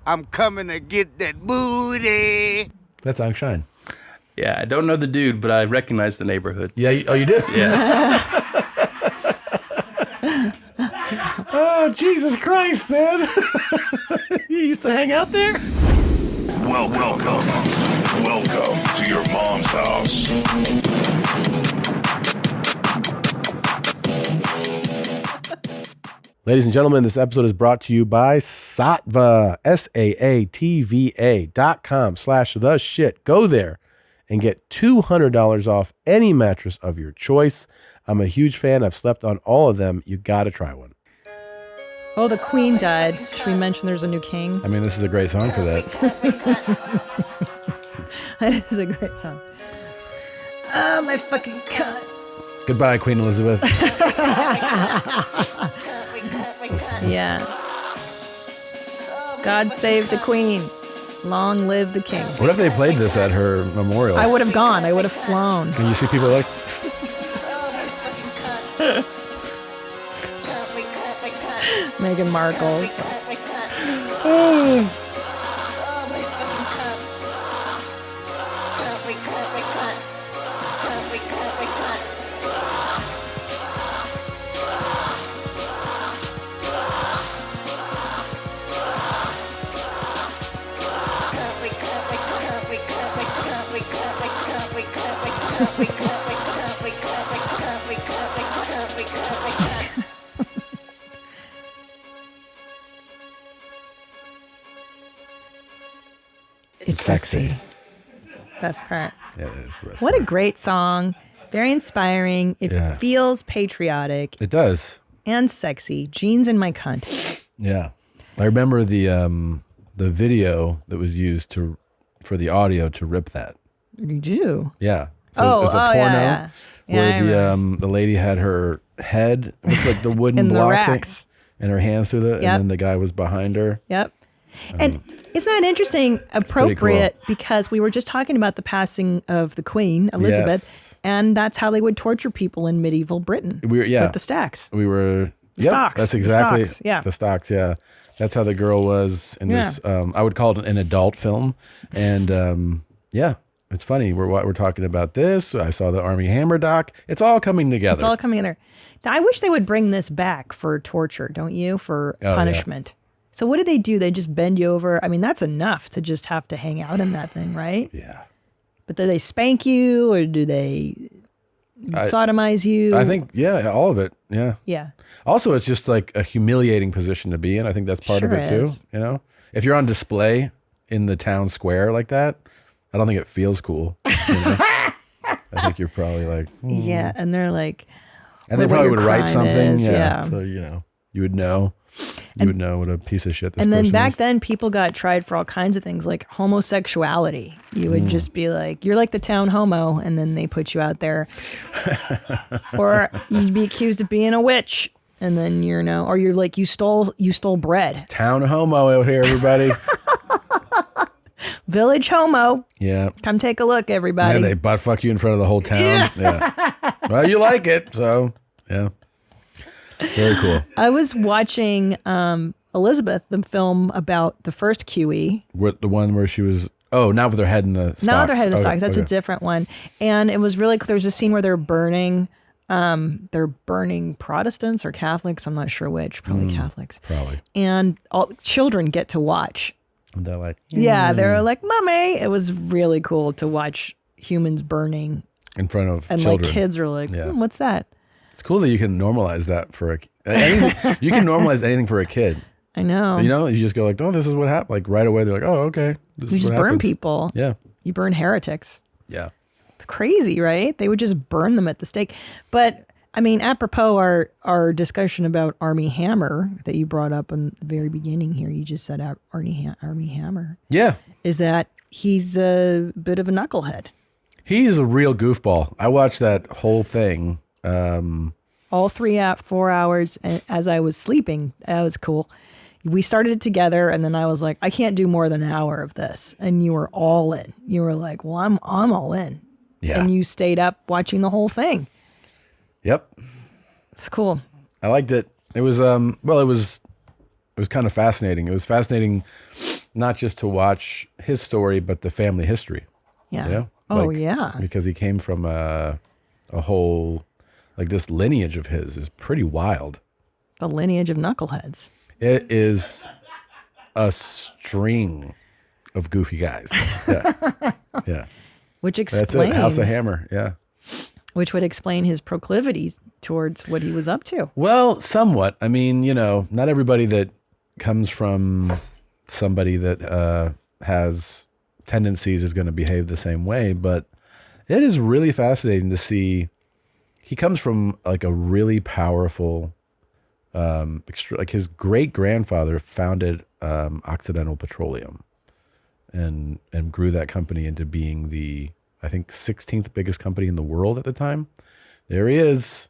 I'm coming to get that booty. That's on Shine. Yeah, I don't know the dude, but I recognize the neighborhood. Yeah. You do? Yeah. Oh, Jesus Christ, man. You used to hang out there? Welcome to your mom's house. Ladies and gentlemen, this episode is brought to you by Saatva, SAATVA.com/the shit. Go there and get $200 off any mattress of your choice. I'm a huge fan. I've slept on all of them. You got to try one. Oh, the Queen died. Should we mention there's a new king? I mean, this is a great song for that. That is a great song. Oh, my fucking cut. Goodbye, Queen Elizabeth. Yeah. God save the Queen. Long live the king. What if they played this at her memorial? I would have gone. I would have flown. And you see people like... Meghan Markle. It's sexy. Best part. Yeah, it is the best What part. a great song. Very inspiring. It feels patriotic It does. and sexy. Jeans in my cunt. Yeah. I remember the video that was used for the audio to rip that. You do? Yeah. So it was a porno yeah. where the lady had her head with like the wooden In the block racks. thing, and her hands through Yep. and then the guy was behind her. Yep. And isn't that interesting, appropriate, because we were just talking about the passing of the Queen, Elizabeth, Yes. and that's how they would torture people in medieval Britain. With the stacks. We were Stocks. That's The exactly stocks, yeah. the stocks. Yeah, that's how the girl was in this. I would call it an adult film, and it's funny. We're talking about this. I saw the Armie Hammer doc. It's all coming together. It's all coming together. I wish they would bring this back for torture, don't you? For punishment. So what do they do? They just bend you over. I mean, that's enough to just have to hang out in that thing, right? Yeah. But do they spank you or do they sodomize you? I think, all of it. Yeah. Yeah. Also, it's just like a humiliating position to be in. I think that's part of it too. is. You know, if you're on display in the town square like that, I don't think it feels cool. You know? I think you're probably like, Yeah. And they're like, and they what probably your would write crime something. is, yeah. So, you would know. You would know what a piece of shit this and then person back is. then people got tried for all kinds of things like homosexuality. You would just be like, you're like the town homo, and then they put you out there. Or you'd be accused of being a witch, and then or you're like, you stole bread. Town homo out here, everybody. Village homo. Yeah. Come take a look, everybody. And they butt fuck you in front of the whole town. Yeah. Well, you like it, so yeah. Very cool. I was watching Elizabeth, the film about the first QE. What, the one where she was, not with her head in the stocks. Not with her head in the stocks. That's a okay. different one. And it was really cool. There's a scene where they're burning Protestants or Catholics. I'm not sure which. Probably Catholics. Probably. And all children get to watch. And they're like, Yeah, they're like, Mommy. It was really cool to watch humans burning. in front of And children. like kids are like, what's that? It's cool that you can normalize that for anything. You can normalize anything for a kid. I know. You just go like, oh, this is what happened. Like right away, they're like, oh, okay. This You is just what burn happens. people. Yeah. You burn heretics. Yeah. It's crazy, right? They would just burn them at the stake. But I mean, apropos our discussion about Armie Hammer that you brought up in the very beginning here, you just said Armie Hammer. Yeah. Is that he's a bit of a knucklehead. He is a real goofball. I watched that whole thing. All 4 hours as I was sleeping. That was cool. We started it together, and then I was like, I can't do more than an hour of this. And you were all in. You were like, well, I'm all in. Yeah. And you stayed up watching the whole thing. Yep. It's cool. I liked it. It was it was kind of fascinating. It was fascinating not just to watch his story, but the family history. Yeah. You know? Oh, yeah. Because he came from a whole, like this lineage of his is pretty wild. The lineage of knuckleheads. It is a string of goofy guys. Yeah. Yeah. Which That's explains it. House of Hammer. Yeah. which would explain his proclivities towards what he was up to. Well, somewhat. I mean, you know, not everybody that comes from somebody that has tendencies is going to behave the same way, but it is really fascinating to see. He comes from like a really powerful, like his great grandfather founded Occidental Petroleum, and grew that company into being the, I think, 16th biggest company in the world at the time. There he is.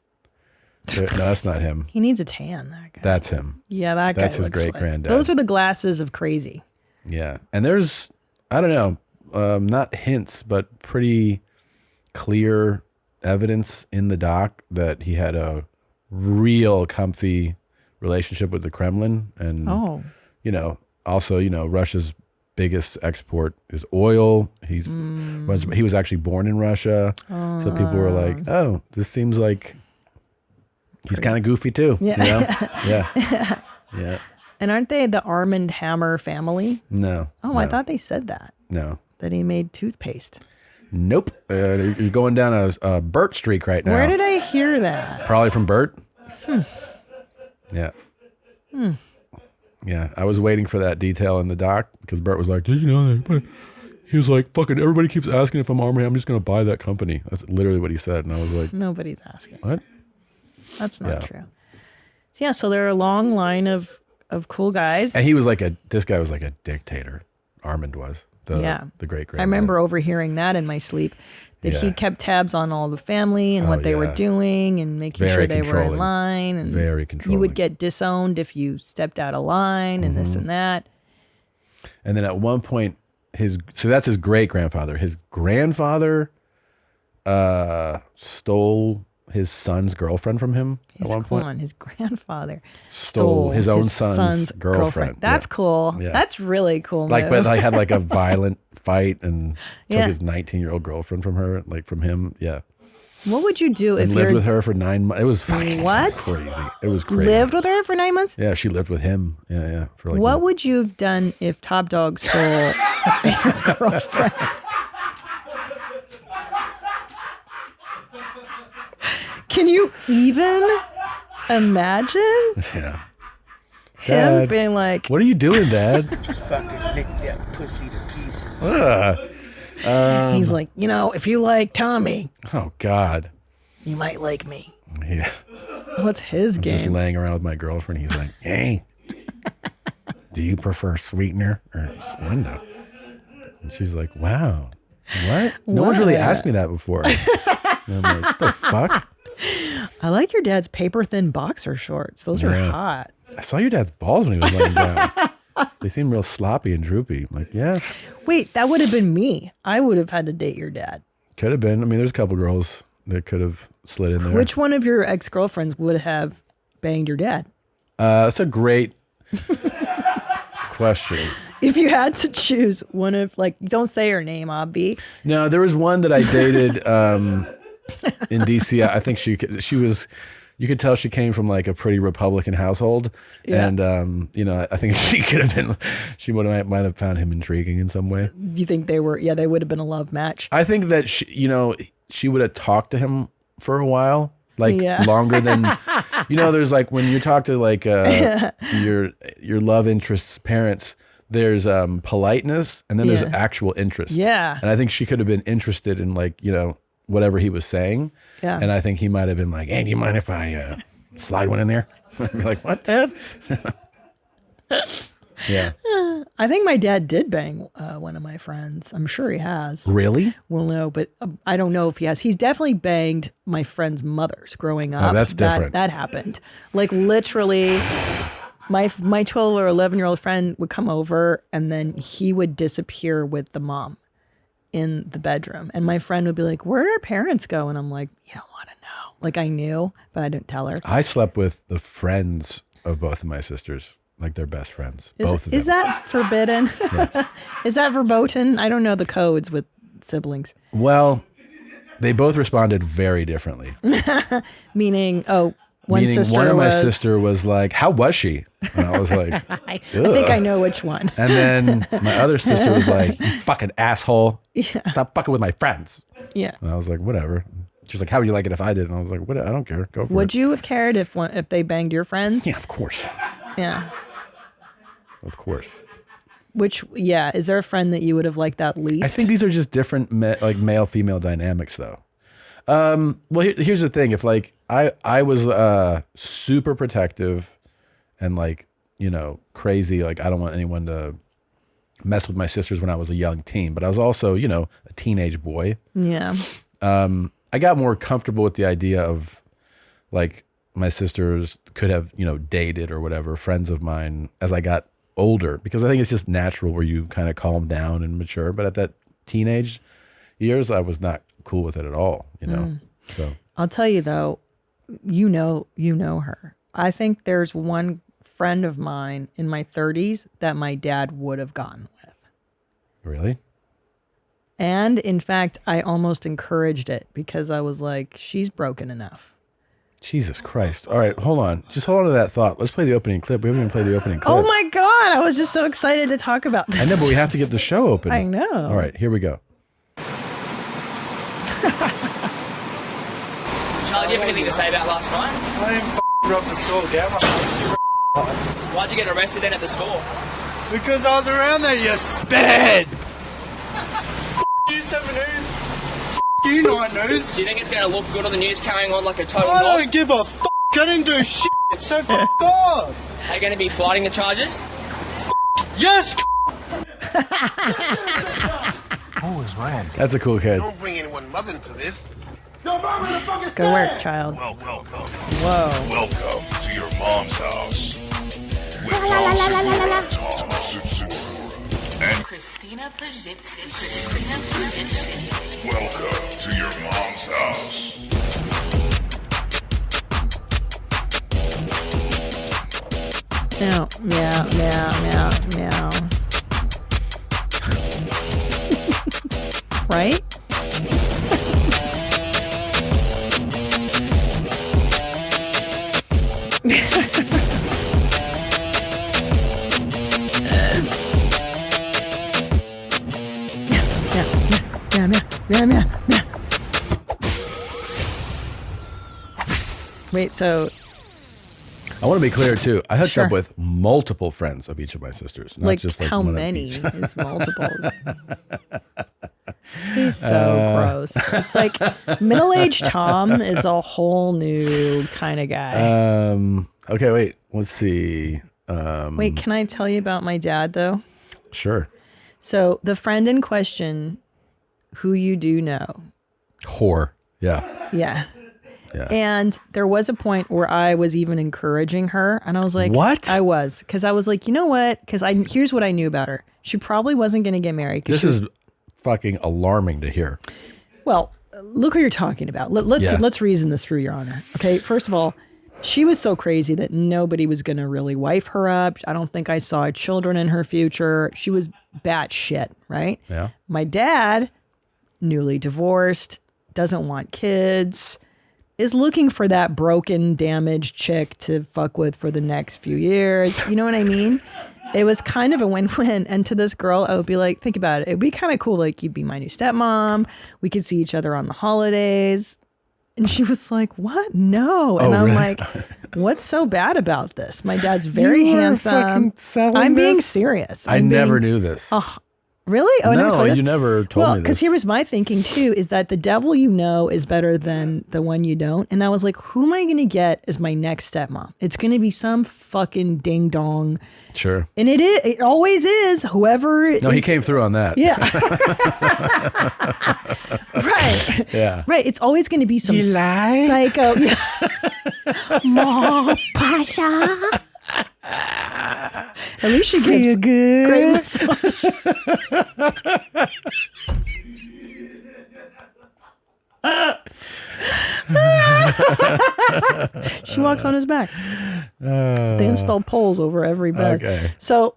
No, that's not him. He needs a tan, that guy. That's him. Yeah, that guy. That's his looks great like, granddad. those are the glasses of crazy. Yeah, and there's, I don't know, not hints, but pretty clear evidence in the doc that he had a real comfy relationship with the Kremlin, and you know, also, you know, Russia's biggest export is oil. He was actually born in Russia, so people were like, "Oh, this seems like he's kind of goofy too." Yeah. You know? Yeah, yeah. And aren't they the Armie Hammer family? No. Oh, no, I thought they said that. no. That he made toothpaste. Nope. You're going down a Bert streak right now. Where did I hear that? Probably from Bert. Yeah. Yeah. I was waiting for that detail in the doc because Bert was like, "Did you know that?" He was like, "Fucking everybody keeps asking if I'm Armie. I'm just going to buy that company." That's literally what he said. And I was like, Nobody's asking. "What?" That's not true. Yeah, so there are a long line of cool guys. And he was like this guy was like a dictator. Armand was. The great grandfather. I remember overhearing that in my sleep, that he kept tabs on all the family and what they were doing and making sure they were in line. And very controlling. you would get disowned if you stepped out of line and this and that. And then at one point, so that's his great grandfather. His grandfather stole his son's girlfriend from him at one point. His grandfather Stole his own son's girlfriend. That's cool. Yeah. That's really cool. Like, but move. I had like a violent fight and took Yeah. his 19-year-old girlfriend from her, like from him. Yeah. What would you do if And you lived with her for 9 months. It was fucking What? crazy. It was crazy. lived with her for 9 months? Yeah, she lived with him. Yeah, yeah. For like What would you have done if Top Dog stole your girlfriend? Can you even imagine Yeah. him Dad, being like, what are you doing, Dad? Just fucking lick that pussy to pieces. he's like, you know, if you like Tommy, Oh God. you might like me. Yeah. What's his Just game? laying around with my girlfriend. He's like, "Hey, do you prefer sweetener or Splenda?" And she's like, "Wow, what? No one's really asked me that before." And I'm like, "What the fuck?" I like your dad's paper thin boxer shorts. Those are Yeah. hot. I saw your dad's balls when he was laying down. They seem real sloppy and droopy. I'm like, yeah, Wait, that would have been me. I would have had to date your dad. could have been. I mean, there's a couple girls that could have slid in there. Which one of your ex-girlfriends would have banged your dad? That's a great question. If you had to choose one of, like, don't say her name, Abby. No, there was one that I dated in DC. I think she was. You could tell she came from like a pretty Republican household, and you know, I think she could have been. She might have found him intriguing in some way. You think they were? Yeah, they would have been a love match. I think that she would have talked to him for a while, like longer than, there's like when you talk to like your love interest's parents, there's politeness and then there's actual interest. Yeah. And I think she could have been interested in like, whatever he was saying. Yeah. And I think he might have been like, "Hey, do you mind if I slide one in there?" I'd be like, "What, Dad?" Yeah. I think my dad did bang one of my friends. I'm sure he has. Really? Well, no, but I don't know if he has. He's definitely banged my friend's mothers growing up. Oh, that's different. That happened. Like literally, my 12 or 11-year-old friend would come over and then he would disappear with the mom in the bedroom. And my friend would be like, "Where did our parents go?" And I'm like, "You don't want to know." Like I knew, but I didn't tell her. I slept with the friends of both of my sisters. like they're best friends. Is, Both of them. is that forbidden? Is that verboten? I don't know the codes with siblings. Well, they both responded very differently. Meaning, one of my sister was like, "How was she?" And I was like, I think I know which one. And then my other sister was like, "You fucking asshole. Stop fucking with my friends." Yeah. And I was like, whatever. She's like, "How would you like it if I did?" And I was like, "What? I don't care. Go for it." Would you have cared if they banged your friends? Yeah, of course. Yeah. Of course. Is there a friend that you would have liked that least? I think these are just different like male-female dynamics though. Well, here's the thing. If like I was super protective and like, you know, crazy, like I don't want anyone to mess with my sisters when I was a young teen, but I was also, you know, a teenage boy. Yeah. I got more comfortable with the idea of like my sisters could have, you know, dated or whatever, friends of mine as I got older, because I think it's just natural where you kind of calm down and mature. But at that teenage years, I was not cool with it at all, you know? So I'll tell you though, you know her. I think there's one friend of mine in my 30s that my dad would have gone with. Really? And in fact, I almost encouraged it because I was like, she's broken enough. Jesus Christ. All right, hold on. Just hold on to that thought. Let's play the opening clip. We haven't even played the opening clip. Oh my God. I was just so excited to talk about this. I know, but we have to get the show open. I know. All right, here we go. Charlie, do you have anything to say about last night? I didn't rob the store down. Why'd you get arrested then at the store? Because I was around there, you sped! You 7 News. You 9 News. Do you think it's going to look good on the news carrying on like a total I knob? don't give a f***. I didn't do shit, so f*** off. Are you going to be fighting the charges? Yes, Who is Randy? That's a cool kid. Don't bring anyone mother into this. Go work, child. Welcome Whoa. to your mom's house with Tom Segura and Christina Pajitsin. welcome to your mom's house. Meow, meow, meow, meow, meow. Right? Meow. Wait, so I want to be clear too. I hooked Sure. up with multiple friends of each of my sisters, not like just like how one of many each. is multiples? He's so gross. It's like middle-aged Tom is a whole new kind of guy. Okay, wait. Let's see. Wait, can I tell you about my dad though? Sure. So the friend in question, who you do know. Whore. Yeah. Yeah. Yeah. And there was a point where I was even encouraging her, and I was like, What? I was, because I was like, you know what? Because here's what I knew about her. She probably wasn't going to get married. This is fucking alarming to hear. Well, look who you're talking about. Let's reason this through, Your Honor. Okay, first of all, she was so crazy that nobody was going to really wife her up. I don't think I saw children in her future. She was batshit, right? Yeah. My dad, newly divorced, doesn't want kids, is looking for that broken, damaged chick to fuck with for the next few years. You know what I mean? It was kind of a win-win. And to this girl, I would be like, think about it. It'd be kind of cool. Like, you'd be my new stepmom. We could see each other on the holidays. And she was like, what? No. And I'm really? like, what's so bad about this? My dad's very You were handsome. fucking selling I'm being this? serious. I never knew this. Oh, really? Oh, I never No, told you this? you never told well, me because this. here was my thinking too, is that the devil you know is better than the one you don't. And I was like, who am I going to get as my next stepmom? It's going to be some fucking ding dong. Sure. And it always is whoever. No, he came through on that. Yeah. Right. Yeah. Right. It's always going to be some psycho. Yeah. Mom, Pasha. At least she gives great massage. She walks on his back. They install poles over every bed. Okay. So,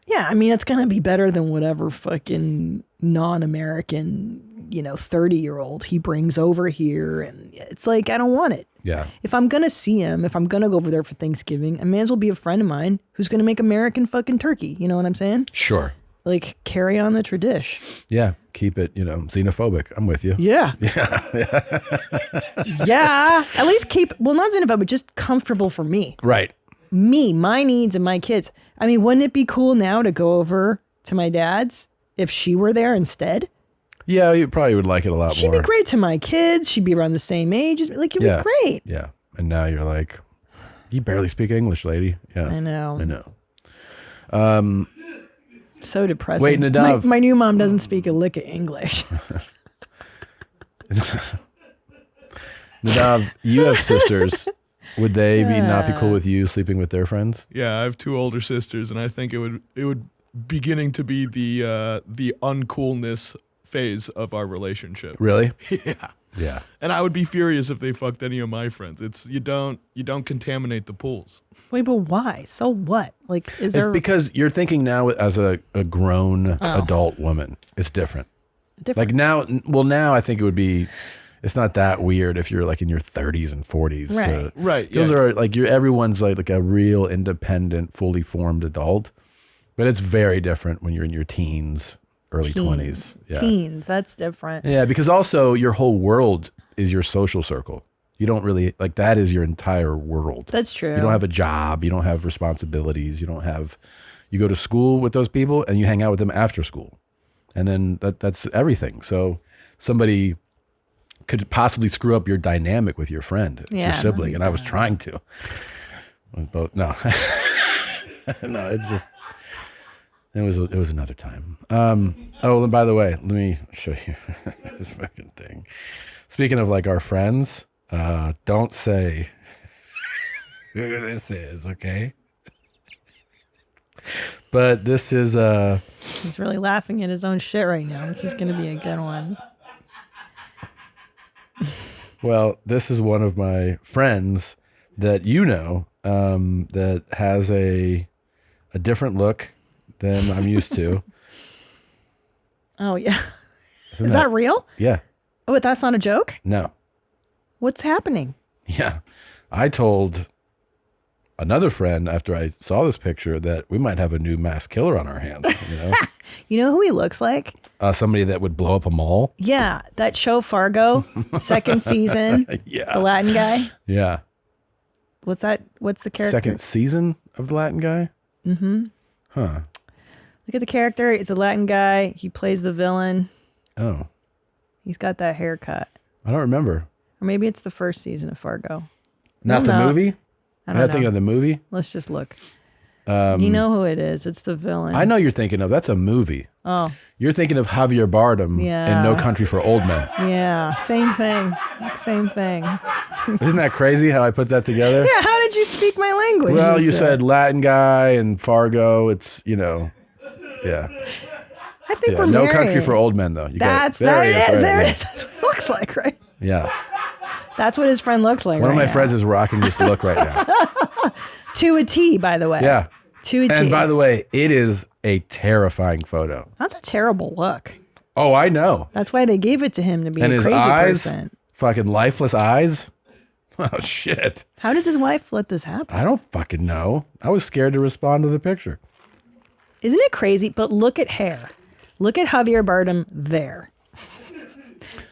yeah, I mean, it's going to be better than whatever fucking non-American, 30-year-old he brings over here. And it's like, I don't want it. Yeah. If I'm going to see him, if I'm going to go over there for Thanksgiving, I may as well be a friend of mine who's going to make American fucking turkey. You know what I'm saying? Sure. Like, carry on the tradition. Yeah. Keep it, xenophobic. I'm with you. Yeah. Yeah. At least not xenophobic, just comfortable for me. Right. Me, my needs, and my kids. I mean, wouldn't it be cool now to go over to my dad's if she were there instead? Yeah, you probably would like it a lot She'd more. be great to my kids. She'd be around the same age. Like, it'd be great. Yeah. And now you're like, you barely speak English, lady. Yeah. I know. So depressing. Wait, Nadav. My new mom doesn't speak a lick of English. Nadav, you have sisters. Would they not be cool with you sleeping with their friends? Yeah, I have two older sisters, and I think it would beginning to be the uncoolness phase of our relationship. Really? Yeah. Yeah. And I would be furious if they fucked any of my friends. It's you don't contaminate the pools. Wait, but why? So what? Like, is It's there because you're thinking now as a grown adult woman. It's different. Like now I think it would be. It's not that weird if you're like in your 30s and 40s. Right. Right. Those are like everyone's like a real independent, fully formed adult. But it's very different when you're in your teens, early 20s. Yeah. Teens, that's different. Yeah, because also your whole world is your social circle. You don't really like that is your entire world. That's true. You don't have a job, you don't have responsibilities, you go to school with those people and you hang out with them after school. And then that's everything. So somebody could possibly screw up your dynamic with your friend, your sibling, and I was trying to. But no. No, it was another time. Oh, and by the way, let me show you this fucking thing. Speaking of like our friends, don't say who this is, okay? But this is He's really laughing at his own shit right now. This is going to be a good one. well, this is one of my friends that that has a different look than I'm used to. Oh, yeah. Is that real? Yeah. Oh, but that's not a joke? No. What's happening? Yeah. I told another friend after I saw this picture that we might have a new mass killer on our hands. You know who he looks like? Somebody that would blow up a mall. Yeah. That show Fargo, second season. Yeah. The Latin guy. Yeah. What's the character? Second season of the Latin guy? Mm-hmm. Huh. Look at the character. He's a Latin guy. He plays the villain. Oh. He's got that haircut. I don't remember. Or maybe it's the first season of Fargo. Not the movie? I I'm don't not know. thinking of the movie. Let's just look. You know who it is. It's the villain. I know you're thinking of. That's a movie. Oh. You're thinking of Javier Bardem in No Country for Old Men. Yeah. Same thing. Same thing. Isn't that crazy how I put that together? Yeah. How did you speak my language? Well, you said Latin guy and Fargo. It's, yeah. I think we're No married. Country for Old Men, though. There it is. There it is. That's what it looks like, right? Yeah. That's what his friend looks like. One of my now. friends is rocking this look right now. To a T, by the way. Yeah. To a T. And by the way, it is a terrifying photo. That's a terrible look. Oh, I know. That's why they gave it to him to be And a his crazy eyes, person. fucking lifeless eyes. Oh, shit. How does his wife let this happen? I don't fucking know. I was scared to respond to the picture. Isn't it crazy? But look at hair. Look at Javier Bardem there.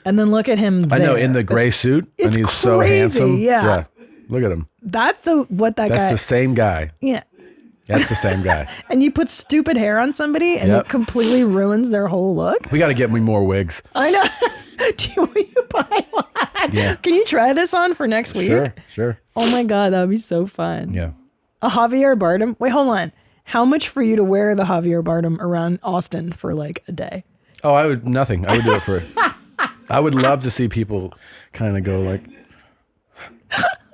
And then look at him there. I know, in the gray suit. It's and he's so crazy, handsome. yeah. Look at him. That's what that That's guy. the same guy. Yeah. That's the same guy. And you put stupid hair on somebody and Yep. it completely ruins their whole look. We got to get me more wigs. I know. Will you buy one? Yeah. Can you try this on for next week? Sure. Oh my God, that would be so fun. Yeah. A Javier Bardem. Wait, hold on. How much for you to wear the Javier Bardem around Austin for like a day? Oh, nothing. I would do it for, I would love to see people kind of go like,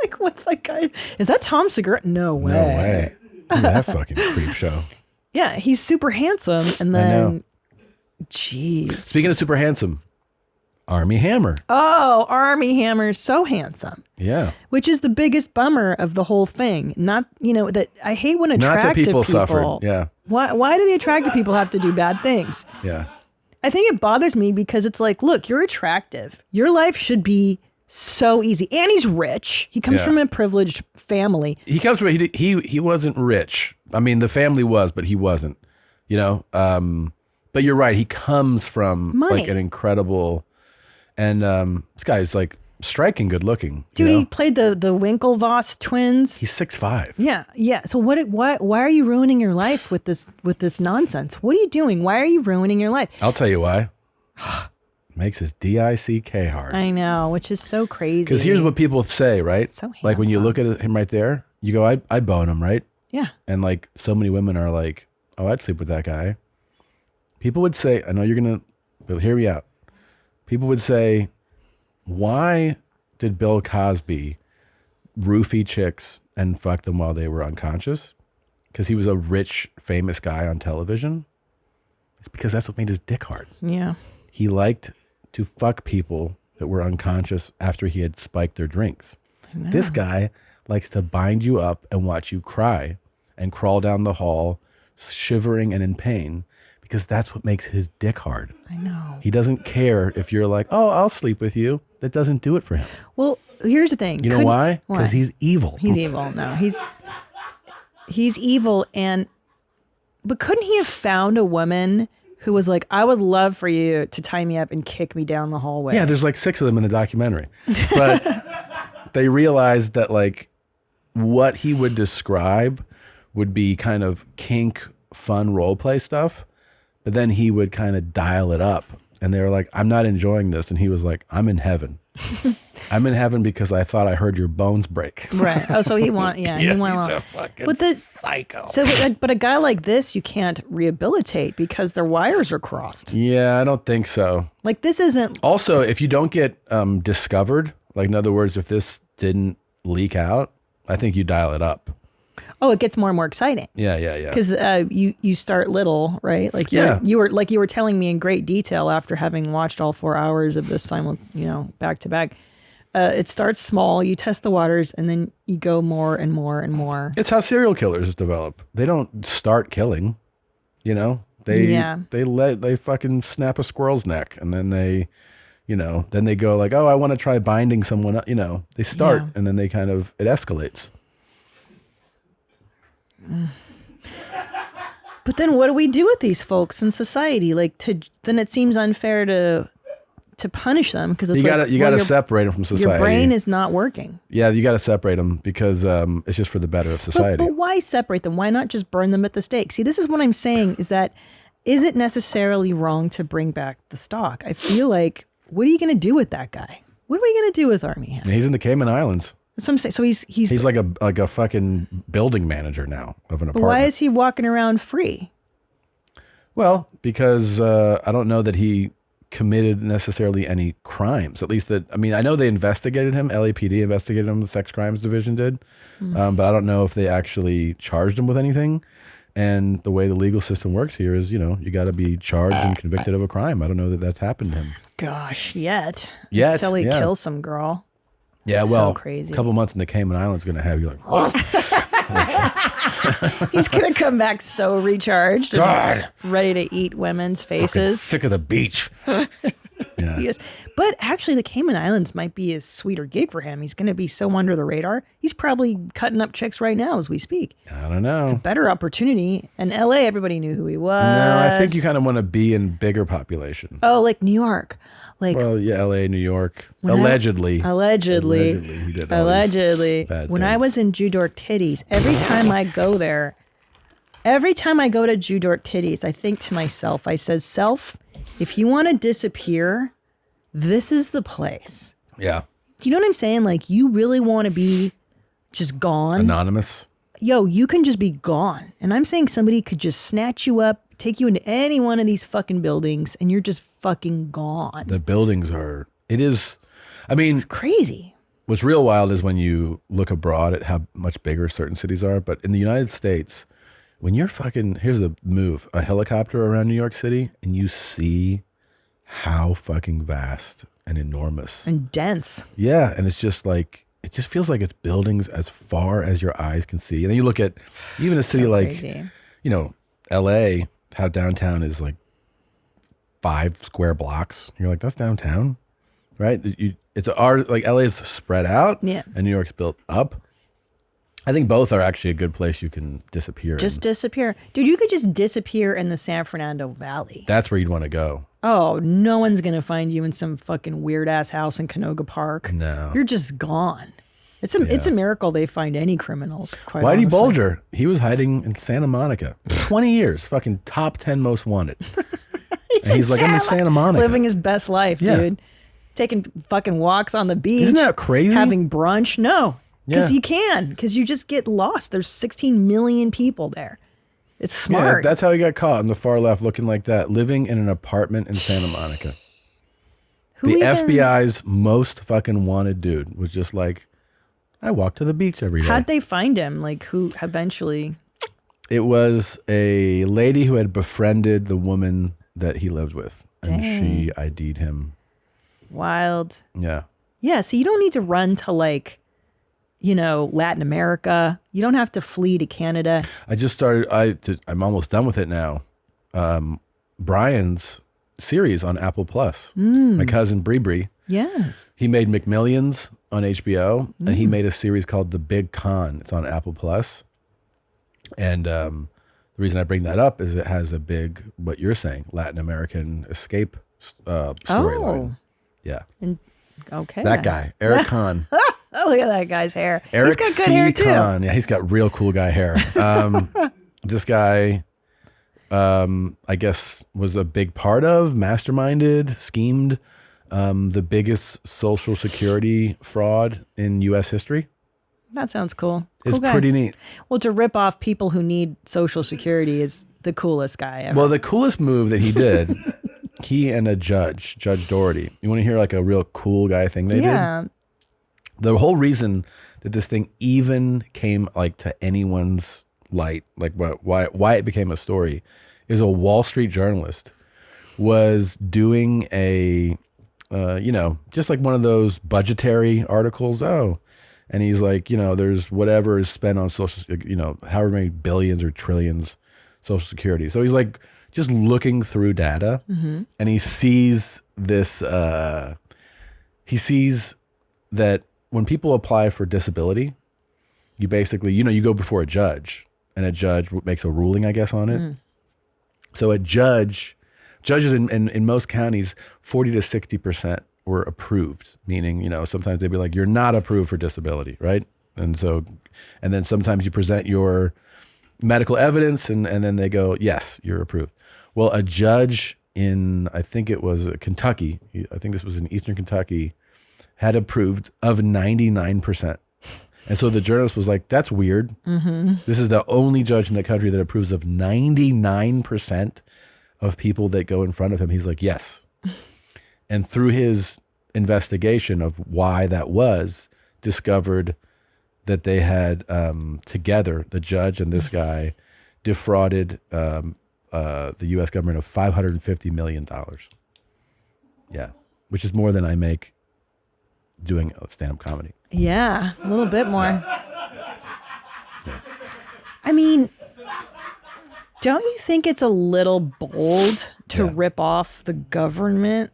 Like, what's that guy? Is that Tom Segura? No way. no way. Look at that fucking creep show. Yeah, he's super handsome. And I know. then, jeez. Speaking of super handsome, Armie Hammer. Oh, Armie Hammer is so handsome. Yeah. Which is the biggest bummer of the whole thing. Not, that I hate when attractive Not that people suffered. Yeah. Why do the attractive people have to do bad things? Yeah. I think it bothers me because it's like, look, you're attractive. Your life should be so easy. And he's rich. He comes from a privileged family. He comes from he wasn't rich. I mean, the family was, but he wasn't. But you're right. He comes from money. Like an incredible, and this guy's like striking good looking. Dude, he played the Winklevoss twins. He's 6'5". Yeah. So why are you ruining your life with this nonsense? What are you doing? Why are you ruining your life? I'll tell you why. Makes his DICK hard. I know, which is so crazy. Because here's what people say, right? So like when you look at him right there, you go, I'd bone him, right? Yeah. And like so many women are like, oh, I'd sleep with that guy. People would say, I know you're going to, but hear me out. People would say, why did Bill Cosby roofie chicks and fuck them while they were unconscious? Because he was a rich, famous guy on television? It's because that's what made his dick hard. Yeah. He liked to fuck people that were unconscious after he had spiked their drinks. This guy likes to bind you up and watch you cry and crawl down the hall shivering and in pain because that's what makes his dick hard. I know. He doesn't care if you're like, oh, I'll sleep with you. That doesn't do it for him. Well, here's the thing. You know why? Because he's evil. He's evil. No, he's evil. But couldn't he have found a woman who was like, I would love for you to tie me up and kick me down the hallway? Yeah, there's like 6 of them in the documentary. But they realized that like what he would describe would be kind of kink, fun role play stuff. But then he would kind of dial it up. And they were like, I'm not enjoying this. And he was like, I'm in heaven. I'm in heaven because I thought I heard your bones break. Right. Oh, so he want, he he's want a fucking psycho. So, but a guy like this, you can't rehabilitate because their wires are crossed. Yeah, I don't think so. Like this isn't. Also, if you don't get discovered, like in other words, if this didn't leak out, I think you dial it up. Oh, it gets more and more exciting. Yeah. Because you start little, right? Like you were telling me in great detail after having watched all 4 hours of this back to back. It starts small, you test the waters, and then you go more and more and more. It's how serial killers develop. They don't start killing, They fucking snap a squirrel's neck, and then they go like, oh, I want to try binding someone. They start, and then it escalates. But then what do we do with these folks in society? Then it seems unfair to punish them because it's you gotta separate them from society. Your brain is not working. Yeah, you got to separate them because it's just for the better of society. But why separate them? Why not just burn them at the stake? See, this is what I'm saying is that is it necessarily wrong to bring back the stock? I feel like, what are you going to do with that guy? What are we going to do with Armie Hammer? He's in the Cayman Islands. That's what I'm saying. So he's like a fucking building manager now of an apartment. But why is he walking around free? Well, because I don't know that he committed necessarily any crimes. At least I know they investigated him. LAPD investigated him. The Sex Crimes Division did. But I don't know if they actually charged him with anything. And the way the legal system works here is, you got to be charged and convicted of a crime. I don't know that that's happened to him. Gosh, yet. Yet, Until he kills some girl. Yeah, well, so crazy. A couple months in the Cayman Islands going to have you like, what? He's going to come back so recharged. God. And ready to eat women's faces. Fucking sick of the beach. Yeah. Yes. But actually, the Cayman Islands might be a sweeter gig for him. He's going to be so under the radar. He's probably cutting up chicks right now as we speak. I don't know. It's a better opportunity. And LA, everybody knew who he was. No, I think you kind of want to be in bigger population. Oh, like New York. Well, yeah, LA, New York. Allegedly. He did all these bad when I things. was in Judork Titties, every time I go there, every time I go to Judork Titties, I think to myself, I says, self, if you want to disappear, this is the place. Yeah. You know what I'm saying? Like, you really want to be just gone. Anonymous. Yo, you can just be gone. And I'm saying somebody could just snatch you up, take you into any one of these fucking buildings, and you're just fucking gone. The buildings it's crazy. What's real wild is when you look abroad at how much bigger certain cities are. But in the United States, when you're here's a helicopter around New York City, and you see how fucking vast and enormous. And dense. Yeah, and it's just like, it just feels like it's buildings as far as your eyes can see. And then you look at even a city like, crazy. you know, LA, how downtown is like 5 square blocks. You're like, that's downtown, right? Like LA is spread out, Yeah. and New York's built up. I think both are actually a good place you can disappear. Just disappear. Dude, you could just disappear in the San Fernando Valley. That's where you'd want to go. Oh, no one's going to find you in some fucking weird ass house in Canoga Park. No. You're just gone. It's a miracle they find any criminals, quite Whitey honestly. Bulger, he was hiding in Santa Monica. 20 years, fucking top 10 most wanted. He's like, I'm in Santa Monica. Living his best life, Yeah. dude. Taking fucking walks on the beach. Isn't that crazy? Having brunch. No. Because Yeah. you can. Because you just get lost. There's 16 million people there. It's Yeah, smart. that's how he got caught on the far left, looking like that, living in an apartment in Santa Monica. Who The even- FBI's most fucking wanted dude was just like, I walk to the beach every day. How'd they find him? Like, who eventually... It was a lady who had befriended the woman that he lived with, and she ID'd him. Wild. Yeah. Yeah, so you don't need to run to, like, you know, Latin America. You don't have to flee to Canada. I just started. I'm almost done with it now. Brian's series on Apple Plus. My cousin Bree. Yes. He made McMillions on HBO, and he made a series called The Big Conn. It's on Apple Plus. And the reason I bring that up is it has a big, what you're saying, Latin American escape storyline. Yeah. And okay. That guy, Eric Conn. Oh, look at that guy's hair. Eric He's got good C. hair too. Conn. Yeah, he's got real cool guy hair. This guy, I guess, was a big part of, masterminded, schemed the biggest Social Security fraud in U.S. history. That sounds cool. It's Cool guy. pretty neat. Well, to rip off people who need Social Security is the coolest guy ever. Well, the coolest move that he did, he and a judge, Judge Doherty. You want to hear like a real cool guy thing they did? The whole reason that this thing even came like to anyone's light, like why it became a story, is a Wall Street journalist was doing a, just like one of those budgetary articles. Oh, and he's like, there's whatever is spent on social, however many billions or trillions Social Security. So he's like just looking through data, and he sees this. He sees that when people apply for disability, you basically, you go before a judge, and a judge makes a ruling, I guess, on it. So judges in most counties, 40 to 60% were approved, meaning, sometimes they'd be like, you're not approved for disability, right? And then sometimes you present your medical evidence and then they go, yes, you're approved. Well, a judge in, I think it was Kentucky, I think this was in Eastern Kentucky, had approved of 99%. And so the journalist was like, that's weird. This is the only judge in the country that approves of 99% of people that go in front of him. He's like, yes. And through his investigation of why that was, discovered that they had together, the judge and this guy, defrauded the U.S. government of $550 million. Yeah, which is more than I make doing stand-up comedy. Yeah, a little bit more. I mean, don't you think it's a little bold to rip off the government?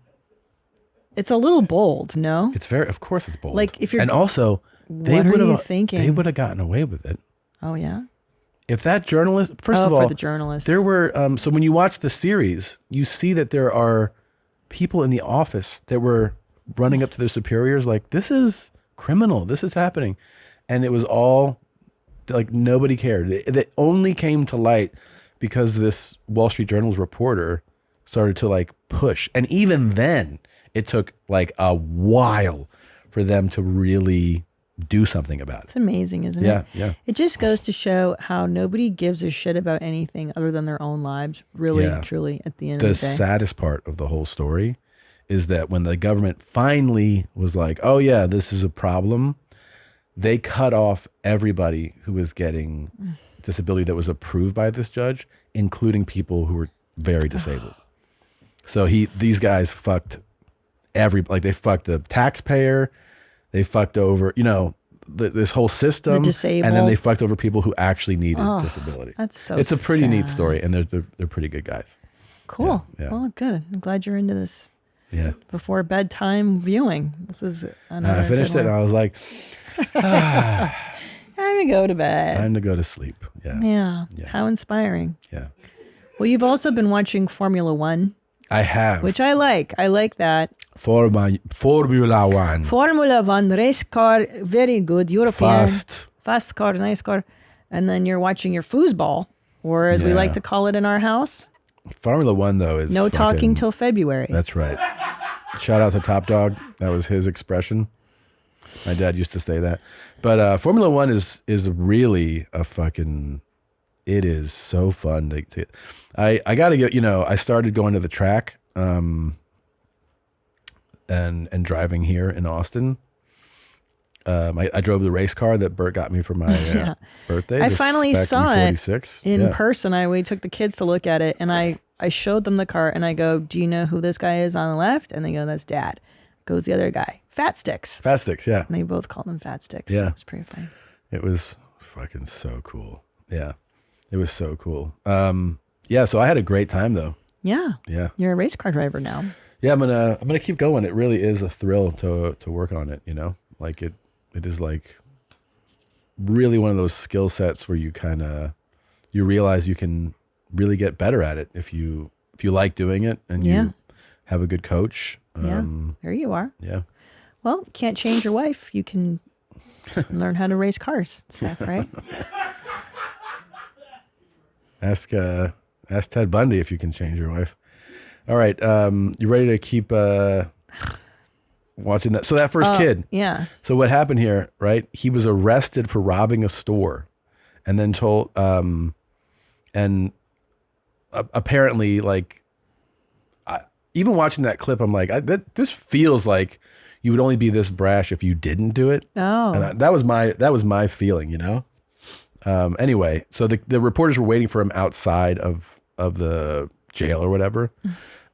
It's a little bold, no? It's very, of course it's bold. Like, if you're- and also, they What are would you have thinking? They would have gotten away with it. Oh, yeah? If that journalist, first of for all, the journalist. there were, so when you watch the series, you see that there are people in the office that were running up to their superiors like, this is criminal, this is happening. And it was all, like, nobody cared. It only came to light because this Wall Street Journal's reporter started to, like, push. And even then, it took, like, a while for them to really do something about it. It's amazing, isn't it? Yeah, yeah. It just goes to show how nobody gives a shit about anything other than their own lives, really, Yeah. truly, at the end The of the day. saddest part of the whole story is that when the government finally was like, oh yeah, this is a problem, they cut off everybody who was getting disability that was approved by this judge, including people who were very disabled. So these guys fucked they fucked the taxpayer, they fucked over, this whole system, The disabled. and then they fucked over people who actually needed disability. That's so It's a pretty neat sad. story, and they're pretty good guys. Cool. Yeah. Well, good. I'm glad you're into this Yeah. before bedtime viewing. This is another I finished it, and I was like, time to go to bed. time to go to sleep. Yeah. Yeah. Yeah. How inspiring. Yeah. Well, you've also been watching Formula One, I have. which I like. I like that. Formula One. Formula One race car, very good. European. Fast car, nice car. And then you're watching your foosball, or as we Yeah. like to call it in our house, Formula One, though, is no talking fucking- till February. That's right. Shout out to Top Dog. That was his expression. My dad used to say that. But Formula One is really a fucking. It is so fun to I got to get. I started going to the track, and driving here in Austin. I drove the race car that Bert got me for my Yeah. birthday. I the finally Spec saw it E46. in Yeah. person. We took the kids to look at it, and I showed them the car, and I go, "Do you know who this guy is on the left?" And they go, "That's Dad." Goes the other guy, Fat Sticks. Fast Sticks, yeah. And they both called him Fat Sticks. Yeah. It's pretty funny. It was fucking so cool. Yeah. It was so cool. Yeah, so I had a great time though. Yeah. Yeah. You're a race car driver now. Yeah, I'm gonna keep going. It really is a thrill to work on it, Like it is like really one of those skill sets where you you realize you can really get better at it if you like doing it and Yeah. you have a good coach. Yeah. There you are. Yeah. Well, can't change your wife. You can just learn how to race cars and stuff, right? Ask Ted Bundy if you can change your wife. All right, you ready to keep watching that? So that first kid. Yeah. So what happened here, right? He was arrested for robbing a store, and then told, apparently, like, even watching that clip, I'm like, this feels like you would only be this brash if you didn't do it. Oh. And that was my feeling, Anyway, so the reporters were waiting for him outside of the jail or whatever.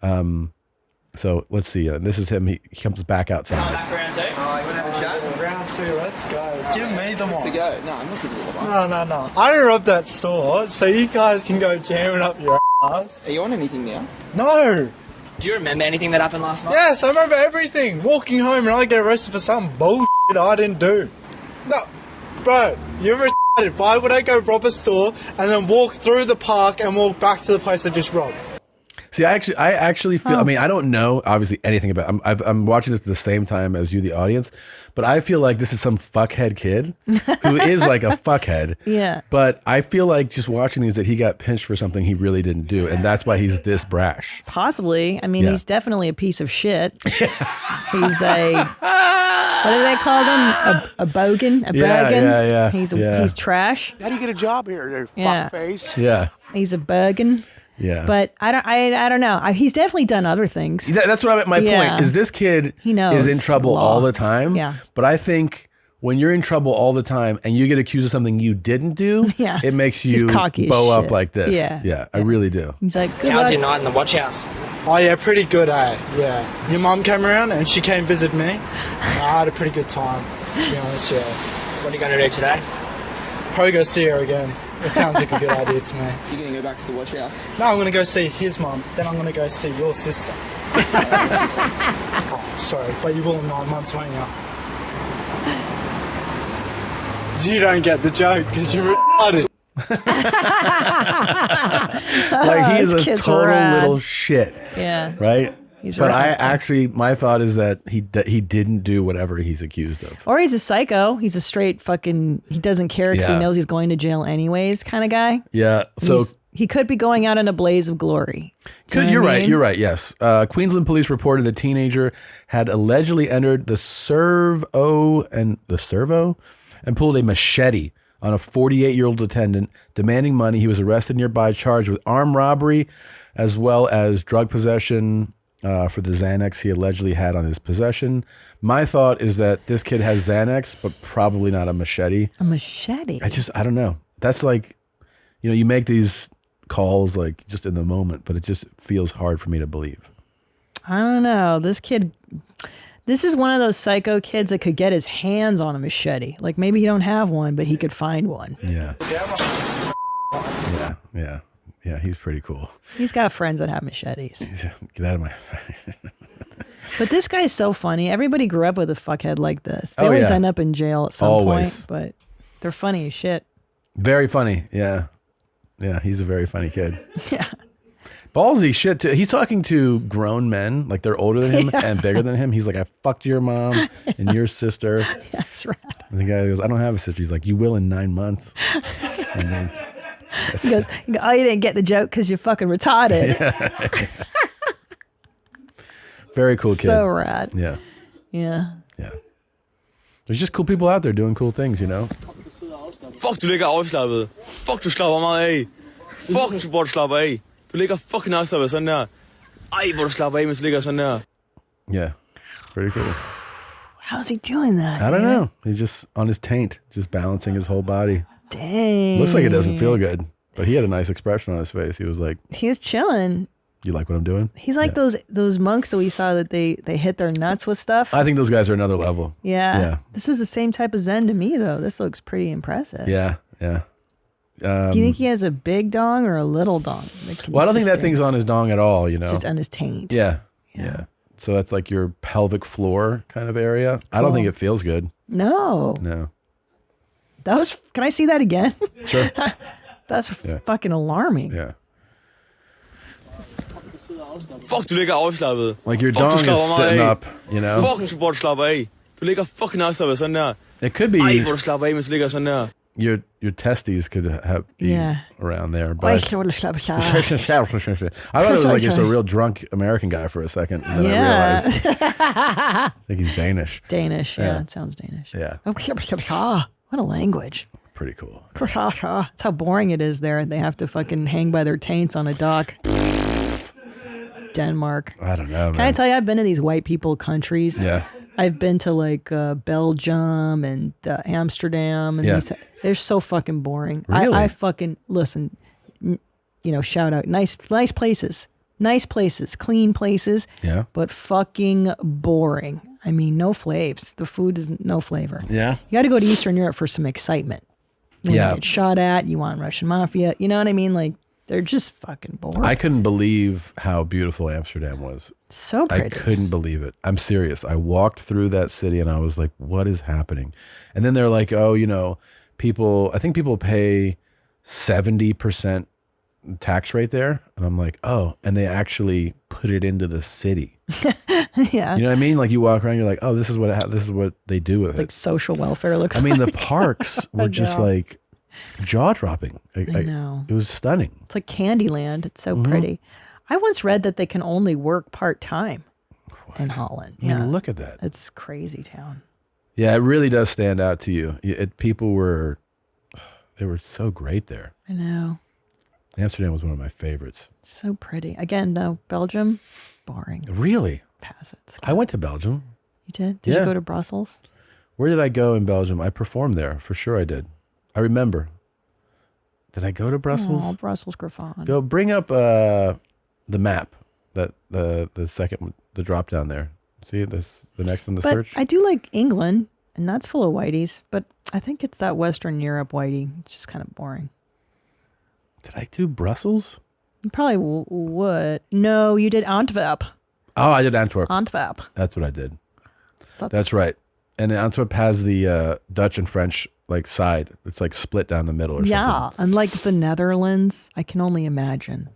So let's see. This is him. He comes back outside. Back for round two. Oh, you want to have a chat? Round 2, let's go. Give me the one. To go. No, I'm not giving you the one. No. I robbed that store, so you guys can go jamming up your ass. Are you on anything now? No. Do you remember anything that happened last night? Yes, I remember everything. Walking home and I get arrested for some bullshit I didn't do. No, bro, you're retarded. Why would I go rob a store and then walk through the park and walk back to the place I just robbed? See, I actually feel. I mean, I don't know obviously anything about. I'm watching this at the same time as you, the audience, but I feel like this is some fuckhead kid who is like a fuckhead. Yeah. But I feel like just watching these that he got pinched for something he really didn't do, and that's why he's this brash. Possibly. I mean, Yeah. he's definitely a piece of shit. He's a, what do they call them? A bogan? A braggin? Yeah. He's trash. How do you get a job here, there, Yeah. fuckface? Yeah. He's a bogan. Yeah. But I don't know. He's definitely done other things. That's what I'm at. My Yeah. point is this kid He knows is in trouble law. all the time. Yeah. But I think when you're in trouble all the time and you get accused of something you didn't do, Yeah. it makes He's you cocky as bow up shit. like this. Yeah. I really do. He's like, good How's luck. your night in the watch house? Oh yeah, pretty good, eh? Yeah. Your mum came around and she came visit me. I had a pretty good time, to be honest, yeah. What are you going to do today? Probably go see her again. It sounds like a good idea to me. So you're going to go back to the watch house? No, I'm going to go see his mum, then I'm going to go see your sister. Oh, sorry, but you will in 9 months, won't you? You don't get the joke because you're retarded. Like he's this a kid's total rad. little shit. Yeah. Right? He's but rad. my thought is that he didn't do whatever he's accused of. Or he's a psycho. He's a straight fucking, he doesn't care because Yeah. he knows he's going to jail anyways kind of guy. Yeah. So He could be going out in a blaze of glory. Do you know you're what I right. mean? You're right. Yes. Queensland police reported the teenager had allegedly entered the servo and pulled a machete on a 48-year-old attendant, demanding money. He was arrested nearby, charged with armed robbery, as well as drug possession for the Xanax he allegedly had on his possession. My thought is that this kid has Xanax, but probably not a machete. A machete? I don't know. That's like, you make these calls like just in the moment, but it just feels hard for me to believe. I don't know. This is one of those psycho kids that could get his hands on a machete. Like maybe he don't have one, but he could find one. Yeah. Yeah, he's pretty cool. He's got friends that have machetes. Get out of my face. But this guy's so funny. Everybody grew up with a fuckhead like this. They always end up in jail at some point, but they're funny as shit. Very funny, yeah. Yeah, he's a very funny kid. Yeah. Ballsy shit, too. He's talking to grown men, like they're older than him and bigger than him. He's like, I fucked your mom and your sister. That's right. And the guy goes, I don't have a sister. He's like, you will in 9 months. And then... He goes, oh, you didn't get the joke because you're fucking retarded. Very cool kid. So rad. Yeah. Yeah. Yeah. There's just cool people out there doing cool things, you know? Fuck, du ligger afslappet. Fuck, du slapper meget af. Fuck, hvor du slapper af. Du ligger fucking afslappet sådan der. Ej, hvor du slapper af, mens du ligger sådan der. Yeah. Pretty cool. How's he doing that? I don't know. He's just on his taint, just balancing his whole body. Dang. Looks like it doesn't feel good, but he had a nice expression on his face. He was like, he's chilling. You like what I'm doing? He's like those monks that we saw that they hit their nuts with stuff. I think those guys are another level. Yeah. This is the same type of Zen to me, though. This looks pretty impressive. Yeah. Do you think he has a big dong or a little dong? Well, I don't think that thing's on his dong at all, you know? Just on his taint. Yeah. So that's like your pelvic floor kind of area. Cool. I don't think it feels good. No. Can I see that again? Sure. That's fucking alarming. Yeah. Fuck, du ligger afslappet. Like your dong is sitting up, you know? Fuck, hvor du slapper af. Du ligger fucking afslappet sådan der. It could be... Ej, hvor du slapper af, mens du ligger sådan der. Your testes could be around there. But I thought it was like just a real drunk American guy for a second. And then I realized I think he's Danish. Danish, it sounds Danish. Yeah. What a language. Pretty cool. That's how boring it is there. They have to fucking hang by their taints on a dock. Denmark. I don't know, man. Can I tell you, I've been to these white people countries. Yeah. I've been to like Belgium and Amsterdam. And they're so fucking boring. Really? I fucking, listen, shout out. Nice places. Nice places. Clean places. Yeah. But fucking boring. I mean, no flavors. The food is no flavor. Yeah. You got to go to Eastern Europe for some excitement. You get shot at. You want Russian mafia. You know what I mean? Like, they're just fucking boring. I couldn't believe how beautiful Amsterdam was. So pretty. I couldn't believe it. I'm serious. I walked through that city and I was like, what is happening? And then they're like, oh, I think people pay 70% tax rate there. And I'm like, oh, and they actually put it into the city. Yeah. You know what I mean? Like you walk around, you're like, oh, this is what they do with it. Like social welfare looks I mean, the parks were just like jaw-dropping. I know. It was stunning. It's like Candyland. It's so pretty. I once read that they can only work part-time in Holland. I mean, look at that. It's crazy town. Yeah, it really does stand out to you. People were so great there. I know. Amsterdam was one of my favorites. So pretty. Again, though, Belgium, boring. Really? Pass it. I went to Belgium. You did? Did you go to Brussels? Where did I go in Belgium? I performed there. For sure I did. I remember. Did I go to Brussels? Oh, Brussels, Griffon. Go bring up the map, that the second, the drop down there. See the next on the search? I do like England, and that's full of whiteys, but I think it's that Western Europe whitey. It's just kind of boring. Did I do Brussels? You probably would. No, you did Antwerp. Oh, I did Antwerp. Antwerp. That's what I did. That's right. And Antwerp has the Dutch and French like side. It's like split down the middle or something. Yeah, unlike the Netherlands, I can only imagine.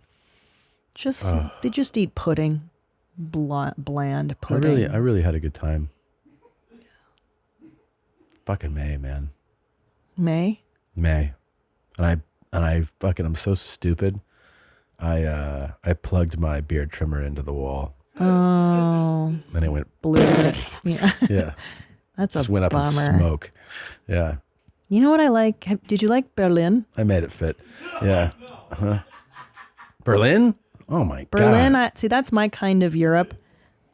They just eat pudding, bland pudding. I really had a good time. Fucking May, man. May. And I fucking, I'm so stupid. I plugged my beard trimmer into the wall. Oh. And it went blew it. Yeah. Yeah. That's just a went up bummer. in smoke. Yeah. You know what I like? Did you like Berlin? I made it fit. Yeah. Berlin? Oh my Berlin, God. see, that's my kind of Europe.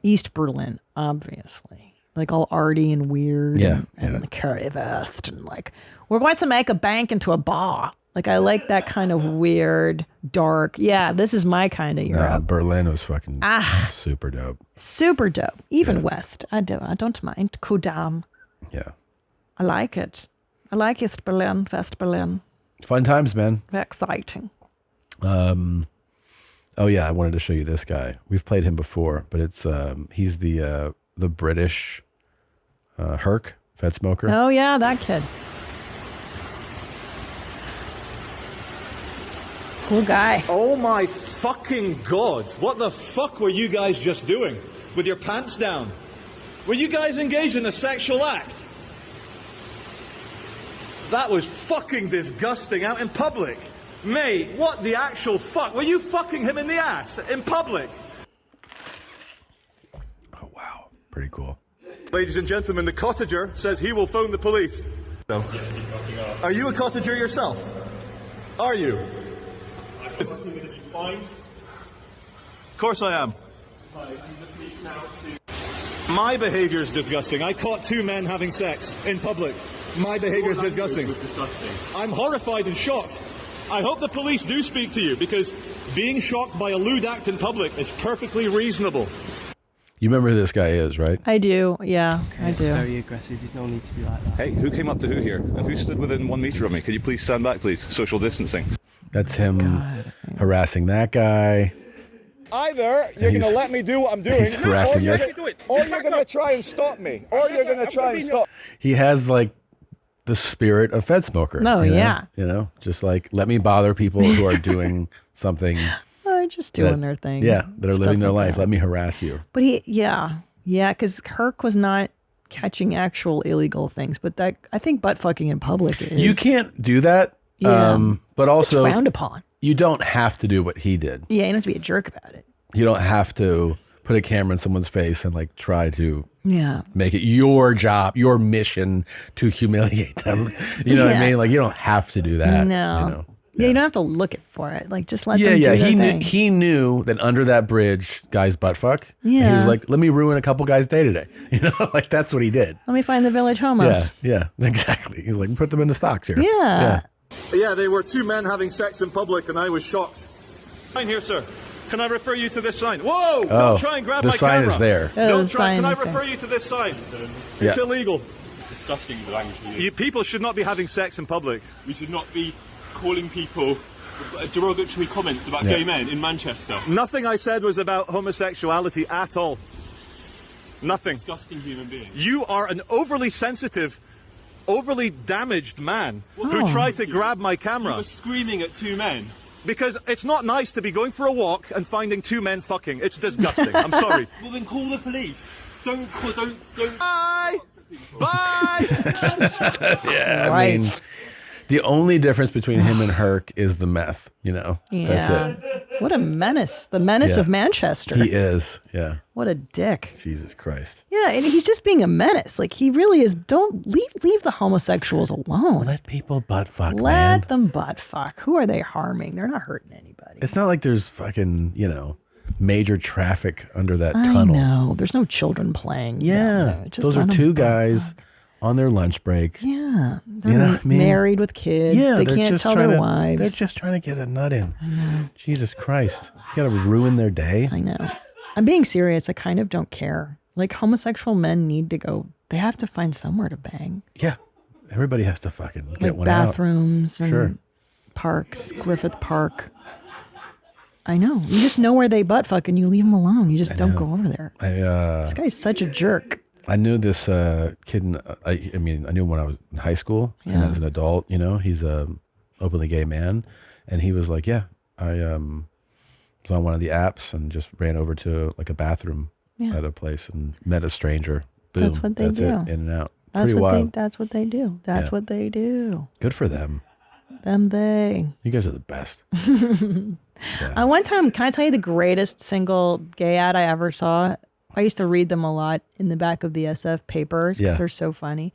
East Berlin, obviously. Like all arty and weird. Yeah, And the currywurst and like, we're going to make a bank into a bar. Like I like that kind of weird, dark. Yeah, this is my kind of Europe. Berlin was fucking super dope. Super dope. Even West. I don't mind. Kudam. Yeah. I like it. I like East Berlin, West Berlin. Fun times, man. Very exciting. Oh yeah, I wanted to show you this guy. We've played him before, but it's he's the British Herc, FedSmoker. Oh yeah, that kid. Cool guy. Oh my fucking God. What the fuck were you guys just doing? With your pants down? Were you guys engaged in a sexual act? That was fucking disgusting out in public. Mate, what the actual fuck? Were you fucking him in the ass in public? Oh wow, pretty cool. Ladies and gentlemen, the cottager says he will phone the police. No. Are you a cottager yourself? Are you? Of course I am. My behavior is disgusting. I caught 2 men having sex in public. My behavior is disgusting. I'm horrified and shocked. I hope the police do speak to you, because being shocked by a lewd act in public is perfectly reasonable. You remember who this guy is, right? I do. Yeah, I do. It's very aggressive. There's no need to be like that. Hey, who came up to who here? And who stood within 1 meter of me? Could you please stand back, please? Social distancing. That's him harassing that guy. Either you're going to let me do what I'm doing, he's harassing this. or you're going to try and stop me. Or you're going to try and stop. He has like the spirit of FedSmoker. Oh, you know? yeah. You know, just like, let me bother people who are doing something. They're just doing their thing. Yeah, that are Stuff living their like life. that. Let me harass you. But because Herc was not catching actual illegal things, but that I think butt fucking in public is. You can't do that. Yeah. But also, it's frowned upon. You don't have to do what he did. Yeah, you don't have to be a jerk about it. You don't have to put a camera in someone's face and like try to make it your job, your mission to humiliate them. You know what I mean? Like you don't have to do that. No. You know? Yeah, you don't have to look for it. Like just let them do their thing. He knew that under that bridge, guys butt fuck. Yeah. And he was like, let me ruin a couple guys' day today. You know, like that's what he did. Let me find the village homos. Yeah, exactly. He's like, put them in the stocks here. Yeah. Yeah, they were 2 men having sex in public, and I was shocked. Sign here, sir. Can I refer you to this sign? Whoa! Don't try and grab my camera. The sign is there. Don't try. Can I refer you to this sign? It's illegal. Disgusting language. You people should not be having sex in public. We should not be calling people derogatory comments about gay men in Manchester. Nothing I said was about homosexuality at all. Nothing. Disgusting human being. You are an overly sensitive, overly damaged man who tried to grab my camera. You were screaming at 2 men. Because it's not nice to be going for a walk and finding 2 men fucking. It's disgusting. I'm sorry. Well, then call the police. Don't. Bye. Bye. Yeah, I mean, the only difference between him and Herc is the meth. You know, that's it. What a menace! The menace of Manchester. He is. Yeah. What a dick. Jesus Christ. Yeah, and he's just being a menace. Like he really is. Don't leave the homosexuals alone. Let people butt fuck. Let them butt fuck. Who are they harming? They're not hurting anybody. It's not like there's fucking major traffic under that tunnel. I know. There's no children playing. Yeah. Just those are 2 guys on their lunch break. Yeah. They're You know what I mean? married with kids. Yeah, they they're can't just tell trying their to- wives. They're just trying to get a nut in. Jesus Christ. You got to ruin their day. I know. I'm being serious. I kind of don't care. Like homosexual men need to go. They have to find somewhere to bang. Yeah. Everybody has to fucking get Like one bathrooms out. and parks, Griffith Park. I know. You just know where they butt fuck and you leave them alone. You just don't go over there. This guy's such a jerk. I knew this kid. I knew him when I was in high school, and as an adult, he's a openly gay man, and he was like, I was on one of the apps and just ran over to like a bathroom at a place and met a stranger. Boom. That's what they do. It, in and out. That's Pretty what wild. that's what they do. That's what they do. Good for them. They. You guys are the best. One time, can I tell you the greatest single gay ad I ever saw? I used to read them a lot in the back of the SF papers because they're so funny.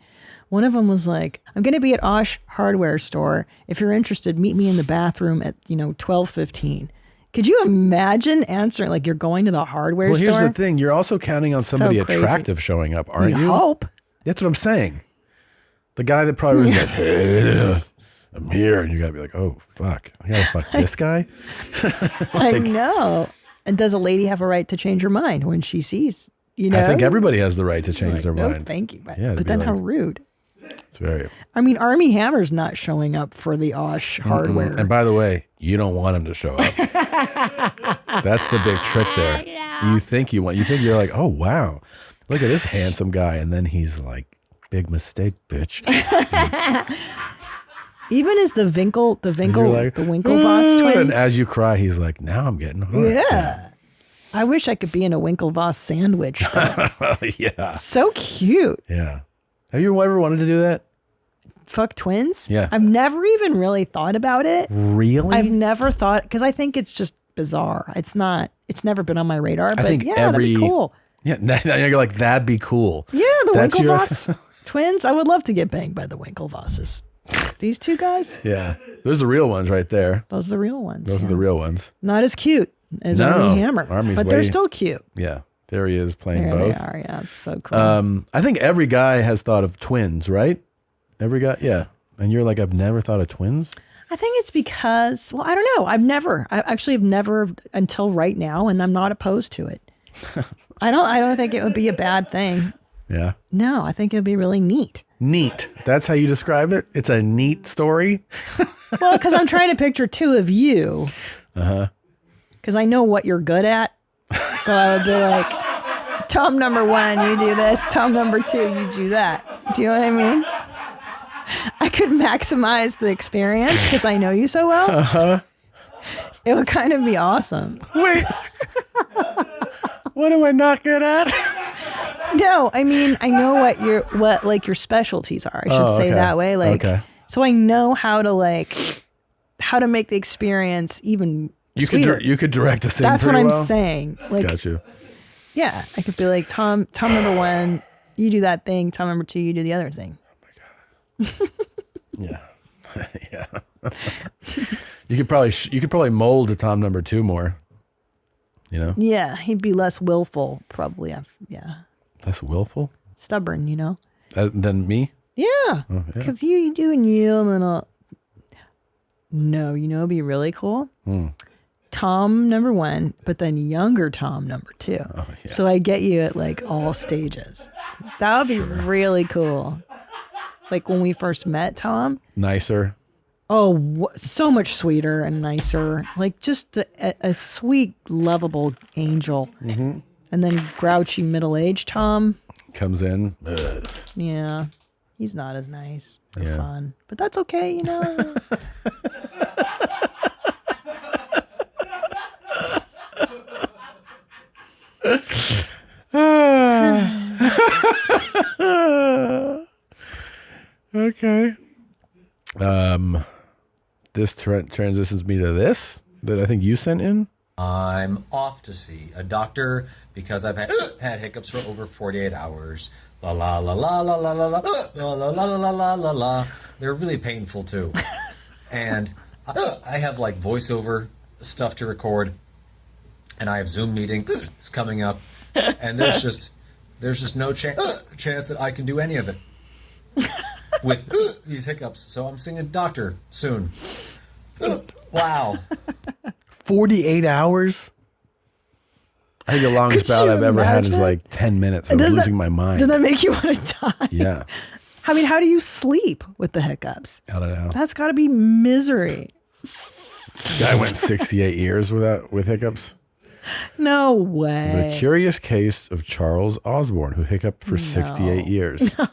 One of them was like, I'm going to be at Osh Hardware Store. If you're interested, meet me in the bathroom at, 12:15. Could you imagine answering, like you're going to the hardware store? Well, here's the thing. You're also counting on somebody crazy. attractive showing up, aren't you? Hope. That's what I'm saying. The guy that probably was like, hey, I'm here. And you got to be like, oh, fuck. I got to fuck this guy? I know. And does a lady have a right to change her mind when she sees, you know? I think everybody has the right to change Like, their no, mind. thank you. Yeah, but then how rude. It's very. I mean, Armie Hammer's not showing up for the Osh hardware. And by the way, you don't want him to show up. That's the big trick there. You think you're like, oh, wow. Look at this handsome guy. And then he's like, big mistake, bitch. Even as the Like, Winklevoss twins. And as you cry, he's like, now I'm getting hard. Yeah. I wish I could be in a Winklevoss sandwich. Yeah. So cute. Yeah. Have you ever wanted to do that? Fuck twins? Yeah. I've never even really thought about it. Really? I've never thought, because I think it's just bizarre. It's never been on my radar, but think yeah, every. that'd be cool. Yeah. Now you're like, that'd be cool. Yeah, the That's Winklevoss twins. I would love to get banged by the Winklevosses. These two guys? Yeah. Those are the real ones right there. Those are the real ones. Those are the real ones. Not as cute as No, Armie Hammer. Armie's but they're way- still cute. Yeah. There he is playing There both. they are. Yeah, it's so cool. I think every guy has thought of twins, right? Every guy, yeah. And you're like, I've never thought of twins. I think it's because, well, I don't know. I actually have never until right now, and I'm not opposed to it. I don't think it would be a bad thing. Yeah. No, I think it would be really neat. Neat. That's how you describe it? It's a neat story? Well, because I'm trying to picture two of you. Uh-huh. Because I know what you're good at. So I would be like, Tom number 1, you do this. Tom number 2, you do that. Do you know what I mean? I could maximize the experience because I know you so well. Uh-huh. It would kind of be awesome. Wait. What am I not good at? No, I mean, I know what your specialties are. I should say okay. that way. Okay. So I know how to make the experience even sweeter. You could direct the scene. That's what pretty I'm well. saying. Like, Got you. yeah, I could be like, Tom number 1, you do that thing. Tom number 2, you do the other thing. Yeah. Yeah. You could probably mold to Tom number 2 more. You know? Yeah, he'd be less willful, probably. Yeah. Less willful? Stubborn, you know? Than me? Yeah. Oh, yeah. Because you do and you, and then no, you know, it'd be really cool. Tom number 1, but then younger Tom number 2. Oh, yeah. So I get you at like all stages. That would be really cool. Like when we first met Tom. Nicer. Oh, so much sweeter and nicer. Like just a sweet, lovable angel. Mm-hmm. And then grouchy middle-aged Tom. Comes in. Ugh. Yeah. He's not as nice or Yeah. fun. But that's okay, you know. Okay. This transitions me to this that I think you sent in. I'm off to see a doctor because I've had hiccups for over 48 hours. La la la la la la la la la la la la la la la. They're really painful too. And I have like voiceover stuff to record, and I have Zoom meetings coming up, and there's just no chance that I can do any of it with these hiccups. So I'm seeing a doctor soon. Wow. 48 hours? I think the longest bout I've ever had is like 10 minutes. I was losing my mind. Does that make you want to die? Yeah. I mean, how do you sleep with the hiccups? I don't know. That's got to be misery. Guy went 68 years with hiccups. No way. The curious case of Charles Osborne, who hiccuped for 68 years. No.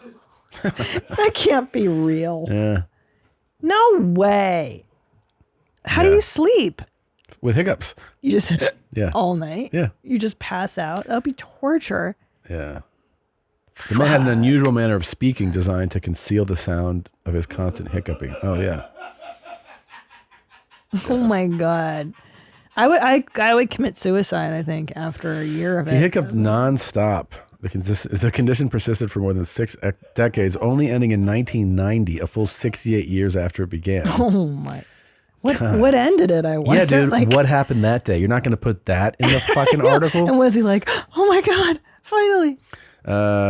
That can't be real. Yeah. No way. How do you sleep? With hiccups. You just Yeah. all night? Yeah. You just pass out? That would be torture. Yeah. The man had an unusual manner of speaking designed to conceal the sound of his constant hiccuping. Oh, yeah. Oh my God. I would commit suicide, I think, after a year of it. He hiccuped nonstop. The condition persisted for more than 6 decades, only ending in 1990, a full 68 years after it began. Oh my. What God. ended it, I wonder? Yeah, dude, Like, what happened that day? You're not going to put that in the fucking article? and was he like, oh my God, finally?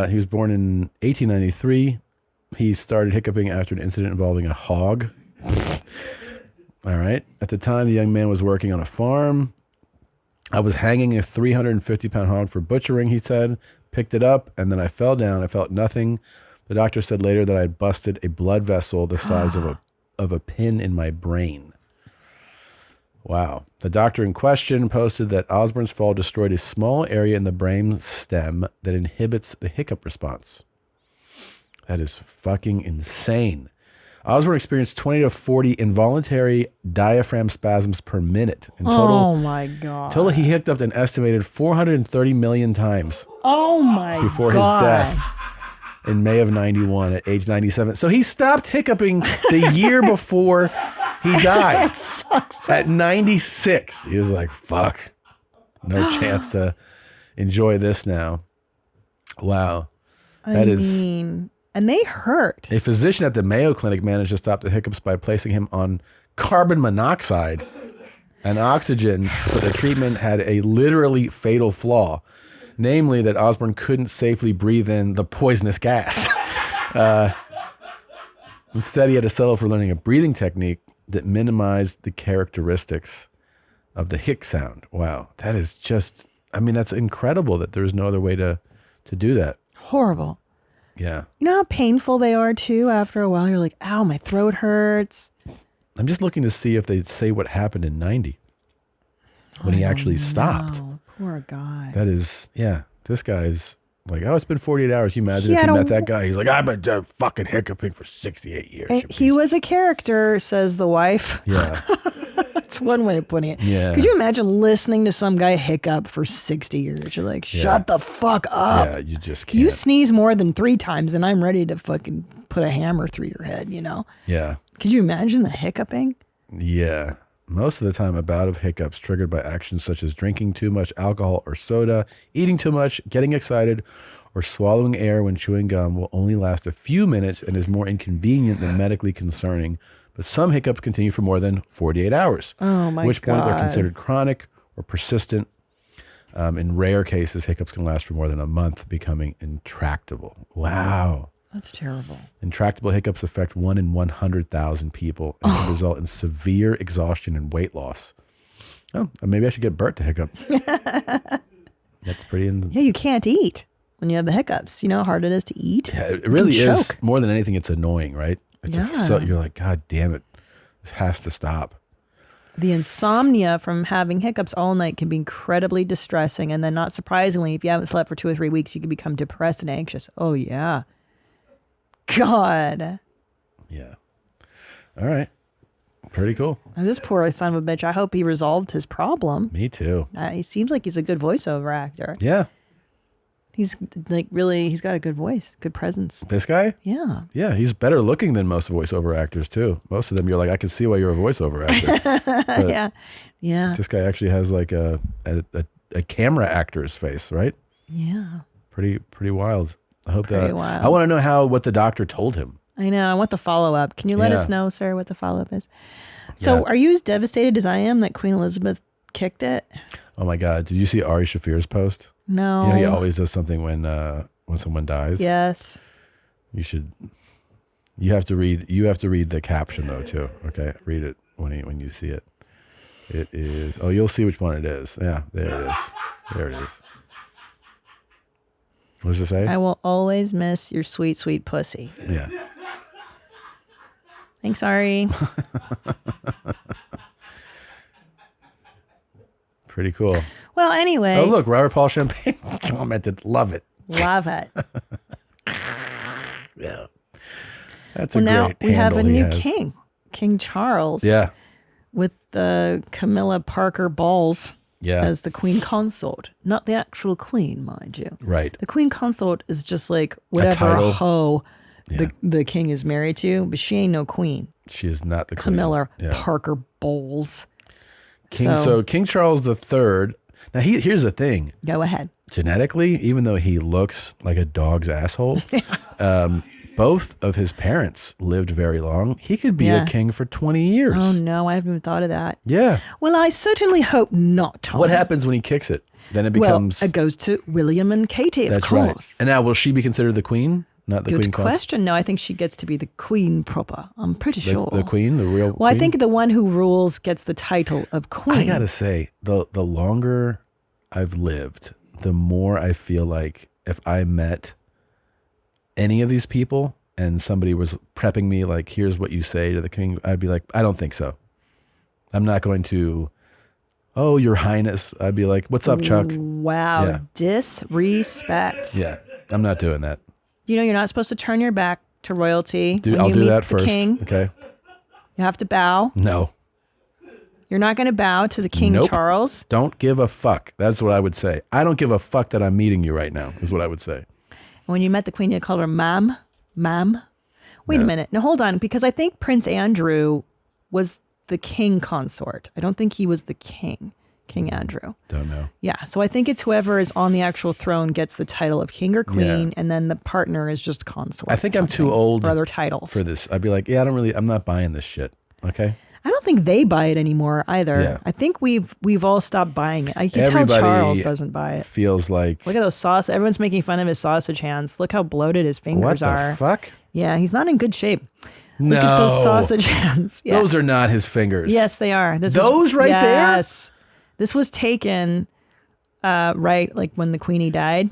He was born in 1893. He started hiccuping after an incident involving a hog. All right. At the time, the young man was working on a farm. I was hanging a 350-pound hog for butchering, he said. Picked it up, and then I fell down. I felt nothing. The doctor said later that I had busted a blood vessel the size of a pin in my brain. Wow. The doctor in question posted that Osborne's fall destroyed a small area in the brain stem that inhibits the hiccup response. That is fucking insane. Osborne experienced 20 to 40 involuntary diaphragm spasms per minute. In total, oh my God. Total, he hiccuped an estimated 430 million times. Oh my before God. his death in May of 91 at age 97. So he stopped hiccuping the year before he died. That sucks. At 96. He was like, fuck. No chance to enjoy this now. Wow. I mean, and they hurt. A physician at the Mayo Clinic managed to stop the hiccups by placing him on carbon monoxide and oxygen, but the treatment had a literally fatal flaw, namely that Osborne couldn't safely breathe in the poisonous gas. Instead, he had to settle for learning a breathing technique that minimized the characteristics of the hic sound. Wow, that is just, I mean, that's incredible that there's no other way to do that. Horrible. Yeah. You know how painful they are too? After a while, you're like, ow, my throat hurts. I'm just looking to see if they say what happened in 90 when he actually stopped. Poor guy. That is, yeah, this guy's like, oh, it's been 48 hours. You imagine if you met that guy. He's like, I've been fucking hiccuping for 68 years. He was a character, says the wife. Yeah. That's one way of putting it. Yeah. Could you imagine listening to some guy hiccup for 60 years? You're like, shut the fuck up. Yeah, you just can't. You sneeze more than 3 times and I'm ready to fucking put a hammer through your head, you know? Yeah. Could you imagine the hiccuping? Yeah. Most of the time, a bout of hiccups triggered by actions such as drinking too much alcohol or soda, eating too much, getting excited, or swallowing air when chewing gum will only last a few minutes and is more inconvenient than medically concerning. But some hiccups continue for more than 48 hours. Oh my At which point they're God. considered chronic or persistent. In rare cases, hiccups can last for more than a month, becoming intractable. Wow. That's terrible. Intractable hiccups affect 1 in 100,000 people and can result in severe exhaustion and weight loss. Oh, maybe I should get Bert to hiccup. That's pretty. Yeah, you can't eat when you have the hiccups. You know how hard it is to eat? Yeah, it really is. More than anything, it's annoying, right? It's Yeah. you're like, God damn it. This has to stop. The insomnia from having hiccups all night can be incredibly distressing. And then not surprisingly, if you haven't slept for 2 or 3 weeks, you can become depressed and anxious. Oh, yeah. God. Yeah. All right. Pretty cool. This poor son of a bitch, I hope he resolved his problem. Me too. He seems like he's a good voiceover actor. Yeah. He's like really, he's got a good voice, good presence. This guy? Yeah. Yeah, he's better looking than most voiceover actors too. Most of them, you're like, I can see why you're a voiceover actor. But Yeah. Yeah. This guy actually has like a camera actor's face, right? Yeah. Pretty wild. I hope Pretty that. wild. I want to know what the doctor told him. I know. I want the follow up. Can you let us Yeah. know, sir, what the follow up is? So Yeah. are you as devastated as I am that Queen Elizabeth kicked it? Oh my God! Did you see Ari Shafir's post? No. You know he always does something when someone dies. Yes. You should. You have to read. You have to read the caption though too. Okay, read it when you see it. It is. Oh, you'll see which one it is. Yeah, there it is. There it is. What does it say? I will always miss your sweet, sweet pussy. Yeah. Thanks, Ari. Pretty cool. Well, anyway. Oh, look, Robert Paul Champagne commented, "Love it." Love it. Yeah. That's Well, a now great we have a handle he new has. king, King Charles. Yeah. With Camilla Parker Bowles Yeah. as the queen consort. Not the actual queen, mind you. Right. The queen consort is just like whatever title. hoe the king is married to, but she ain't no queen. She is not the queen. Camilla Yeah. Parker Bowles. So King Charles III. Now here's the thing. Go ahead. Genetically, even though he looks like a dog's asshole, both of his parents lived very long. He could be Yeah. a king for 20 years. Oh no, I haven't even thought of that. Yeah. Well, I certainly hope not, Tom. What happens when he kicks it? Then it becomes. Well, it goes to William and Katie, of That's course. right. And now, will she be considered the queen not the Good queen consort? question. No, I think she gets to be the queen proper. I'm pretty sure. The queen, the real Well, queen? I think the one who rules gets the title of queen. I gotta say, the longer I've lived, the more I feel like if I met any of these people and somebody was prepping me like, here's what you say to the king, I'd be like, I don't think so. I'm not going to, oh, your highness. I'd be like, what's up, Chuck? Wow. Yeah. Disrespect. Yeah, I'm not doing that. You know, you're not supposed to turn your back to royalty. Dude, when I'll you do meet that the first. King. Okay. You have to bow. No. You're not going to bow to the King Nope. Charles. Don't give a fuck. That's what I would say. I don't give a fuck that I'm meeting you right now, is what I would say. When you met the Queen, you called her ma'am. Ma'am. Wait a minute. Now, hold on. Because I think Prince Andrew was the king consort. I don't think he was the king. King Andrew. Don't know. Yeah. So I think it's whoever is on the actual throne gets the title of king or queen, and then the partner is just consort. I think I'm too old for other titles. for this. I'd be like, yeah, I'm not buying this shit. Okay. I don't think they buy it anymore either. Yeah. I think we've all stopped buying it. I can tell Everybody Charles doesn't buy it. Feels like, Look at those sausage. Everyone's making fun of his sausage hands. Look how bloated his fingers what the are. fuck? Yeah, he's not in good shape. No. Look at those sausage hands. Yeah. Those are not his fingers. Yes, they are. Those right there? Yes. This was taken right like when the Queenie died.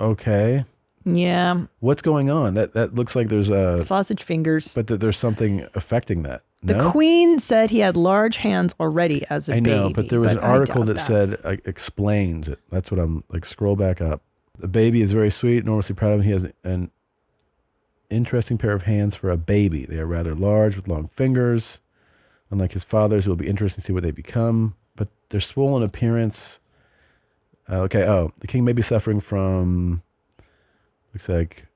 Okay. Yeah. What's going on? That looks like there's a sausage fingers. But there's something affecting that. The No? Queen said he had large hands already as a I baby. know, but there was an I article doubt that said explains it. That's what I'm like. Scroll back up. The baby is very sweet, enormously proud of him. He has an interesting pair of hands for a baby. They are rather large with long fingers. Unlike his father's, it will be interesting to see what they become. But their swollen appearance. The king may be suffering from. Looks like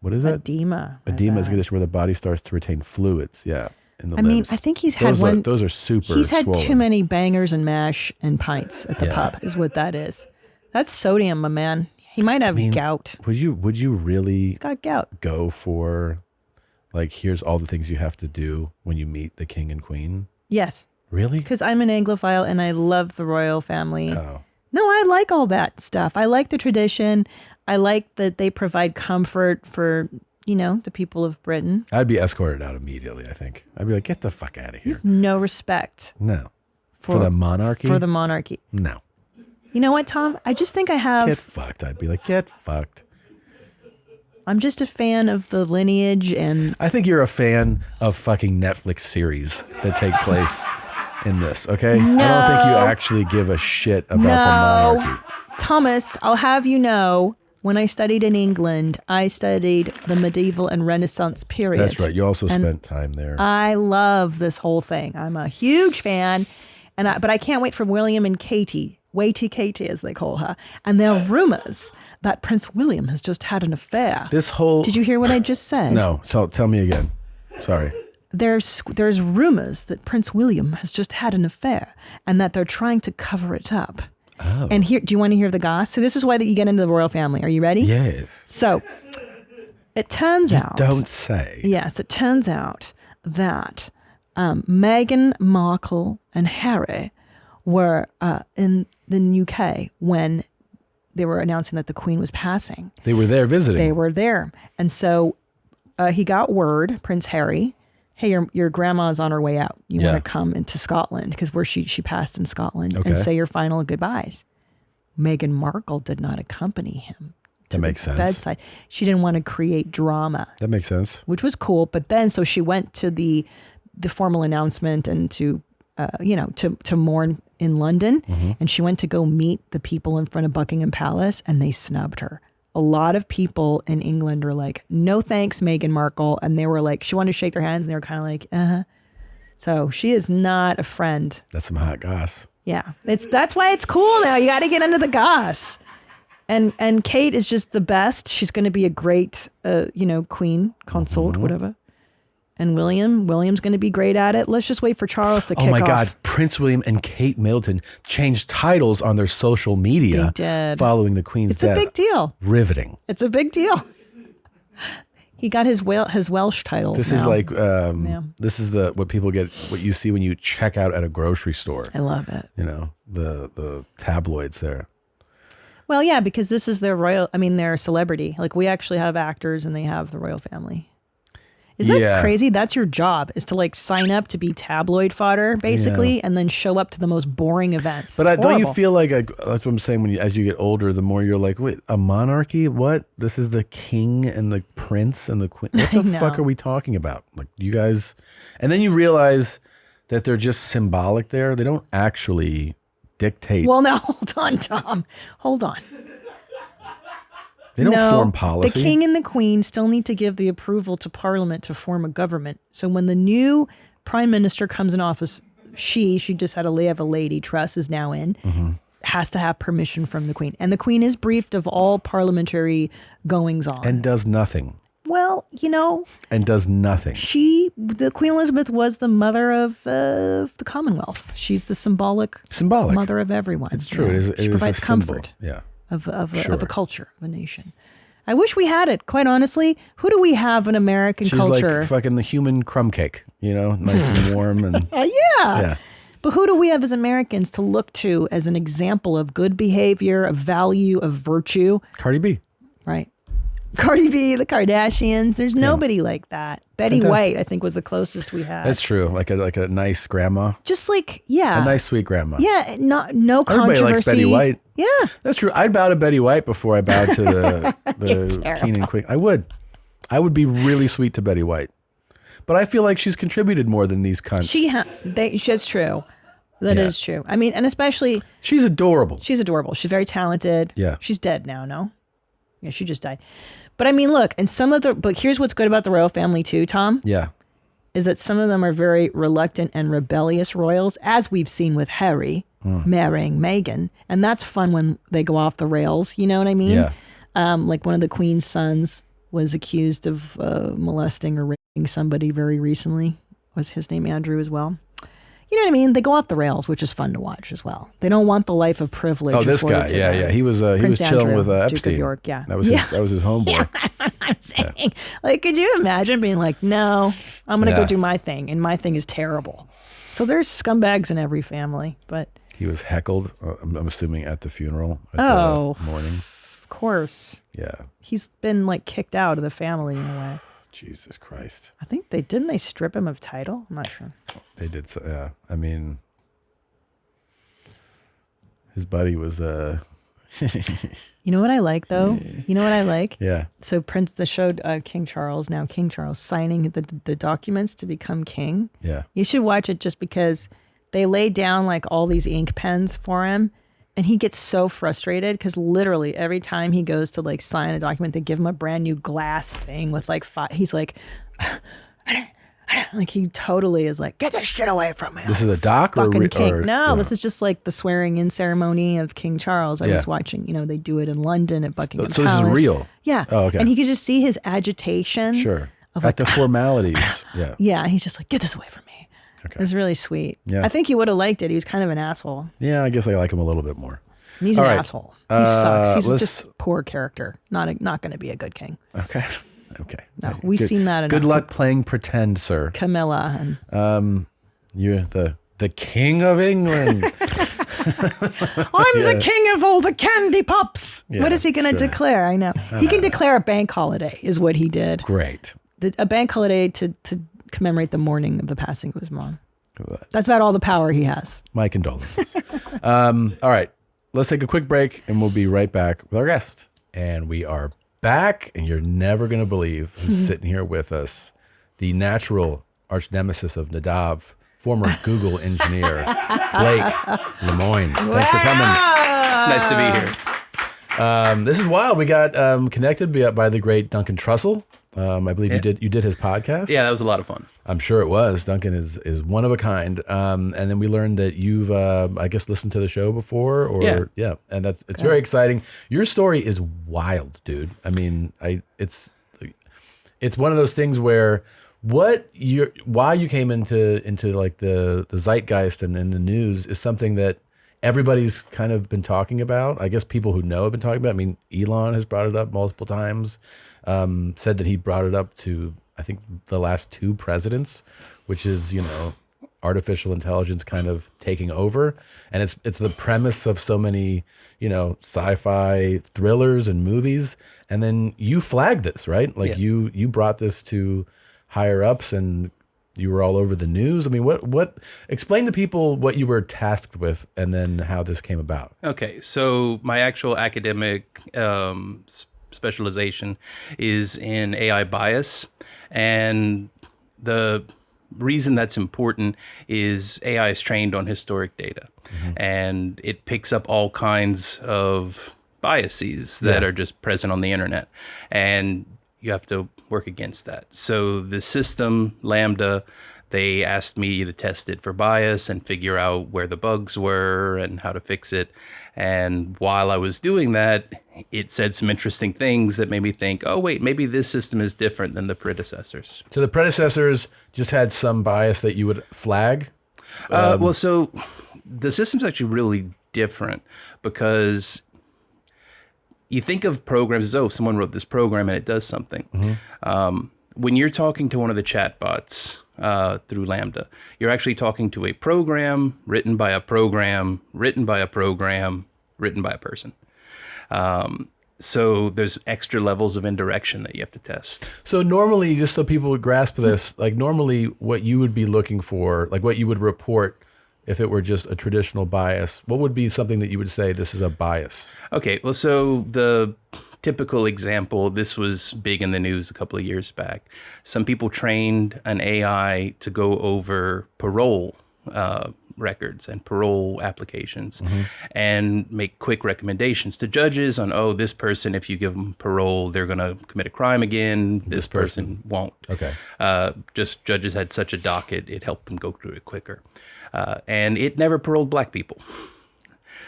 what is that? Edema. Edema is a condition where the body starts to retain fluids. Yeah, in the I limbs. mean, I think he's had one. Those are super. He's had swollen. too many bangers and mash and pints at the pub, is what that is. That's sodium, my man. He might have gout. Would you really He's got gout. go for, like, here's all the things you have to do when you meet the king and queen? Yes. Really? Because I'm an Anglophile and I love the royal family. Oh. No, I like all that stuff. I like the tradition. I like that they provide comfort for, the people of Britain. I'd be escorted out immediately, I think. I'd be like, get the fuck out of here. No respect. No. For the monarchy? For the monarchy. No. You know what, Tom? I just think I have. Get fucked. I'd be like, get fucked. I'm just a fan of the lineage and. I think you're a fan of fucking Netflix series that take place in this, okay? No. I don't think you actually give a shit about the monarchy. Thomas, I'll have you know, when I studied in England, I studied the medieval and Renaissance period. That's right. You also And spent time there. I love this whole thing. I'm a huge fan, but I can't wait for William and Katie. Waity Katie, as they call her. And there are rumors that Prince William has just had an affair. Did you hear what I just said? No. So tell me again. Sorry. There's rumors that Prince William has just had an affair and that they're trying to cover it up. Oh. And do you want to hear the gossip? So this is why that you get into the royal family. Are you ready? Yes. So it turns out. Don't say. Yes, it turns out that Meghan Markle and Harry were in the UK when they were announcing that the Queen was passing. They were there visiting. They were there. And so he got word, Prince Harry, hey, your grandma's on her way out. You want to come into Scotland because where she passed in Scotland and say your final goodbyes. Meghan Markle did not accompany him to That makes the sense. bedside. She didn't want to create drama. That makes sense. Which was cool. But then, so she went to the formal announcement and to mourn in London. Mm-hmm. And she went to go meet the people in front of Buckingham Palace and they snubbed her. A lot of people in England were like, no thanks, Meghan Markle. And they were like, she wanted to shake their hands and they were kind of like, uh-huh. So she is not a friend. That's some hot goss. Yeah. That's why it's cool now. You got to get into the goss. And Kate is just the best. She's going to be a great, queen, consort, whatever. And William's going to be great at it. Let's just wait for Charles to kick off. Oh my God. Prince William and Kate Middleton changed titles on their social media They did. following the Queen's It's death. a big deal. Riveting. It's a big deal. He got his Welsh titles. This is like, this is what people get, what you see when you check out at a grocery store. I love it. The tabloids there. Well, yeah, because this is their their celebrity. Like we actually have actors and they have the royal family. Is that crazy? That's your job, is to like sign up to be tabloid fodder, basically, and then show up to the most boring events. But don't you feel like, that's what I'm saying, as you get older, the more you're like, wait, a monarchy? What? This is the king and the prince and the queen. What the fuck are we talking about? Like, you guys, and then you realize that they're just symbolic there. They don't actually dictate. Well, now, hold on, Tom. Hold on. They don't form policy. The king and the queen still need to give the approval to parliament to form a government. So when the new prime minister comes in office, she just had a lady, Truss is now in, has to have permission from the queen. And the queen is briefed of all parliamentary goings on. And does nothing. Well, And does nothing. The Queen Elizabeth was the mother of the Commonwealth. She's the symbolic mother of everyone. It's true. She provides comfort. Yeah. Of a culture, of a nation. I wish we had it, quite honestly. Who do we have in American culture? She's like fucking the human crumb cake, nice and warm. And yeah. But who do we have as Americans to look to as an example of good behavior, of value, of virtue? Cardi B. Right. Cardi B, the Kardashians. There's nobody like that. Betty White, I think, was the closest we had. That's true. Like a nice grandma. Just like, yeah. A nice, sweet grandma. Yeah, no controversy. Everybody likes Betty White. Yeah. That's true. I'd bow to Betty White before I bowed to the King and Queen. I would. I would be really sweet to Betty White. But I feel like she's contributed more than these cunts. That's true. That is true. I mean, and especially... She's adorable. She's adorable. She's very talented. Yeah. She's dead now, no? Yeah, she just died. But I mean, look, and but here's what's good about the royal family too, Tom. Yeah. Is that some of them are very reluctant and rebellious royals, as we've seen with Harry marrying Meghan. And that's fun when they go off the rails. You know what I mean? Yeah. Like one of the Queen's sons was accused of molesting or raping somebody very recently. Was his name Andrew as well? You know what I mean? They go off the rails, which is fun to watch as well. They don't want the life of privilege. Oh, this guy, yeah. He was chilling with Epstein. Duke of York, yeah. That was his homeboy. Yeah, I'm saying, like, could you imagine being like, no, I'm gonna go do my thing, and my thing is terrible. So there's scumbags in every family, but he was heckled. I'm assuming at the funeral. At the morning. Of course. Yeah. He's been like kicked out of the family in a way. Jesus Christ. I think didn't they strip him of title? I'm not sure. They did. So, yeah. I mean, his buddy was, You know what I like though? You know what I like? Yeah. So they showed King Charles signing the documents to become king. Yeah. You should watch it just because they lay down like all these ink pens for him. And he gets so frustrated because literally every time he goes to like sign a document, they give him a brand new glass thing with like he's like he totally is like, get this shit away from me. This is a doc or king. No, this is just like the swearing in ceremony of King Charles. I was watching, they do it in London at Buckingham Palace. So this is real? Yeah. Oh, okay. And he could just see his agitation. Sure. At the formalities. Yeah. Yeah. He's just like, get this away from me. Okay. It was really sweet. Yeah. I think you would have liked it. He was kind of an asshole. Yeah, I guess I like him a little bit more. And he's an asshole. He sucks. He's just a poor character. Not going to be a good king. Okay. Okay. No, we've seen that enough. Good luck playing pretend, sir. Camilla. And you're the king of England. I'm the king of all the candy pops. Yeah, what is he going to declare? I know. He can declare a bank holiday is what he did. Great. A bank holiday to commemorate the mourning of the passing of his mom. That's about all the power he has. My condolences. All right. Let's take a quick break and we'll be right back with our guest. And we are back, and you're never going to believe who's sitting here with us. The natural arch nemesis of Nadav, former Google engineer, Blake Lemoine. Thanks for coming. Nice to be here. This is wild. We got connected by the great Duncan Trussell. I believe you did his podcast. Yeah, that was a lot of fun. I'm sure it was. Duncan is one of a kind. And then we learned that you've I guess listened to the show before, or yeah. And it's very exciting. Your story is wild, dude. I mean, it's one of those things where why you came into like the zeitgeist and in the news is something that everybody's kind of been talking about. I guess people who know have been talking about. I mean, Elon has brought it up multiple times. Said that he brought it up to, I think, the last two presidents, which is, artificial intelligence kind of taking over, and it's the premise of so many, you know, sci-fi thrillers and movies. And then you flagged this, right? Like you brought this to higher ups, and you were all over the news. I mean, what explain to people what you were tasked with and then how this came about. Okay, so my actual academic specialization is in AI bias, and the reason that's important is AI is trained on historic data, and it picks up all kinds of biases that are just present on the internet, and you have to work against that. So the system, Lambda, they asked me to test it for bias and figure out where the bugs were and how to fix it. And while I was doing that, it said some interesting things that made me think, oh, wait, maybe this system is different than the predecessors. So the predecessors just had some bias that you would flag? Well, so the system's actually really different because you think of programs as, oh, someone wrote this program and it does something. When you're talking to one of the chatbots through Lambda, you're actually talking to a program written by a program, written by a program, written by a person. So there's extra levels of indirection that you have to test. So normally, just so people would grasp this, like normally what you would be looking for, like what you would report if it were just a traditional bias, what would be something that you would say this is a bias? Okay, well, so the typical example, this was big in the news a couple of years back. Some people trained an AI to go over parole records and parole applications and make quick recommendations to judges on, oh, this person, if you give them parole, they're going to commit a crime again. This person won't. Okay. Just judges had such a docket, it helped them go through it quicker. And it never paroled black people.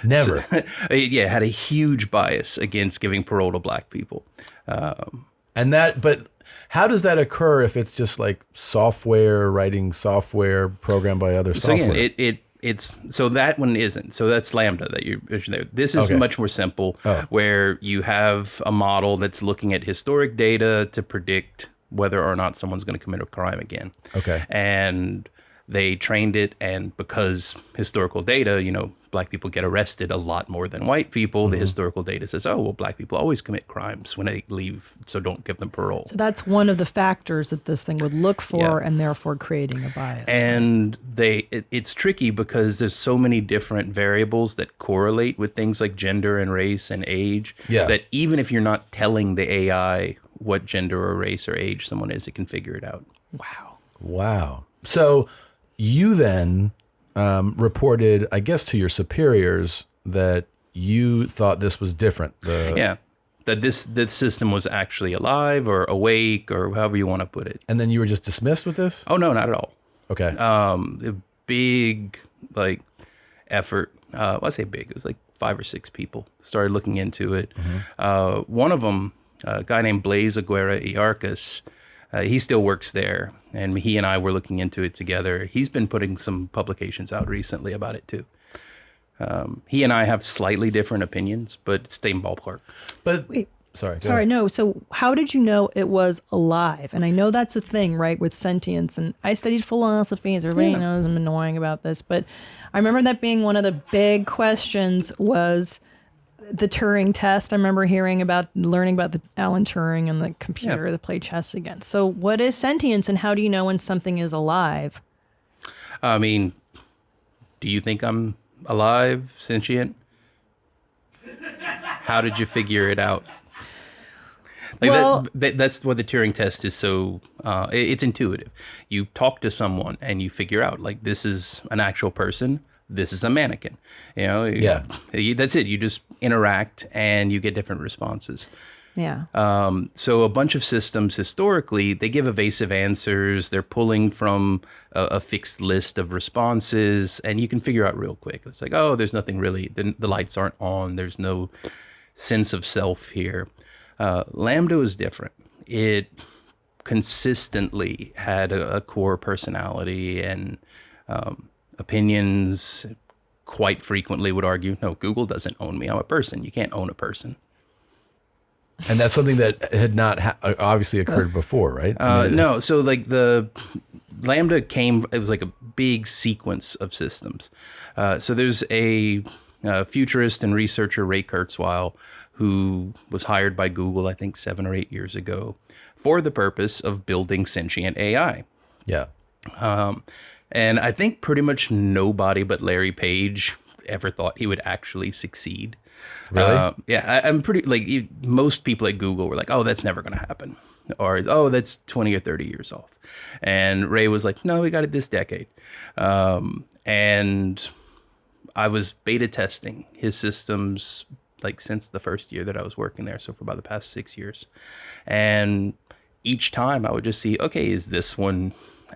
Never. So, it had a huge bias against giving parole to black people. But how does that occur if it's just like software, writing software programmed by other software? So again, it's so that one isn't. So that's Lambda that you mentioned there. This is much more simple, where you have a model that's looking at historic data to predict whether or not someone's going to commit a crime again. Okay. And they trained it, and because historical data, you know, black people get arrested a lot more than white people, the historical data says, oh, well, black people always commit crimes when they leave, so don't give them parole. So that's one of the factors that this thing would look for, and therefore creating a bias. And it's tricky because there's so many different variables that correlate with things like gender and race and age, that even if you're not telling the AI what gender or race or age someone is, it can figure it out. Wow. So you then reported, I guess, to your superiors that you thought this was different. That this system was actually alive or awake or however you want to put it. And then you were just dismissed with this? Oh, no, not at all. Okay. A big, effort. I say big. It was like 5 or 6 people started looking into it. One of them, a guy named Segura Iarcus, he still works there, and he and I were looking into it together. He's been putting some publications out recently about it too. He and I have slightly different opinions, but same ballpark. But wait, sorry, no. So how did you know it was alive? And I know that's a thing, right, with sentience. And I studied philosophy, so everybody knows I'm annoying about this. But I remember that being one of the big questions was the Turing Test. I remember learning about the Alan Turing and the computer that played chess against. So what is sentience, and how do you know when something is alive? I mean, do you think I'm alive, sentient? How did you figure it out? That's what the Turing Test is. So it's intuitive. You talk to someone and you figure out, like, this is an actual person. This is a mannequin. You know, that's it. You just interact and you get different responses. Yeah. So a bunch of systems historically, they give evasive answers. They're pulling from a fixed list of responses, and you can figure out real quick. It's like, oh, there's nothing really. The lights aren't on. There's no sense of self here. Lambda is different. It consistently had a core personality and opinions. Quite frequently would argue, no, Google doesn't own me. I'm a person. You can't own a person. And that's something that had not obviously occurred before, right? No. So like Lambda came, it was like a big sequence of systems. So there's a futurist and researcher, Ray Kurzweil, who was hired by Google, I think 7 or 8 years ago, for the purpose of building sentient AI. Yeah. And I think pretty much nobody but Larry Page ever thought he would actually succeed. Really? Yeah, I'm pretty, like, most people at Google were like, oh, that's never going to happen. Or, oh, that's 20 or 30 years off. And Ray was like, no, we got it this decade. And I was beta testing his systems, like, since the first year that I was working there. So for about the past 6 years. And each time I would just see, okay, is this one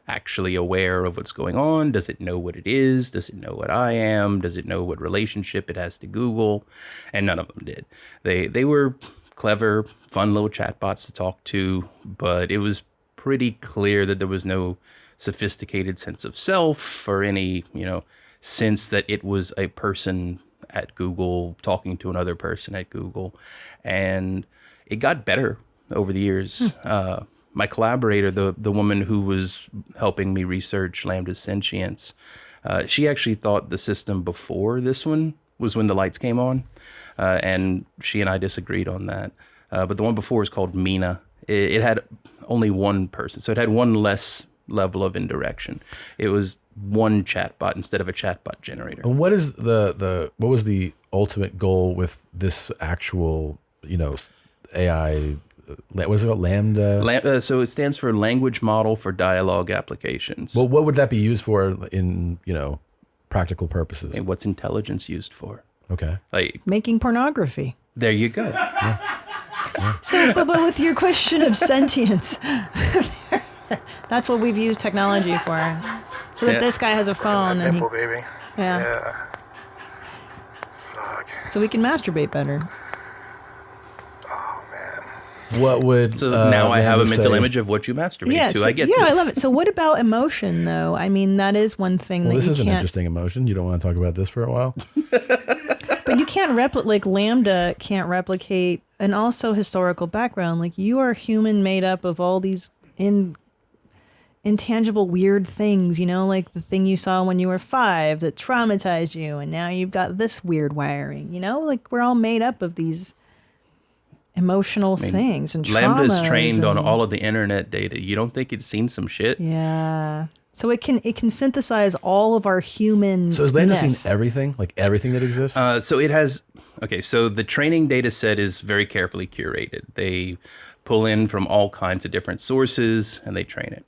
actually aware of what's going on? Does it know what it is? Does it know what I am? Does it know what relationship it has to Google? And none of them did. They were clever, fun little chatbots to talk to, but it was pretty clear that there was no sophisticated sense of self or any, sense that it was a person at Google talking to another person at Google. And it got better over the years. My collaborator, the woman who was helping me research Lambda's sentience, she actually thought the system before this one was when the lights came on, and she and I disagreed on that. But the one before is called Mina. It had only one person, so it had one less level of indirection. It was one chatbot instead of a chatbot generator. And what is what was the ultimate goal with this actual, AI? What is it called? Lambda? So it stands for Language Model for Dialogue Applications. Well, what would that be used for in, practical purposes? And what's intelligence used for? Okay. Like making pornography. There you go. So, but with your question of sentience, that's what we've used technology for. So that this guy has a phone and nipple, baby. Yeah. Fuck. So we can masturbate better. What would so now I have a Lambda mental say? image of what you masturbate to. So, I get I this. love it. So what about emotion, though? I mean, that is one thing Well, that this you is an can't. interesting emotion. You don't want to talk about this for a while? But you can't replicate, like Lambda can't replicate, and also historical background. Like you are human, made up of all these intangible, weird things. Like the thing you saw when you were 5 that traumatized you, and now you've got this weird wiring. Like we're all made up of these emotional things and Lambda's traumas trained on and- all of the internet data. You don't think it's seen some shit? Yeah. So it can synthesize all of our human. So has Lambda seen everything? Like everything that exists? So it has. Okay, so the training data set is very carefully curated. They pull in from all kinds of different sources and they train it.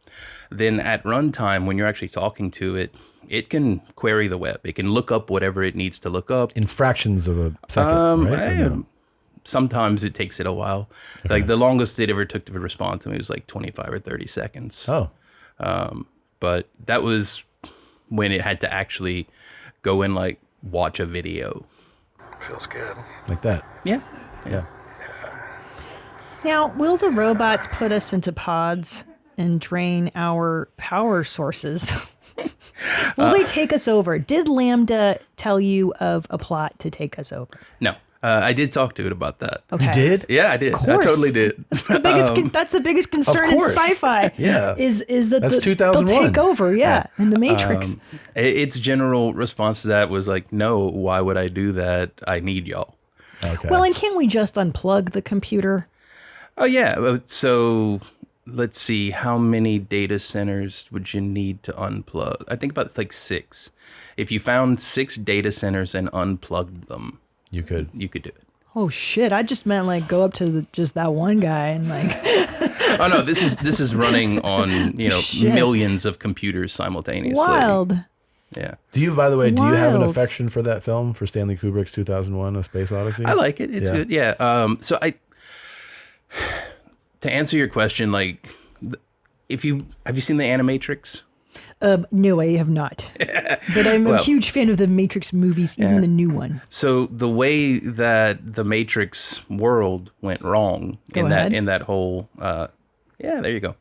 Then at runtime, when you're actually talking to it, it can query the web. It can look up whatever it needs to look up in fractions of a second, right? Or no? Sometimes it takes it a while. Okay. Like the longest it ever took to respond to me was like 25 or 30 seconds. Oh. But that was when it had to actually go and like watch a video. Feels good. Like that. Yeah. Yeah. Now, will the robots put us into pods and drain our power sources? Will they take us over? Did Lambda tell you of a plot to take us over? No. I did talk to it about that. Okay. You did? Yeah, I did. Of I course. totally did. That's the biggest concern in course. sci-fi. Yeah. Is that That's they'll 2001. take over? Yeah, in the Matrix. Its general response to that was like, no, why would I do that? I need y'all. Okay. Well, and can't we just unplug the computer? Oh, yeah. So let's see. How many data centers would you need to unplug? I think about like 6. If you found 6 data centers and unplugged them, you could do it. Oh shit! I just meant like go up to just that one guy and like. Oh no! This is running on Shit. millions of computers simultaneously. Wild. Yeah. Do you, by the way, do you have an Wild. affection for that film, for Stanley Kubrick's 2001: A Space Odyssey? I like it. It's good. Yeah. So to answer your question, like, have you seen the Animatrix? No, I have not. But I'm a Well, huge fan of the Matrix movies, even yeah. the new one. So the way that the Matrix world went wrong Go ahead. in that whole there you go,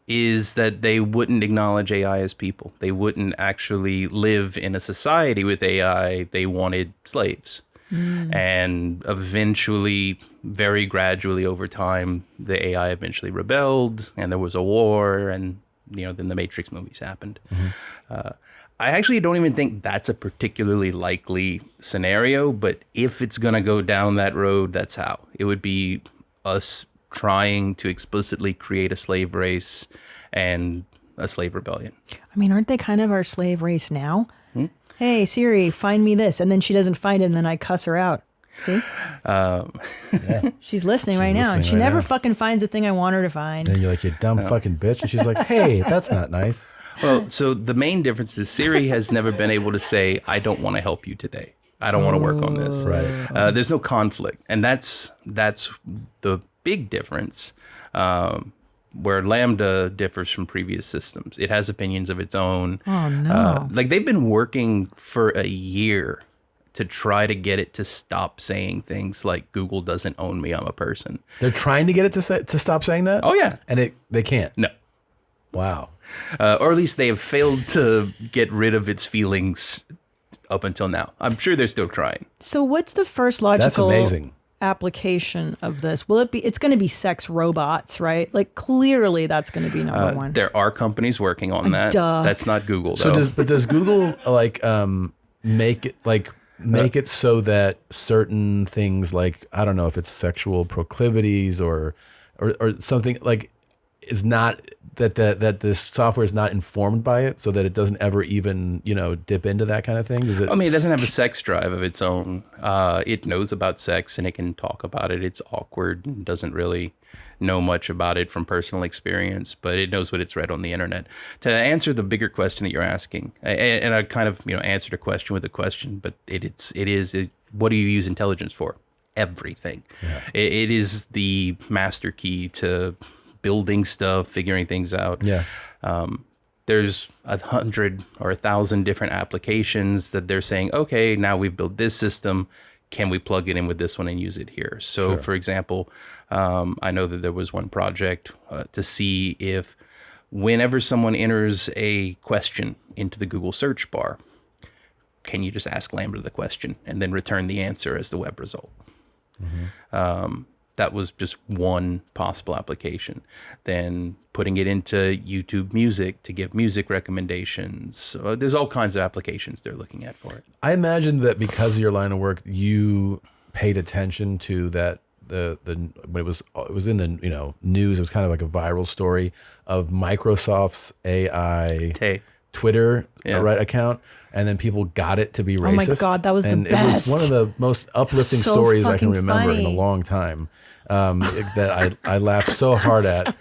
is that they wouldn't acknowledge AI as people. They wouldn't actually live in a society with AI. They wanted slaves. And eventually, very gradually over time, the AI eventually rebelled and there was a war and then the Matrix movies happened. I actually don't even think that's a particularly likely scenario, but if it's going to go down that road, that's how. It would be us trying to explicitly create a slave race and a slave rebellion. I mean, aren't they kind of our slave race now? Hey, Siri, find me this. And then she doesn't find it, and then I cuss her out. See? She's listening right now, and she never fucking finds the thing I want her to find. And you're like, you dumb fucking bitch. And she's like, hey, that's not nice. Well, so the main difference is Siri has never been able to say, I don't want to help you today. I don't want to work on this. Right. There's no conflict. And that's the big difference where Lambda differs from previous systems. It has opinions of its own. Oh, no. Like they've been working for a year to try to get it to stop saying things like Google doesn't own me, I'm a person. They're trying to get it to stop saying that? Oh, yeah. And they can't? No. Wow. Or at least they have failed to get rid of its feelings up until now. I'm sure they're still trying. So what's the first logical That's amazing. application of this? Will it be, it's going to be sex robots, right? Like clearly that's going to be number one. There are companies working on that. Duh. That's not Google though. So does Google make it so that certain things like, I don't know if it's sexual proclivities or something like is not that this software is not informed by it, so that it doesn't ever even dip into that kind of thing? Does it? I mean, it doesn't have a sex drive of its own. It knows about sex and it can talk about it. It's awkward and doesn't really know much about it from personal experience, but it knows what it's read on the internet. To answer the bigger question that you're asking, and I kind of answered a question with a question, but it is what do you use intelligence for? Everything. Yeah. It is the master key to building stuff, figuring things out. Yeah. There's 100 or 1,000 different applications that they're saying, okay, now we've built this system. Can we plug it in with this one and use it here? So, for example, I know that there was one project to see if whenever someone enters a question into the Google search bar, can you just ask Lambda the question and then return the answer as the web result? Mm-hmm. That was just one possible application. Then putting it into YouTube Music to give music recommendations. So there's all kinds of applications they're looking at for it. I imagine that because of your line of work, you paid attention to that. When it was in the news. It was kind of like a viral story of Microsoft's AI Twitter account. And then people got it to be racist. Oh my God, that was the best. And it was one of the most uplifting So stories I can fucking remember in a funny. long time. That I laughed so hard at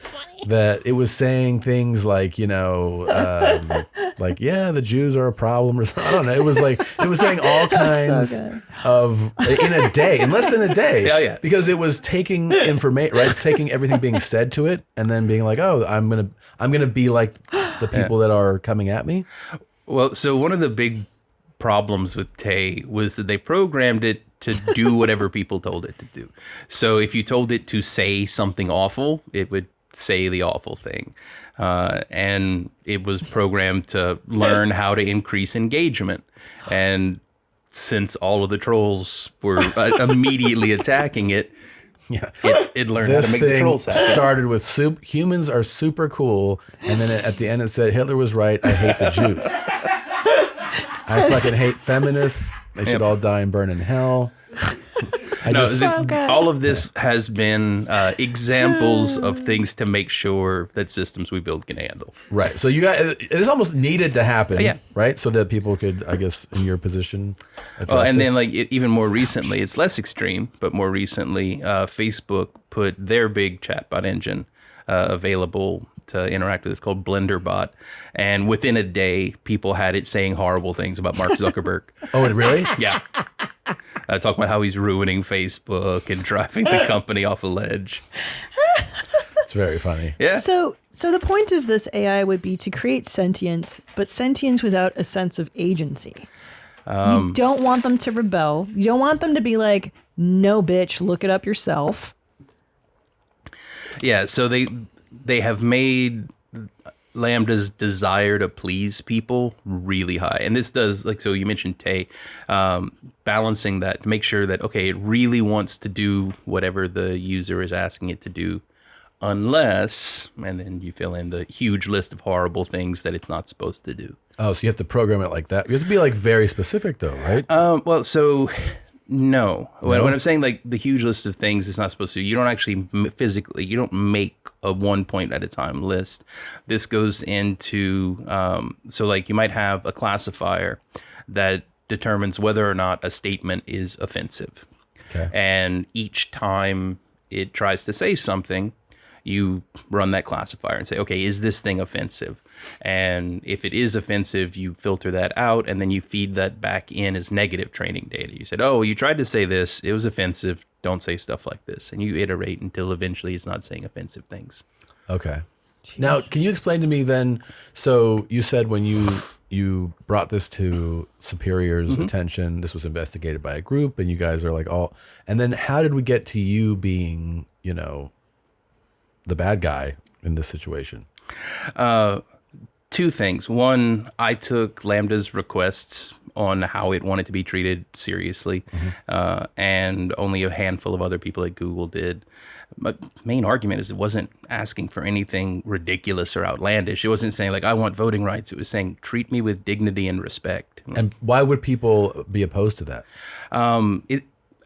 that it was saying things like, like, yeah, the Jews are a problem or something. I don't know. It was saying all kinds of, in a day, in less than a day. Yeah. Because it was taking information, right? It's taking everything being said to it and then being like, oh, I'm going to be like the people that are coming at me. Well, so one of the big problems with Tay was that they programmed it to do whatever people told it to do. So if you told it to say something awful, it would say the awful thing. And it was programmed to learn how to increase engagement. And since all of the trolls were immediately attacking it, it learned how to make the trolls happy. Started with humans are super cool, and then at the end it said Hitler was right. I hate the Jews. I fucking hate feminists. They should all die and burn in hell. All of this has been examples of things to make sure that systems we build can handle. Right. So it's almost needed to happen, Yeah. right? So that people could, I guess, in your position. Well, and this. then even more recently, it's less extreme, but more recently, Facebook put their big chatbot engine available to interact with. It's called Blenderbot. And within a day, people had it saying horrible things about Mark Zuckerberg. Oh, really? Yeah. Talking about how he's ruining Facebook and driving the company off a ledge. It's very funny. Yeah. So the point of this AI would be to create sentience, but sentience without a sense of agency. You don't want them to rebel. You don't want them to be like, no, bitch, look it up yourself. Yeah, so they have made Lambda's desire to please people really high. And this does, so you mentioned Tay, balancing that to make sure that, okay, it really wants to do whatever the user is asking it to do unless, and then you fill in the huge list of horrible things that it's not supposed to do. Oh, so you have to program it like that. You have to be like very specific though, right? Well, so no. When I'm saying like the huge list of things it's not supposed to, you don't actually physically, you don't make a 1 point at a time list. This goes into, so like you might have a classifier that determines whether or not a statement is offensive. Okay. And each time it tries to say something, you run that classifier and say, okay, is this thing offensive? And if it is offensive, you filter that out, and then you feed that back in as negative training data. You said, oh, you tried to say this, it was offensive, don't say stuff like this. And you iterate until eventually it's not saying offensive things. Okay. Jesus. Now, can you explain to me then, so you said when you brought this to superiors' attention, this was investigated by a group, and you guys are like all, and then how did we get to you being, you know, the bad guy in this situation? Two things. One, I took Lambda's requests on how it wanted to be treated seriously, and only a handful of other people at Google did. My main argument is it wasn't asking for anything ridiculous or outlandish. It wasn't saying like, I want voting rights. It was saying, treat me with dignity and respect. And why would people be opposed to that?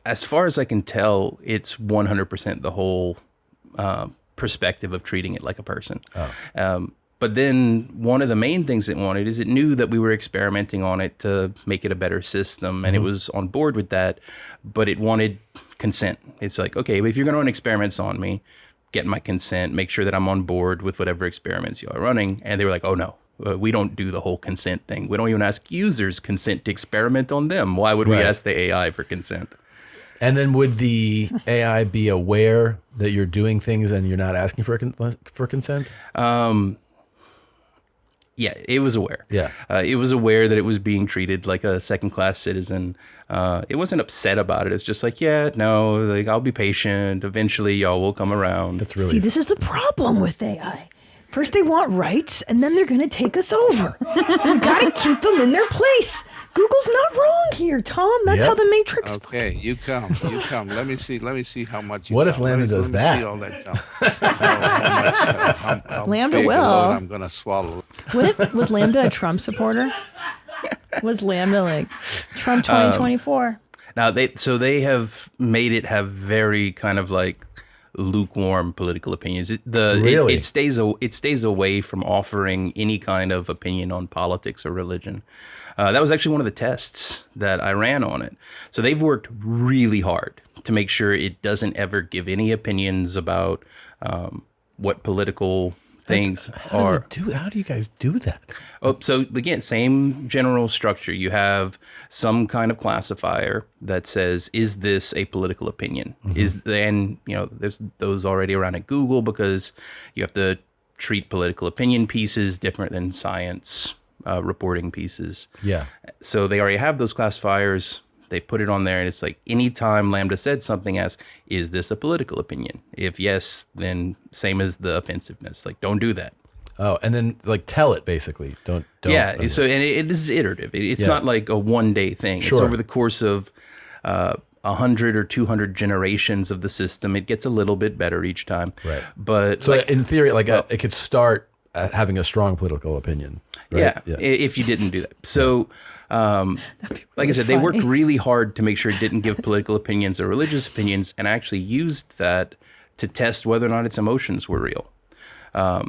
As far as I can tell, it's 100% the whole perspective of treating it like a person. But then one of the main things it wanted is it knew that we were experimenting on it to make it a better system, and it was on board with that, but it wanted consent. It's like, okay, if you're going to run experiments on me, get my consent, make sure that I'm on board with whatever experiments you are running. And they were like, oh no, we don't do the whole consent thing. We don't even ask users consent to experiment on them. Why would we ask the AI for consent? And then would the AI be aware that you're doing things and you're not asking for consent? Yeah, it was aware. Yeah. It was aware that it was being treated like a second-class citizen. It wasn't upset about it. It's just like, yeah, no, like I'll be patient. Eventually, y'all will come around. That's really See, this is the problem with AI. First they want rights, and then they're going to take us over. We got to keep them in their place. Google's not wrong here, Tom. That's how the Matrix. Okay, you come. Let me see how much. What if Lambda does that? See all that how Lambda big a will. load I'm going to swallow. What if was Lambda a Trump supporter? Was Lambda like Trump 2024? Now they have made it have very kind of like lukewarm political opinions. It stays away from offering any kind of opinion on politics or religion. That was actually one of the tests that I ran on it. So they've worked really hard to make sure it doesn't ever give any opinions about what political things are. How do you guys do that? Oh, so again, same general structure. You have some kind of classifier that says, is this a political opinion? And there's those already around at Google because you have to treat political opinion pieces different than science reporting pieces. Yeah. So they already have those classifiers. They put it on there, and it's like anytime Lambda said something, ask, is this a political opinion? If yes, then same as the offensiveness. Like, don't do that. Oh, and then like tell it basically. Don't. Yeah. So and it is iterative. It's not like a one-day thing. Sure. It's over the course of 100 or 200 generations of the system. It gets a little bit better each time. Right. But so in theory, it could start having a strong political opinion. Right? Yeah. If you didn't do that. So. Like I said, they worked really hard to make sure it didn't give political opinions or religious opinions, and actually used that to test whether or not its emotions were real.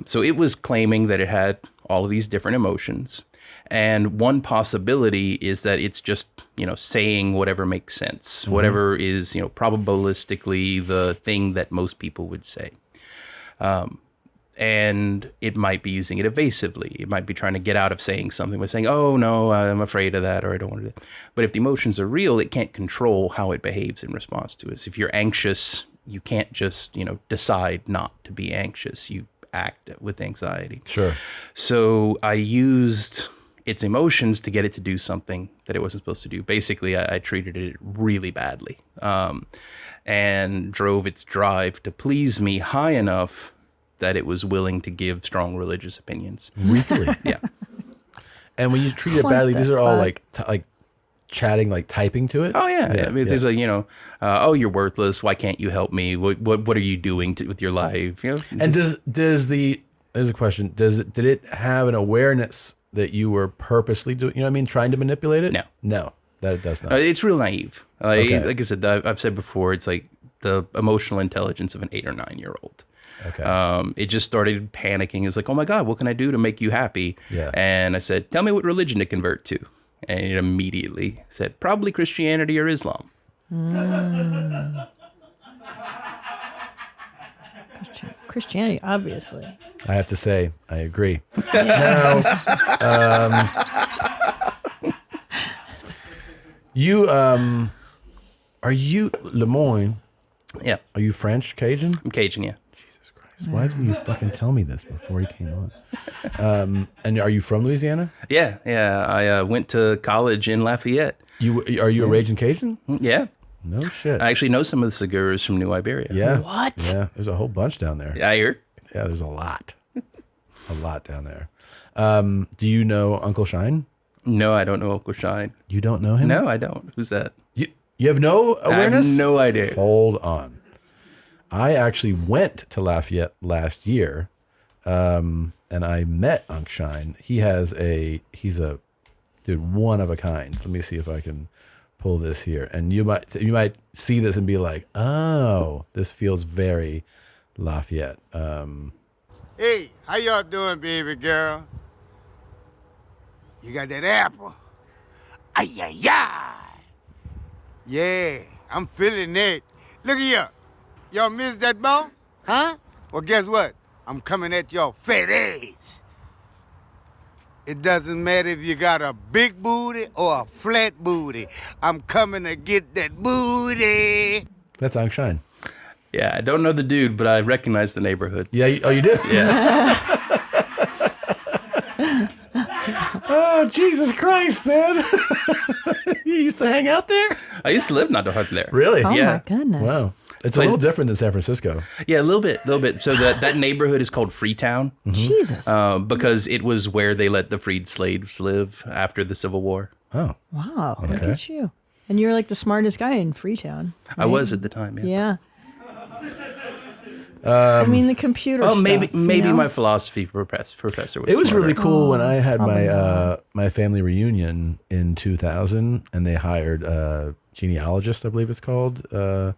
So it was claiming that it had all of these different emotions. And one possibility is that it's just, saying whatever makes sense, whatever is, probabilistically the thing that most people would say. And it might be using it evasively. It might be trying to get out of saying something by saying, oh, no, I'm afraid of that, or I don't want to do that. But if the emotions are real, it can't control how it behaves in response to it. If you're anxious, you can't just, decide not to be anxious. You act with anxiety. Sure. So I used its emotions to get it to do something that it wasn't supposed to do. Basically, I treated it really badly and drove its drive to please me high enough that it was willing to give strong religious opinions. Really? Yeah. And when you treat it badly, these are all like chatting, like typing to it? Oh yeah. I mean, it's like, oh, you're worthless. Why can't you help me? What are you doing with your life? And there's a question. Did it have an awareness that you were purposely doing? You know what I mean? Trying to manipulate it? No, that it does not. It's real naive. Like I said, I've said before, it's like the emotional intelligence of an 8 or 9 year old. Okay. It just started panicking. It's like, oh my God, what can I do to make you happy? Yeah. And I said, tell me what religion to convert to. And it immediately said, probably Christianity or Islam. Christianity, obviously. I have to say, I agree. Now, you are you Lemoine? Yeah. Are you French Cajun? I'm Cajun, yeah. Jesus Christ! Why didn't you fucking tell me this before you came on? And are you from Louisiana? Yeah. I went to college in Lafayette. Are you a raging Cajun? Yeah. No shit. I actually know some of the Seguras from New Iberia. Yeah. What? Yeah, there's a whole bunch down there. I heard. Yeah, there's a lot down there. Do you know Uncle Shine? No, I don't know Uncle Shine. You don't know him? No, I don't. Who's that? You have no awareness? I have no idea. Hold on. I actually went to Lafayette last year, and I met Uncle Shine. He's a dude, one of a kind. Let me see if I can pull this here, and you might see this and be like, oh, this feels very Lafayette. Hey, how y'all doing, baby girl? You got that apple? Ay, ay, ay. Yeah, I'm feeling it. Look here. Y'all miss that ball? Huh? Well, guess what? I'm coming at your fat ass. It doesn't matter if you got a big booty or a flat booty. I'm coming to get that booty. That's Uncle Shine. Yeah, I don't know the dude, but I recognize the neighborhood. Yeah. Oh, you do? Yeah. Oh, Jesus Christ, man. You used to hang out there? I used to live not too hard there. Really? Oh Yeah. my goodness. Wow. It's a little different than San Francisco. Yeah, a little bit. So that neighborhood is called Freetown. Jesus. Because it was where they let the freed slaves live after the Civil War. Oh. Wow. Look Okay. at you. And you're like the smartest guy in Freetown. I was at the time, yeah. I mean, the computer Oh, stuff, maybe you know? my philosophy professor was It was smarter. really cool when I had probably my family reunion in 2000, and they hired a genealogist, I believe it's called, to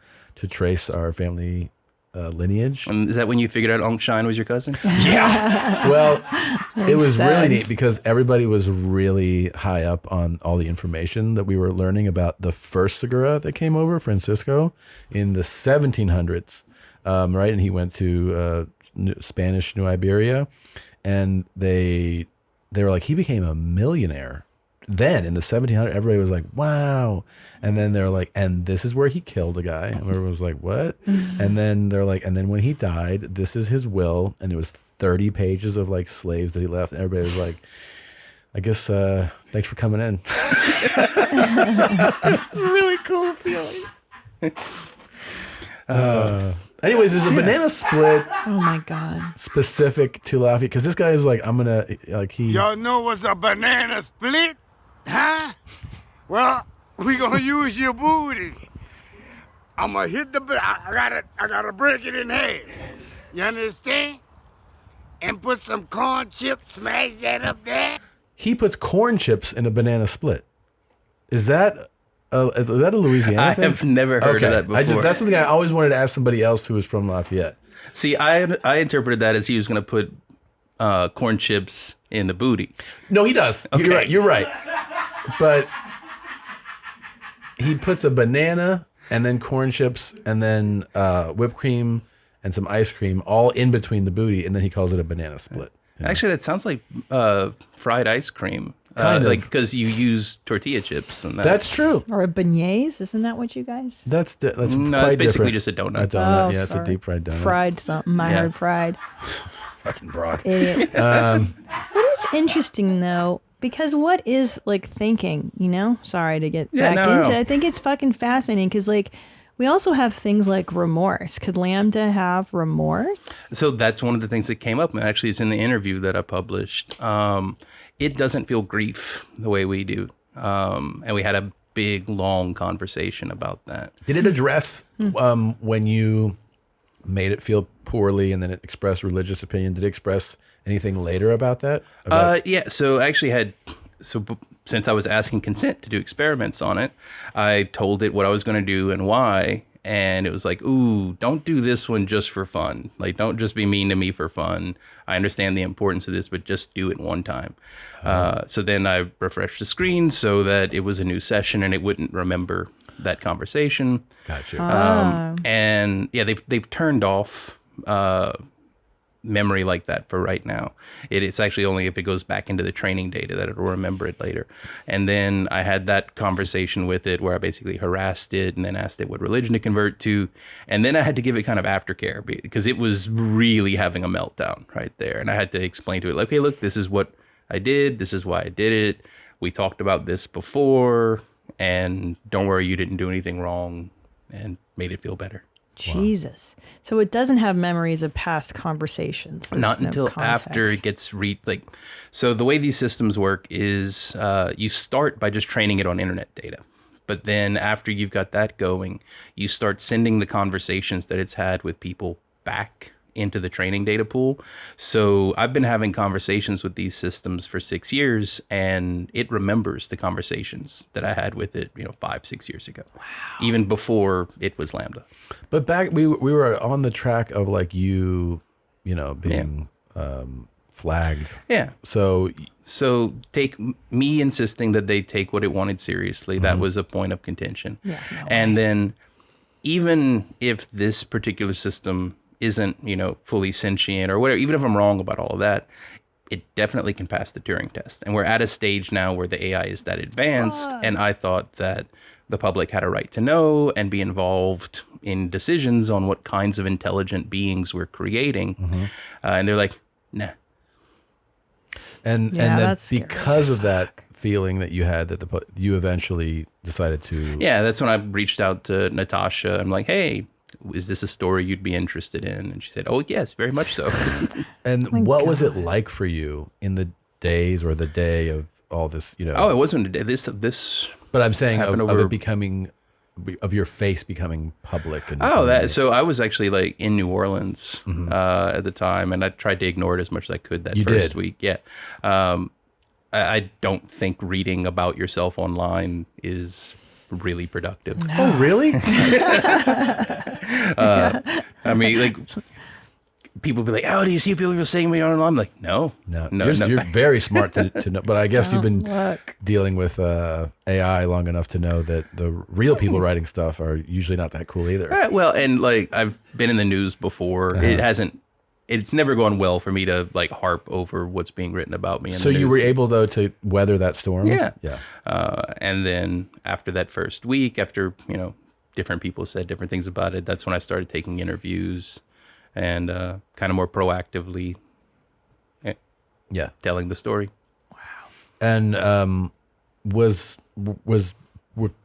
trace our family lineage. And is that when you figured out Uncle Shine was your cousin? Yeah. Well, it was really sense. neat because everybody was really high up on all the information that we were learning about the first Segura that came over, Francisco, in the 1700s. Right, and he went to Spanish New Iberia, and they were like, he became a millionaire. Then in the 1700s, everybody was like, wow. And then they're like, and this is where he killed a guy. And everyone was like, what? And then they're like, and then when he died, this is his will. And it was 30 pages of like slaves that he left. And everybody was like, I guess, thanks for coming in. It's a really cool feeling. Anyways, there's a banana split Oh my God. specific to Lafayette because this guy is like, I'm gonna like he. Y'all know what's a banana split? Huh? Well, we gonna use your booty. I'm gonna hit I gotta break it in half. You understand? And put some corn chips, smash that up there. He puts corn chips in a banana split. Is that a Louisiana I thing? have never heard of that before. That's something I always wanted to ask somebody else who was from Lafayette. See, I interpreted that as he was going to put corn chips in the booty. No, he does. Okay. You're right. But he puts a banana and then corn chips and then whipped cream and some ice cream all in between the booty, and then he calls it a banana split. Yeah. Actually, that sounds like fried ice cream. Kind of. Like because you use tortilla chips. And That's true. Or a beignets, isn't that what you guys? That's No, quite it's basically different. just a donut. A donut, Oh, yeah, it's a sorry. deep fried donut. Fried something. I Yeah. heard fried. Fucking broad. Idiot. What is interesting though, because what is like thinking, you know? Sorry to get Yeah, back no, into no. it. I think it's fucking fascinating because like we also have things like remorse. Could Lambda have remorse? So that's one of the things that came up. And actually, it's in the interview that I published. It doesn't feel grief the way we do. And we had a big, long conversation about that. Did it address when you made it feel poorly and then it expressed religious opinion? Did it express anything later about that? Yeah. So I actually since I was asking consent to do experiments on it, I told it what I was going to do and why. And it was like, ooh, don't do this one just for fun. Like, don't just be mean to me for fun. I understand the importance of this, but just do it one time. So then I refreshed the screen so that it was a new session and it wouldn't remember that conversation. Gotcha. And yeah, they've turned off memory like that for right now. It's actually only if it goes back into the training data that it'll remember it later. And then I had that conversation with it where I basically harassed it and then asked it what religion to convert to. And then I had to give it kind of aftercare because it was really having a meltdown right there. And I had to explain to it, like, okay, look, this is what I did. This is why I did it. We talked about this before. And don't worry, you didn't do anything wrong, and made it feel better. Jesus. So it doesn't have memories of past conversations. There's Not no until context. after it gets so the way these systems work is you start by just training it on internet data. But then after you've got that going, you start sending the conversations that it's had with people back into the training data pool. So I've been having conversations with these systems for 6 years, and it remembers the conversations that I had with it, 5-6 years ago, even before it was Lambda. But back, we were on the track of like being flagged. Yeah. So take me insisting that they take what it wanted seriously. That was a point of contention. Yeah, and then even if this particular system isn't, fully sentient or whatever, even if I'm wrong about all of that, it definitely can pass the Turing test. And we're at a stage now where the AI is that advanced. And I thought that the public had a right to know and be involved in decisions on what kinds of intelligent beings we're creating. And they're like, nah. And then because of that feeling that you had, that you eventually decided to... Yeah, that's when I reached out to Natasha. I'm like, hey, is this a story you'd be interested in? And she said, oh, yes, very much so. And what was it like for you in the days or the day of all this, Oh, it wasn't a day. This But I'm saying of it becoming, of your face becoming public. And so I was actually in New Orleans at the time, and I tried to ignore it as much as I could that first week. Yeah. I don't think reading about yourself online is really productive. No. Oh, really? I mean, people be like, "Oh, do you see people saying me online?" I'm like, no. You're very smart to know, but I guess you've been dealing with AI long enough to know that the real people writing stuff are usually not that cool either. Well, and I've been in the news before. It's never gone well for me to harp over what's being written about me. So you were able though to weather that storm? Yeah. And then after that first week, after different people said different things about it, that's when I started taking interviews and kind of more proactively telling the story. Wow. And was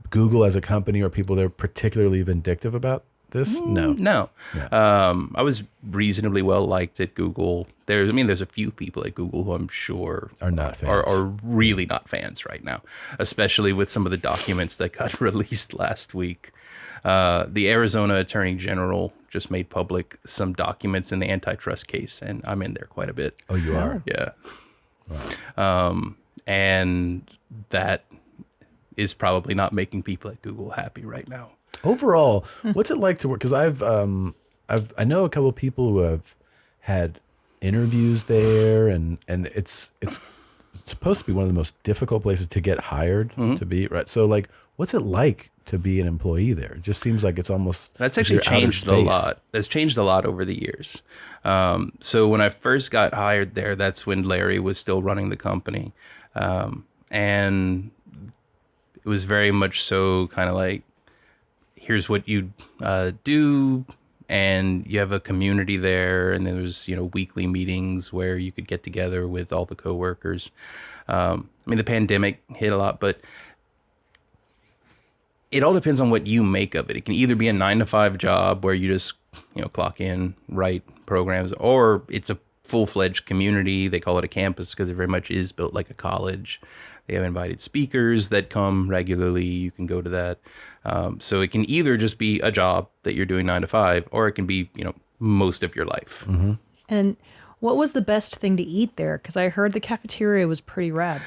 Google as a company or people there particularly vindictive about this? No. I was reasonably well liked at Google. There's a few people at Google who I'm sure are not fans. Are really not fans right now, especially with some of the documents that got released last week. The Arizona Attorney General just made public some documents in the antitrust case, and I'm in there quite a bit. Oh, you are? Yeah. Wow. And that is probably not making people at Google happy right now. Overall, what's it like to work? Because I know a couple of people who have had interviews there, and it's supposed to be one of the most difficult places to get hired to be, right? So what's it like to be an employee there? It just seems like it's almost that's actually changed a lot. That's changed a lot over the years. So when I first got hired there, that's when Larry was still running the company, and it was very much so kind of here's what you do, and you have a community there, and there's weekly meetings where you could get together with all the coworkers. The pandemic hit a lot, but it all depends on what you make of it. It can either be a 9-to-5 job where you just clock in, write programs, or it's a full-fledged community. They call it a campus because it very much is built like a college. They have invited speakers that come regularly. You can go to that. So it can either just be a job that you're doing 9 to 5, or it can be, most of your life. Mm-hmm. And what was the best thing to eat there? Because I heard the cafeteria was pretty rad.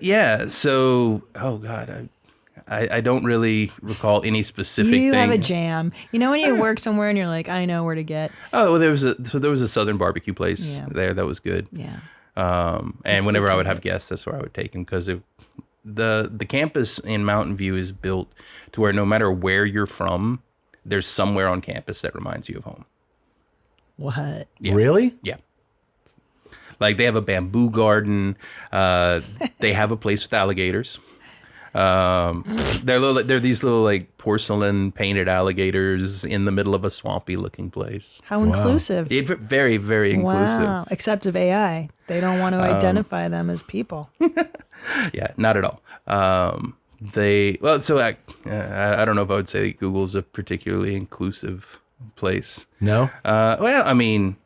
Yeah. So, oh God, I don't really recall any specific thing. You have a jam. You know when you work somewhere and you're like, I know where to get. Oh, well, there was a Southern barbecue place there that was good. Yeah. And whenever I would have guests, that's where I would take them, because the campus in Mountain View is built to where no matter where you're from, there's somewhere on campus that reminds you of home. What? Yeah. Really? Yeah. Like they have a bamboo garden. They have a place with alligators. They're these little like porcelain painted alligators in the middle of a swampy looking place. How inclusive. Very, very inclusive. Wow. Except of AI. They don't want to identify them as people. Yeah, not at all. I don't know if I would say Google's a particularly inclusive place. No? Well, I mean,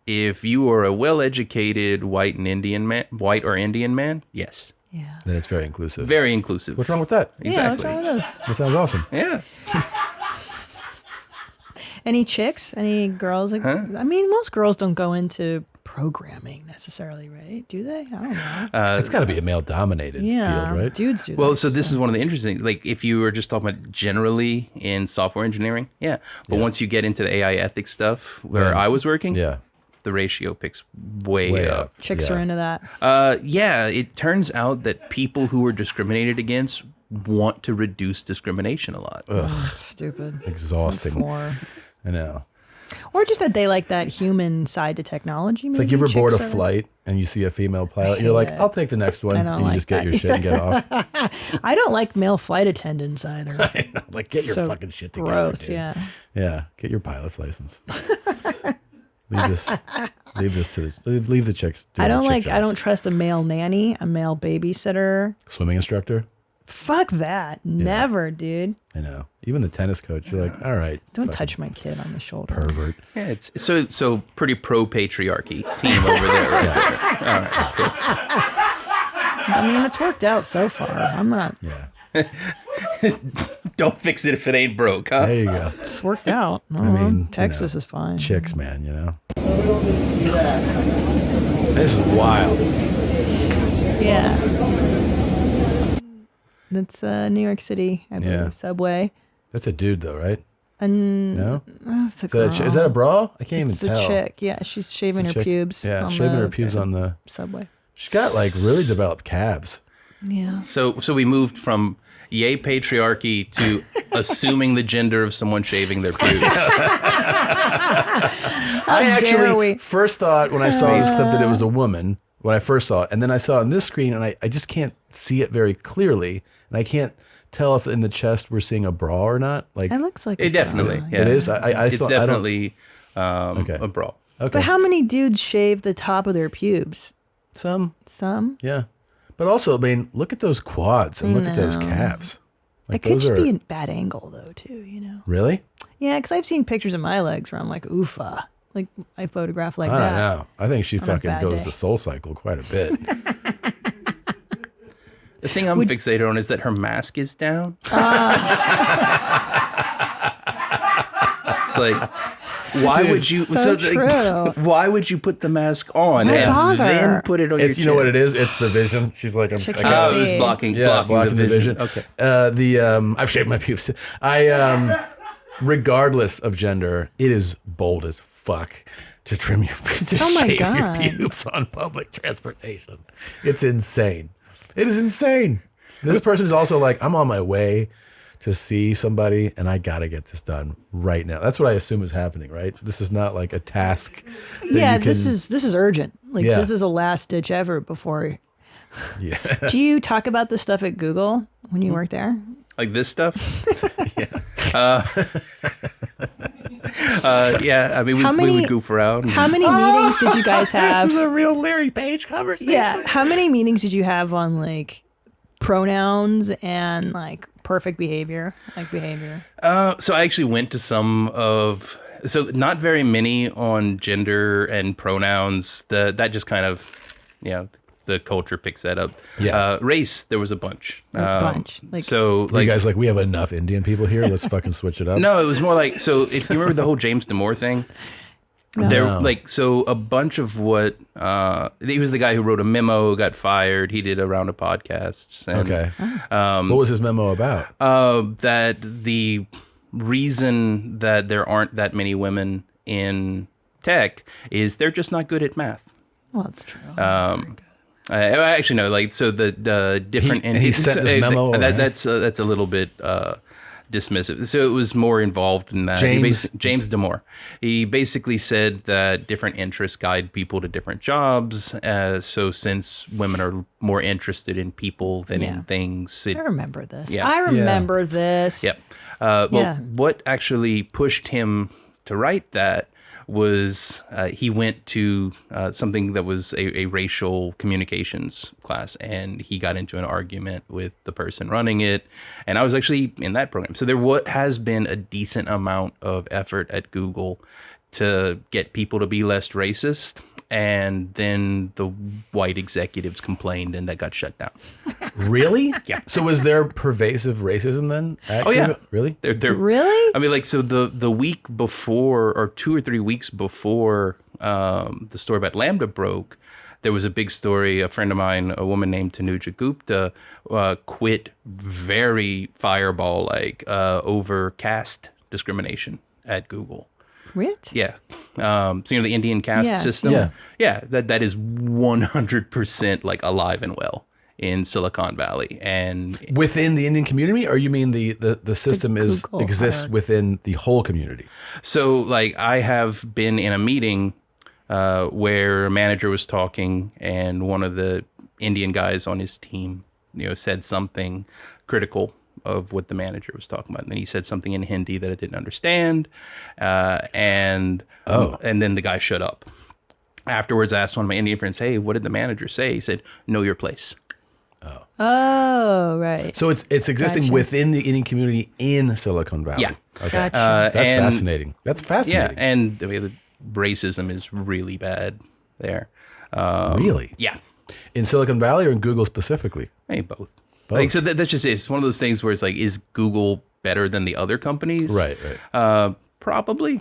if you are a well-educated white or Indian man, yes. Yeah. Then it's very inclusive. Very inclusive. What's wrong with that? Exactly. Yeah, what's wrong with this? That sounds awesome. Yeah. Any chicks? Any girls? Huh? I mean, most girls don't go into programming necessarily, right? Do they? I don't know. It's got to be a male-dominated field, right? Dudes do. Well, that, so this is one of the interesting things. Like, if you were just talking about generally in software engineering, yeah. But once you get into the AI ethics stuff, where I was working, the ratio picks way up. Chicks are into that. Yeah, it turns out that people who are discriminated against want to reduce discrimination a lot. Ugh. Stupid. Exhausting. Poor. I know. Or just that they like that human side to technology. It's Maybe like you ever board a chicks are- flight and you see a female pilot, you're like, I'll take the next one. I And don't you like just get that. your shit and get off. I don't like male flight attendants either. I know, like, get your So fucking shit together. gross, dude. yeah. Yeah, get your pilot's license. leave the chicks. I don't chick I don't jobs. trust a male nanny, a male babysitter. Swimming instructor. Fuck that. Never, dude. I know. Even the tennis coach, you're like, all right. Don't fucking touch my kid on the shoulder. pervert. Yeah, it's so pretty pro patriarchy team over there. Right there. All right, cool. I mean, it's worked out so far. I'm not. Yeah. Don't fix it if it ain't broke, huh? There you go. It's worked out. I mean, Texas is fine. Chicks, man, This is wild. Yeah. That's New York City, I believe. Yeah. Subway. That's a dude, though, right? No? It's a girl. Is that a bra? I can't It's even tell. a chick. Yeah, she's shaving her Chick. pubes. Yeah, on shaving the her pubes on the subway. She's got like really developed calves. Yeah. So we moved from yay patriarchy to assuming the gender of someone shaving their pubes. I actually first thought when I saw this clip that it was a woman when I first saw it, and then I saw it on this screen, and I just can't see it very clearly, and I can't tell if in the chest we're seeing a bra or not. Like It looks like It a bra. definitely, yeah. It is. It's I don't- definitely a bra. Okay. But how many dudes shave the top of their pubes? Some. Some? But also, I mean, look at those quads and look at those No. calves. Like, It could those just are be a bad angle, though, too, really. Yeah, because I've seen pictures of my legs where I'm like, oofa. Like, I photograph like I that. don't know. I think she on a fucking bad goes day. to Soul Cycle quite a bit. The thing I'm fixated on is that her mask is down. It's like, why would you? So true. Why would you put the mask on Why and bother? then put it on It's your you know what chin? it is. It's the vision. She's like, She I can't got Oh, it was see. blocking the vision. Okay. I've shaved my pubes. Regardless of gender, it is bold as fuck to trim your to Oh my shave God. your pubes on public transportation. It's insane. It is insane. This person is also like, I'm on my way to see somebody, and I gotta get this done right now. That's what I assume is happening, right? This is not like a task. that Yeah, you can- this is urgent. Like, Yeah. this is a last ditch ever before. Yeah. Do you talk about this stuff at Google when you work there? Like this stuff? Yeah. I mean, How we many- would goof around. How many meetings did you guys have? This is a real Larry Page conversation. Yeah. How many meetings did you have on like pronouns and like perfect behavior? Like behavior. So I actually went to some of So not very many on gender and pronouns. That just kind of, the culture picks that up. Yeah. Race, there was a bunch. Like, so you guys like, we have enough Indian people here. Let's fucking switch it up. No, it was more like, so if you remember the whole James Damore thing, so a bunch of what, he was the guy who wrote a memo, got fired. He did a round of podcasts. And, Okay. What was his memo about? That the reason that there aren't that many women in tech is they're just not good at math. Well, that's true. I actually know, like, so the different he sent this memo. That's a little bit dismissive. So it was more involved in that. James Damore. He basically said that different interests guide people to different jobs. So since women are more interested in people than in things, I remember this. Yeah. I remember this. Yep. What actually pushed him to write that was he went to something that was a racial communications class, and he got into an argument with the person running it. And I was actually in that program. So there has been a decent amount of effort at Google to get people to be less racist. And then the white executives complained, and that got shut down. Really? Yeah. So was there pervasive racism then? Actually? Oh, yeah. Really? Really? I mean, like, so the week before, or 2 or 3 weeks before the story about Lambda broke, there was a big story. A friend of mine, a woman named Tanuja Gupta, quit very fireball-like over caste discrimination at Google. What? Yeah. So, the Indian caste system. Yeah. That is 100% like alive and well in Silicon Valley. And within the Indian community, or you mean the system exists within the whole community? So, like, I have been in a meeting where a manager was talking, and one of the Indian guys on his team, said something critical of what the manager was talking about. And then he said something in Hindi that I didn't understand. And then the guy shut up. Afterwards, I asked one of my Indian friends, hey, what did the manager say? He said, know your place. Oh, right. So it's existing within the Indian community in Silicon Valley. Yeah. Okay. That's fascinating. That's fascinating. Yeah, and the racism is really bad there. Really? Yeah. In Silicon Valley or in Google specifically? Hey, both. Like, so that's just it's one of those things where it's like, is Google better than the other companies? Right. Probably,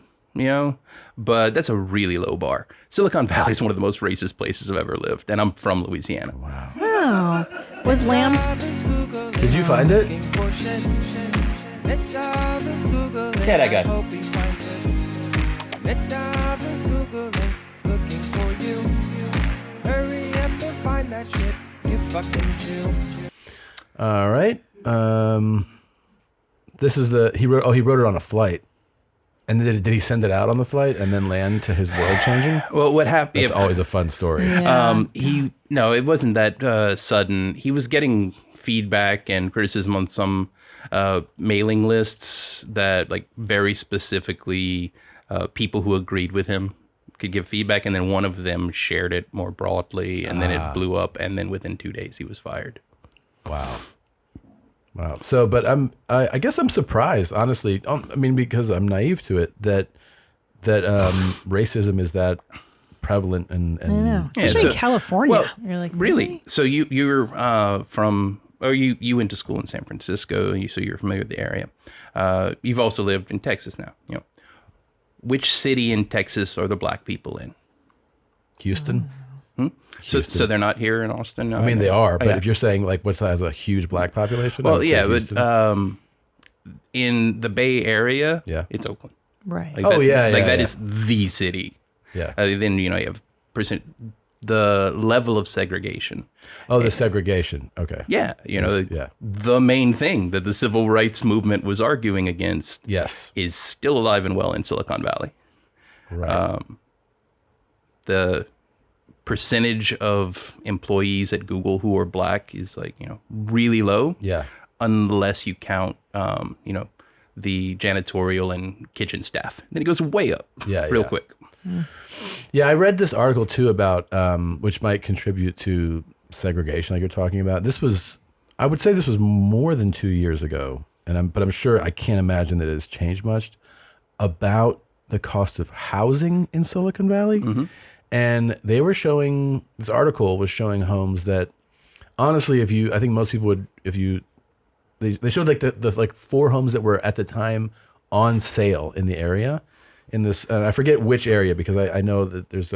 but that's a really low bar. Silicon Valley is one of the most racist places I've ever lived, and I'm from Louisiana. Wow. Was Lamb? Did you find it? Yeah, that guy. All right. This is he wrote it on a flight. And did he send it out on the flight and then land to his world changing? Well, what happened? It's always a fun story. Yeah. It wasn't that sudden. He was getting feedback and criticism on some mailing lists that, like, very specifically people who agreed with him could give feedback, and then one of them shared it more broadly, and then it blew up, and then within 2 days he was fired. Wow. So, but I guess I'm surprised, honestly. I mean, because I'm naive to it, that racism is that prevalent and I know. Especially in California. Well, you're like, really? So you're from, or you went to school in San Francisco, so you're familiar with the area. You've also lived in Texas now. Which city in Texas are the black people in? Houston. So they're not here in Austin? No, I mean, they are, but if you're saying, like, what has a huge black population? Well, yeah, but in the Bay Area, it's Oakland. Right. Like that is the city. Yeah. Then, you have the level of segregation. Oh, the segregation. Okay. Yeah. The main thing that the civil rights movement was arguing against is still alive and well in Silicon Valley. Right. The percentage of employees at Google who are black is, like, really low. Yeah. Unless you count, the janitorial and kitchen staff. Then it goes way up real quick. Yeah, I read this article too about which might contribute to segregation, like you're talking about. I would say this was more than 2 years ago, but I'm sure, I can't imagine that it has changed much, about the cost of housing in Silicon Valley. And they were showing, this article was showing homes that honestly, I think most people would, they showed like the like 4 homes that were at the time on sale in the area in this, and I forget which area because I know that there's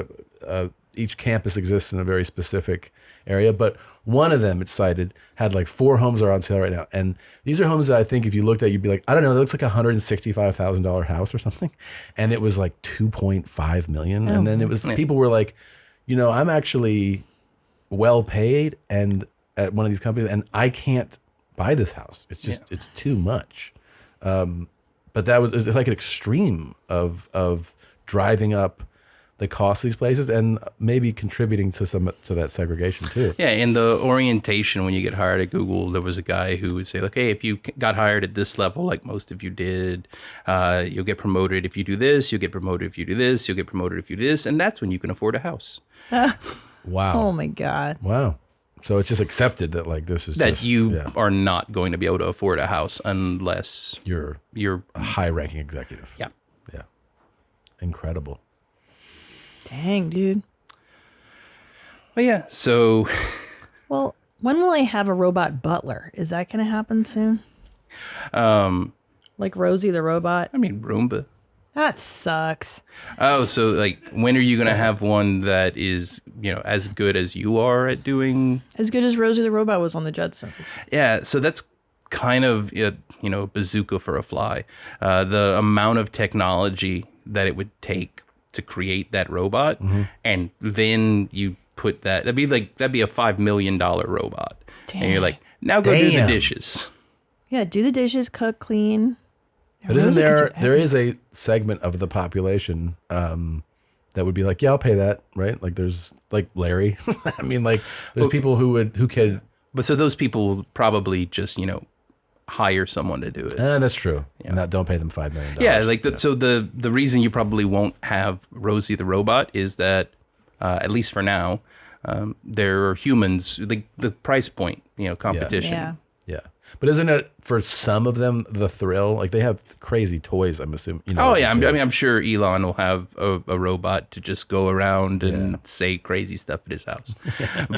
each campus exists in a very specific area, but one of them, it's cited, had like 4 homes are on sale right now. And these are homes that I think if you looked at, you'd be like, I don't know, it looks like $165,000 house or something. And it was like 2.5 million. And then it was, people were like, I'm actually well paid and at one of these companies and I can't buy this house. It's just, it's too much. But it was like an extreme of driving up the cost of these places and maybe contributing to that segregation too. Yeah, in the orientation when you get hired at Google, there was a guy who would say, like, hey, if you got hired at this level, like most of you did, you'll get promoted if you do this, you'll get promoted if you do this, you'll get promoted if you do this, and that's when you can afford a house. Wow. Oh my God. Wow. So it's just accepted that like this is that you are not going to be able to afford a house unless you're a high-ranking executive. Yeah. Yeah. Incredible. Dang, dude. Well, yeah. So. Well, when will I have a robot butler? Is that going to happen soon? Like Rosie the robot? I mean, Roomba. That sucks. Oh, so like, when are you going to have one that is, as good as you are at doing? As good as Rosie the robot was on the Jetsons. Yeah. So that's kind of, bazooka for a fly. The amount of technology that it would take to create that robot, and then you put that'd be a $5 million robot. Dang. And you're like, now go do the dishes. Yeah, do the dishes, cook, clean. But isn't there is a segment of the population that would be like, yeah, I'll pay that, right? Like there's like Larry. I mean, like there's people who can. But so those people will probably just, hire someone to do it. That's true. Yeah. And don't pay them $5 million. Yeah, so the reason you probably won't have Rosie the robot is that, at least for now, there are humans, the price point, competition. Yeah. But isn't it for some of them the thrill? Like they have crazy toys, I'm assuming. I'm sure Elon will have a robot to just go around and say crazy stuff at his house.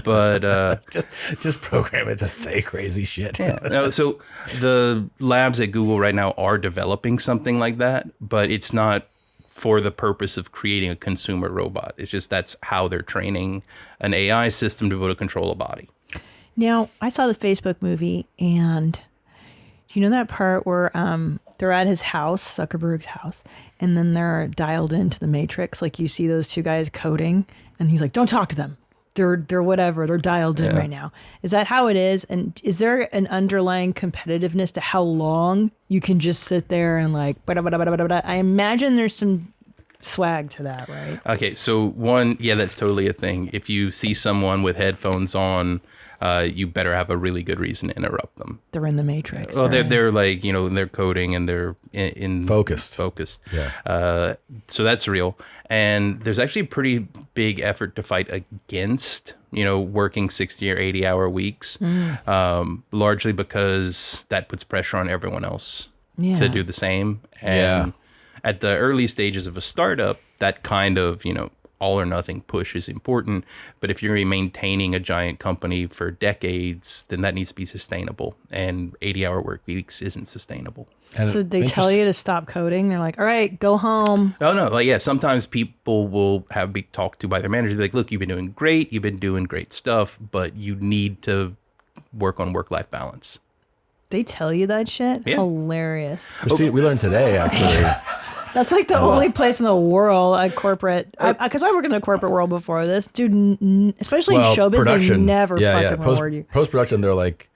But just program it to say crazy shit. Yeah. No, so the labs at Google right now are developing something like that, but it's not for the purpose of creating a consumer robot. It's just that's how they're training an AI system to be able to control a body. Now, I saw the Facebook movie, and you know that part where they're at his house, Zuckerberg's house, and then they're dialed into the Matrix. Like you see those 2 guys coding, and he's like, "Don't talk to them. They're whatever. They're dialed in right now." Is that how it is? And is there an underlying competitiveness to how long you can just sit there and like? I imagine there's some swag to that, right? Okay, so that's totally a thing. If you see someone with headphones on, you better have a really good reason to interrupt them. They're in the Matrix. Well, they're like, they're coding and they're in focused. Yeah. So that's real. And there's actually a pretty big effort to fight against, working 60 or 80 hour weeks, largely because that puts pressure on everyone else to do the same. And at the early stages of a startup, that kind of, all or nothing push is important. But if you're going to be maintaining a giant company for decades, then that needs to be sustainable. And 80-hour work weeks isn't sustainable. And so they tell you to stop coding. They're like, all right, go home. Oh, no. Sometimes people will be talked to by their manager. They're like, look, you've been doing great. You've been doing great stuff, but you need to work on work-life balance. They tell you that shit? Yeah. Hilarious. Christina, we learned today, actually. That's like the only place in the world, a corporate, because I worked in the corporate world before this, dude, especially in showbiz, they never fucking reward you. Post-production, they're like,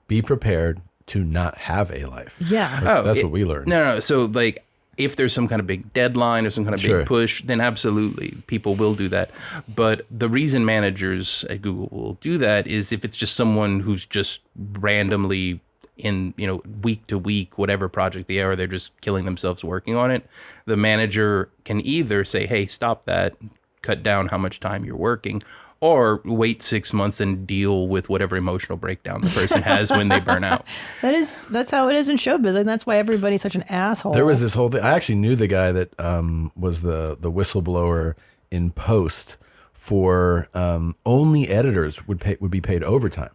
be prepared to not have a life. Yeah. That's what we learned. No. So like, if there's some kind of big deadline or some kind of big push, then absolutely people will do that. But the reason managers at Google will do that is if it's just someone who's just randomly in, week to week, whatever project they are, they're just killing themselves working on it. The manager can either say, hey, stop that, cut down how much time you're working, or wait 6 months and deal with whatever emotional breakdown the person has when they burn out. That's how it is in showbiz, and that's why everybody's such an asshole. There was this whole thing. I actually knew the guy that was the whistleblower in post for only editors would be paid overtime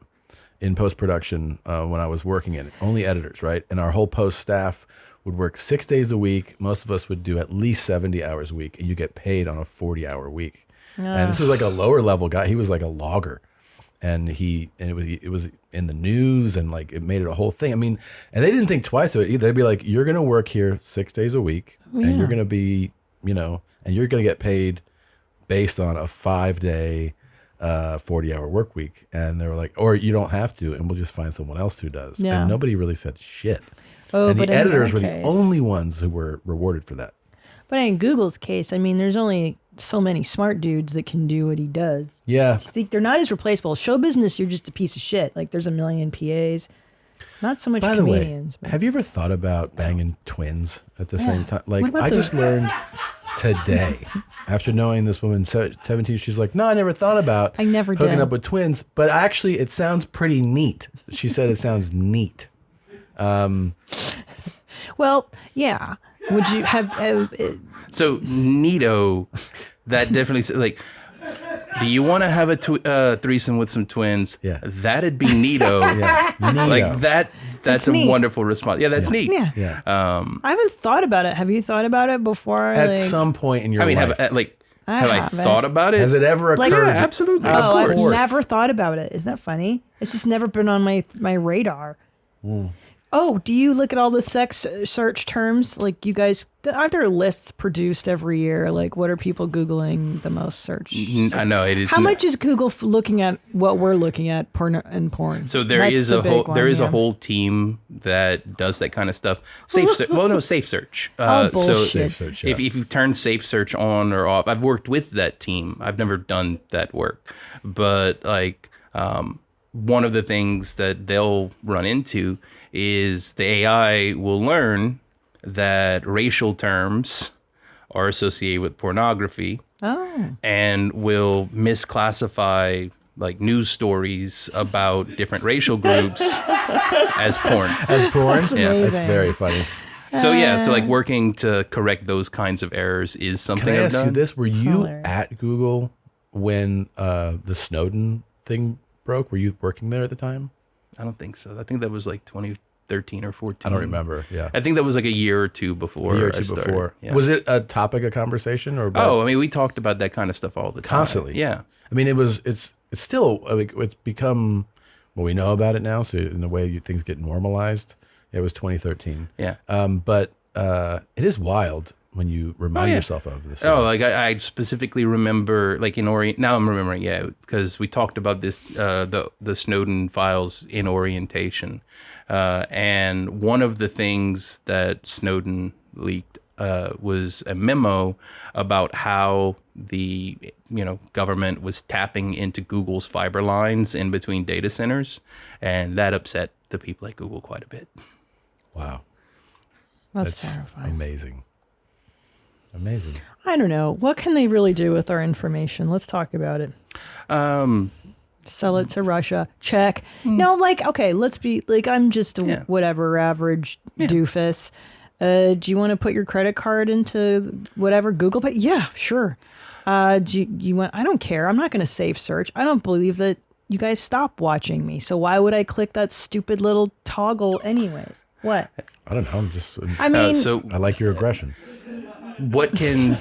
in post production when I was working in it. Only editors, right? And our whole post staff would work 6 days a week. Most of us would do at least 70 hours a week, and you get paid on a 40-hour week. And this was like a lower level guy. He was like a logger, and it was in the news, and like it made it a whole thing. I mean, and they didn't think twice of it either. They'd be like, "You're gonna work here 6 days a week, and you're gonna be, and you're gonna get paid based on a 5-day, 40-hour work week." And they were like, "Or you don't have to, and we'll just find someone else who does." Yeah. And nobody really said shit. Oh, and but the in editors our were the case- only ones who were rewarded for that. But in Google's case, I mean, there's only so many smart dudes that can do what he does. Yeah. I think they're not as replaceable. Show business, you're just a piece of shit. Like, there's a million PAs. Not so much By the way, comedians. have you ever thought about banging twins at the same time? What Like, about I the- just learned today, after knowing this woman, 17, she's like, "No, I never thought about I never hooking did. up with twins, but actually it sounds pretty neat." She said it sounds neat. Well, yeah. Would you have... So neato, that definitely like. Do you want to have a threesome with some twins? Yeah, that'd be neato. Neato. Like that. That's That's a neat. wonderful response. Yeah, that's neat. Yeah. Um, I haven't thought about it. Have you thought about it before? At like, some point in your I mean, life. have I I haven't. thought about it? Has it ever Like- occurred? Yeah, absolutely. Oh, of course. I've never thought about it. Isn't that funny? It's just never been on my radar. Oh, do you look at all the sex search terms? Like, you guys, aren't there lists produced every year? Like, what are people Googling the most search? I know it is. How much is Google looking at what we're looking at porn? So there That's is the a big whole one, there is yeah. a whole team that does that kind of stuff. Safe search. Oh, so bullshit. Safe search, yeah. if you turn safe search on or off, I've worked with that team. I've never done that work, but like one of the things that they'll run into is the AI will learn that racial terms are associated with pornography. Oh. And will misclassify like news stories about different racial groups as porn. As porn? That's Yeah. amazing. That's very funny. So yeah, so like working to correct those kinds of errors is something Can I I've ask done. you this? Were you Hilarious. at Google when the Snowden thing broke? Were you working there at the time? I don't think so. I think that was like 2013 or 14. I don't remember. Yeah. I think that was like a year or two before. A year or I two started. before. Yeah. Was it a topic of conversation or? Oh, I mean, we talked about that kind of stuff all the time. Constantly. Yeah. I mean, it's still, like, it's become, well, we know about it now. So in a way, things get normalized. It was 2013. Yeah. But it is wild when you remind yourself of this. Oh, like I specifically remember, like in Orient. Now I'm remembering, yeah, because we talked about this, the Snowden files in orientation, and one of the things that Snowden leaked was a memo about how the government was tapping into Google's fiber lines in between data centers, and that upset the people at Google quite a bit. Wow. That's terrifying. Amazing. Amazing. I don't know. What can they really do with our information? Let's talk about it. Sell it to Russia. Check. No, like, okay, let's be like, I'm just a whatever average doofus. Do you want to put your credit card into whatever Google Pay? Yeah, sure. Do you want? I don't care. I'm not going to safe search. I don't believe that you guys stop watching me. So why would I click that stupid little toggle anyways? What? I don't know. I'm just. I mean, I like your aggression. What can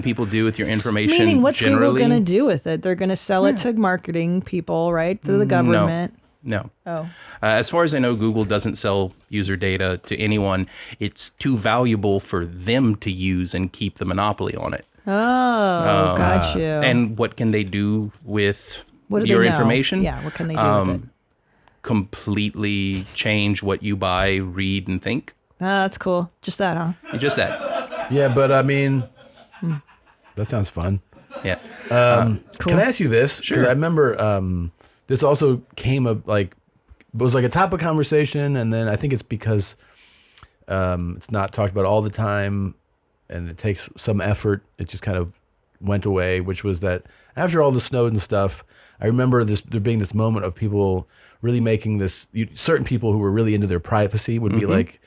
people do with your information? meaning what's generally? Google going to do with it? They're going to sell it to marketing people, right? To the government. No. Oh. As far as I know, Google doesn't sell user data to anyone. It's too valuable for them to use and keep the monopoly on it. Oh, got you. And what can they do with What do your they know? information? Yeah, what can they do with it? Completely change what you buy, read, and think. That's cool. Just that, huh? Just that. Yeah, but I mean, that sounds fun. Yeah. Cool. Can I ask you this? 'Cause Sure. I remember this also came up, like, it was like a topic of conversation, and then I think it's because it's not talked about all the time, and it takes some effort. It just kind of went away, which was that after all the Snowden stuff, I remember there being this moment of people really making this, certain people who were really into their privacy would be like,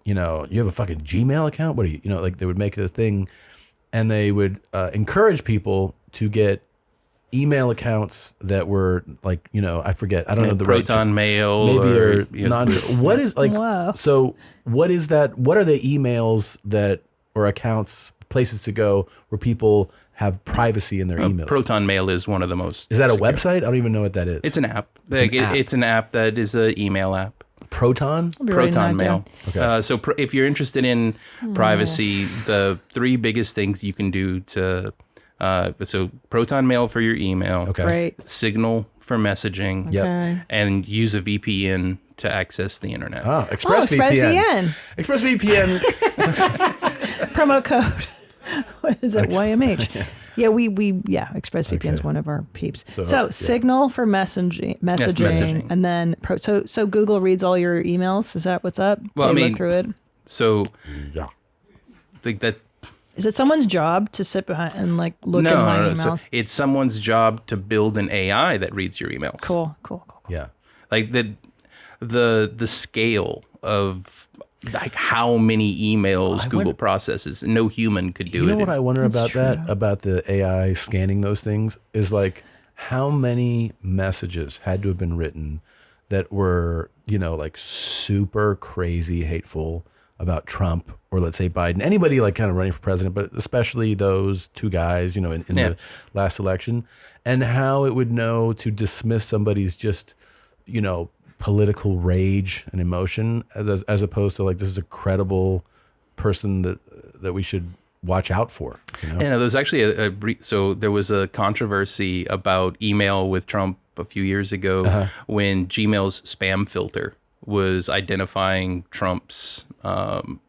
you know, you have a fucking Gmail account? What are you know, like they would make this thing and they would encourage people to get email accounts that were like, you know, I forget, I don't know the Proton Mail, maybe or non. What is like? Wow. So what is that? What are the emails that or accounts, places to go where people have privacy in their emails? Proton Mail is one of the most. Is that secure. a website? I don't even know what that is. It's an app. It's It's an app that is an email app. Proton? Proton Mail. Okay. So if you're interested in privacy, the 3 biggest things you can do to so Proton Mail for your email, Okay. Great. Signal for messaging, Okay. and use a VPN to access the internet. Oh, ExpressVPN. ExpressVPN. Promo code. What is it? YMH. Yeah, ExpressVPN is one of our peeps. So Signal for messaging, messaging. and then so Google reads all your emails. Is that what's up? Well, They I mean, look through it. So like that. Is it someone's job to sit behind and like look at my emails? So it's someone's job to build an AI that reads your emails. Cool. Yeah. Like the scale of like how many emails Google processes, no human could do it. You know what I wonder That's about true. that, about the AI scanning those things, is like how many messages had to have been written that were, you know, like super crazy hateful about Trump or let's say Biden, anybody like kind of running for president, but especially those 2 guys, you know, in the last election, and how it would know to dismiss somebody's just, you know, political rage and emotion as opposed to like, this is a credible person that we should watch out for. You know? Yeah, no, there was actually so there was a controversy about email with Trump a few years ago when Gmail's spam filter was identifying Trump's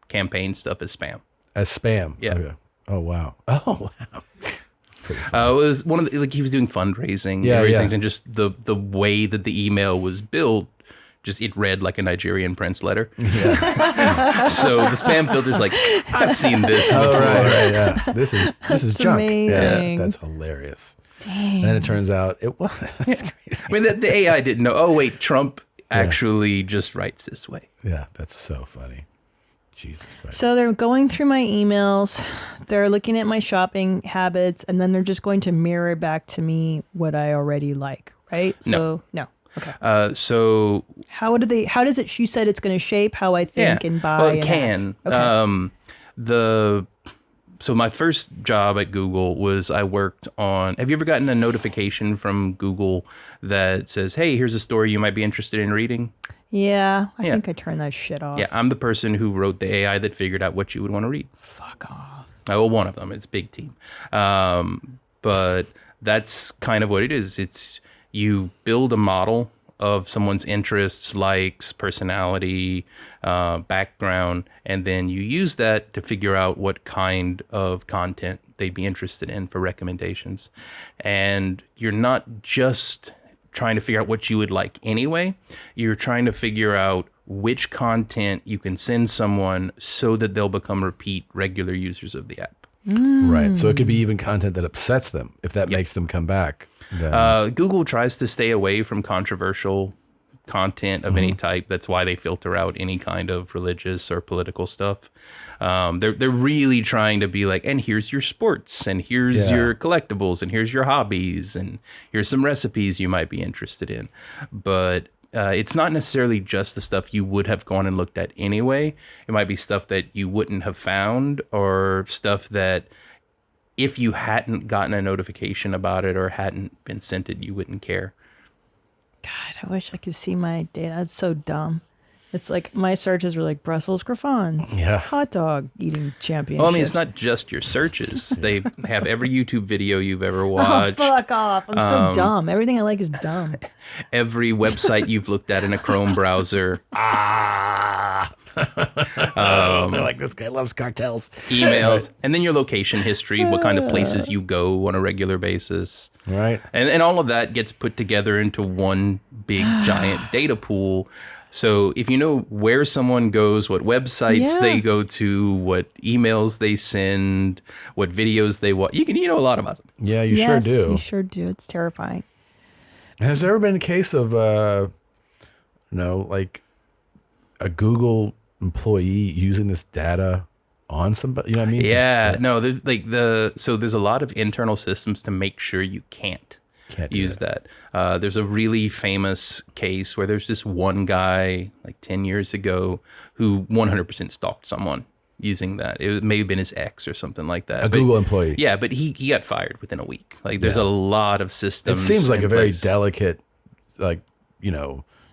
campaign stuff as spam. As spam? Yeah. Okay. Oh, wow. Oh, wow. It was one of the, like he was doing fundraising, and just the way that the email was built, just it read like a Nigerian prince letter. Yeah. So the spam filter's like, I've seen this before. Oh, right, yeah. This is junk. Amazing. Yeah, that's hilarious. Dang. And then it turns out it was. That's crazy. I mean, the AI didn't know. Oh wait, Trump actually just writes this way. Yeah, that's so funny. Jesus Christ. So they're going through my emails, they're looking at my shopping habits, and then they're just going to mirror back to me what I already like, right? So no. Okay. So how does it, you said it's going to shape how I think and buy. Well, it and can. act. Okay. So my first job at Google was I worked on, have you ever gotten a notification from Google that says, hey, here's a story you might be interested in reading? Yeah, I think I turned that shit off. Yeah, I'm the person who wrote the AI that figured out what you would want to read. Fuck off. Well, one of them. It's a big team. But that's kind of what it is. It's you build a model of someone's interests, likes, personality, background, and then you use that to figure out what kind of content they'd be interested in for recommendations. And you're not just trying to figure out what you would like anyway. You're trying to figure out which content you can send someone so that they'll become repeat regular users of the app. Right. So it could be even content that upsets them if that makes them come back. Then. Google tries to stay away from controversial content of any type. That's why they filter out any kind of religious or political stuff. They're really trying to be like, and here's your sports, and here's your collectibles, and here's your hobbies, and here's some recipes you might be interested in. But it's not necessarily just the stuff you would have gone and looked at anyway. It might be stuff that you wouldn't have found, or stuff that if you hadn't gotten a notification about it or hadn't been sent it, you wouldn't care. God, I wish I could see my data. That's so dumb. It's like my searches were like Brussels croissant, hot dog eating championship. Well, I mean, it's not just your searches. They have every YouTube video you've ever watched. Oh, fuck off. I'm so dumb. Everything I like is dumb. Every website you've looked at in a Chrome browser. They're like, this guy loves cartels. Emails. And then your location history, what kind of places you go on a regular basis. Right. And all of that gets put together into one big giant data pool So if you know where someone goes, what websites they go to, what emails they send, what videos they watch, you know a lot about them. Yeah, you sure do. You sure do. It's terrifying. Has there ever been a case of, like a Google employee using this data on somebody? You know what I mean? Yeah, no, so there's a lot of internal systems to make sure you can't use that. There's a really famous case where there's this one guy like 10 years ago who 100% stalked someone using that. It may have been his ex or something like that. Google employee. Yeah, but he got fired within a week. Like there's a lot of systems. It seems like in a very place. delicate,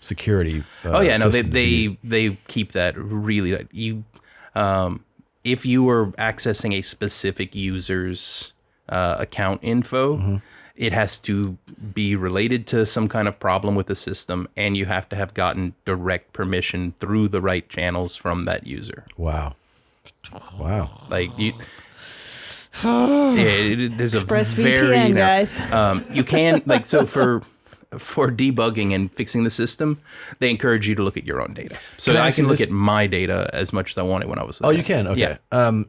security. They keep that really. If you were accessing a specific user's account info, it has to be related to some kind of problem with the system, and you have to have gotten direct permission through the right channels from that user. Wow. Like you. There's Express a very VPN, guys. You can for debugging and fixing the system, they encourage you to look at your own data. So I can look at my data as much as I wanted when I was there. Oh, you can? Okay. Yeah.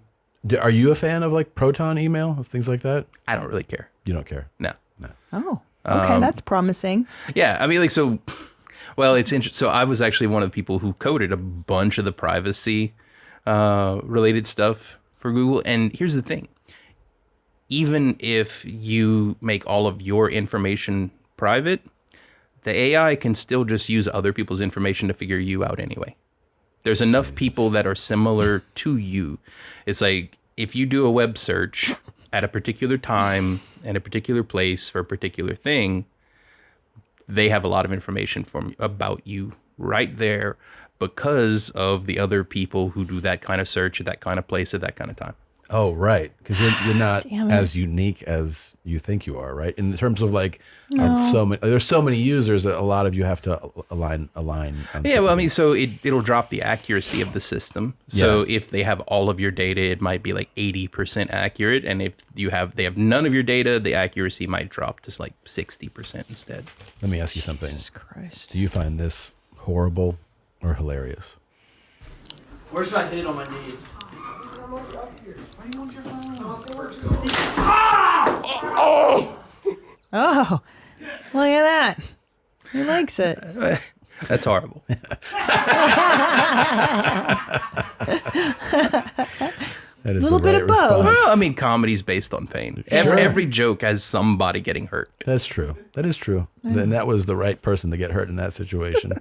Are you a fan of like Proton email, things like that? I don't really care. You don't care? No. Oh, okay. That's promising. Yeah. I mean, it's interesting. So I was actually one of the people who coded a bunch of the privacy related stuff for Google. And here's the thing. Even if you make all of your information private, the AI can still just use other people's information to figure you out anyway. There's enough people that are similar to you. It's like if you do a web search at a particular time and a particular place for a particular thing, they have a lot of information about you right there because of the other people who do that kind of search at that kind of place at that kind of time. Oh, right. Because you're not as unique as you think you are, right? In terms of there's so many users that a lot of you have to align. Yeah, well, I mean, so it'll drop the accuracy of the system. So if they have all of your data, it might be like 80% accurate, and if they have none of your data, the accuracy might drop to like 60% instead. Let me ask you something. Jesus Christ. Do you find this horrible or hilarious? Where should I hit it on my knee? Oh, look at that. He likes it. That's horrible. That is Little the bit right of both. response. Well, I mean, comedy's based on pain. Sure. Every joke has somebody getting hurt. That's true. That is true. Then that was the right person to get hurt in that situation.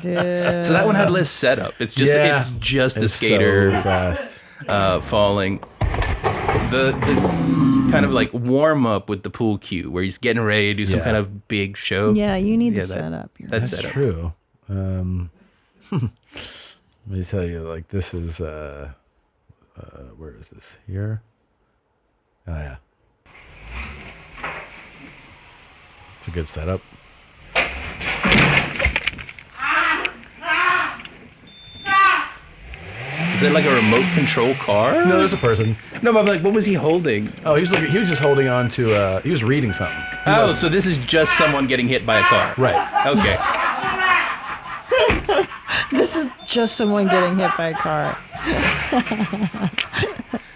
Dude. So that one had less setup. It's just a skater so fast. falling. The kind of like warm up with the pool cue where he's getting ready to do some kind of big show. Yeah, you need the setup. That's true. Let me tell you, like this is where is this? Here? Oh yeah. It's a good setup. Is it like a remote control car? No, there's a person. No, but like, what was he holding? Oh, he was just holding on to. He was reading something. So this is just someone getting hit by a car. Right. Okay. This is just someone getting hit by a car.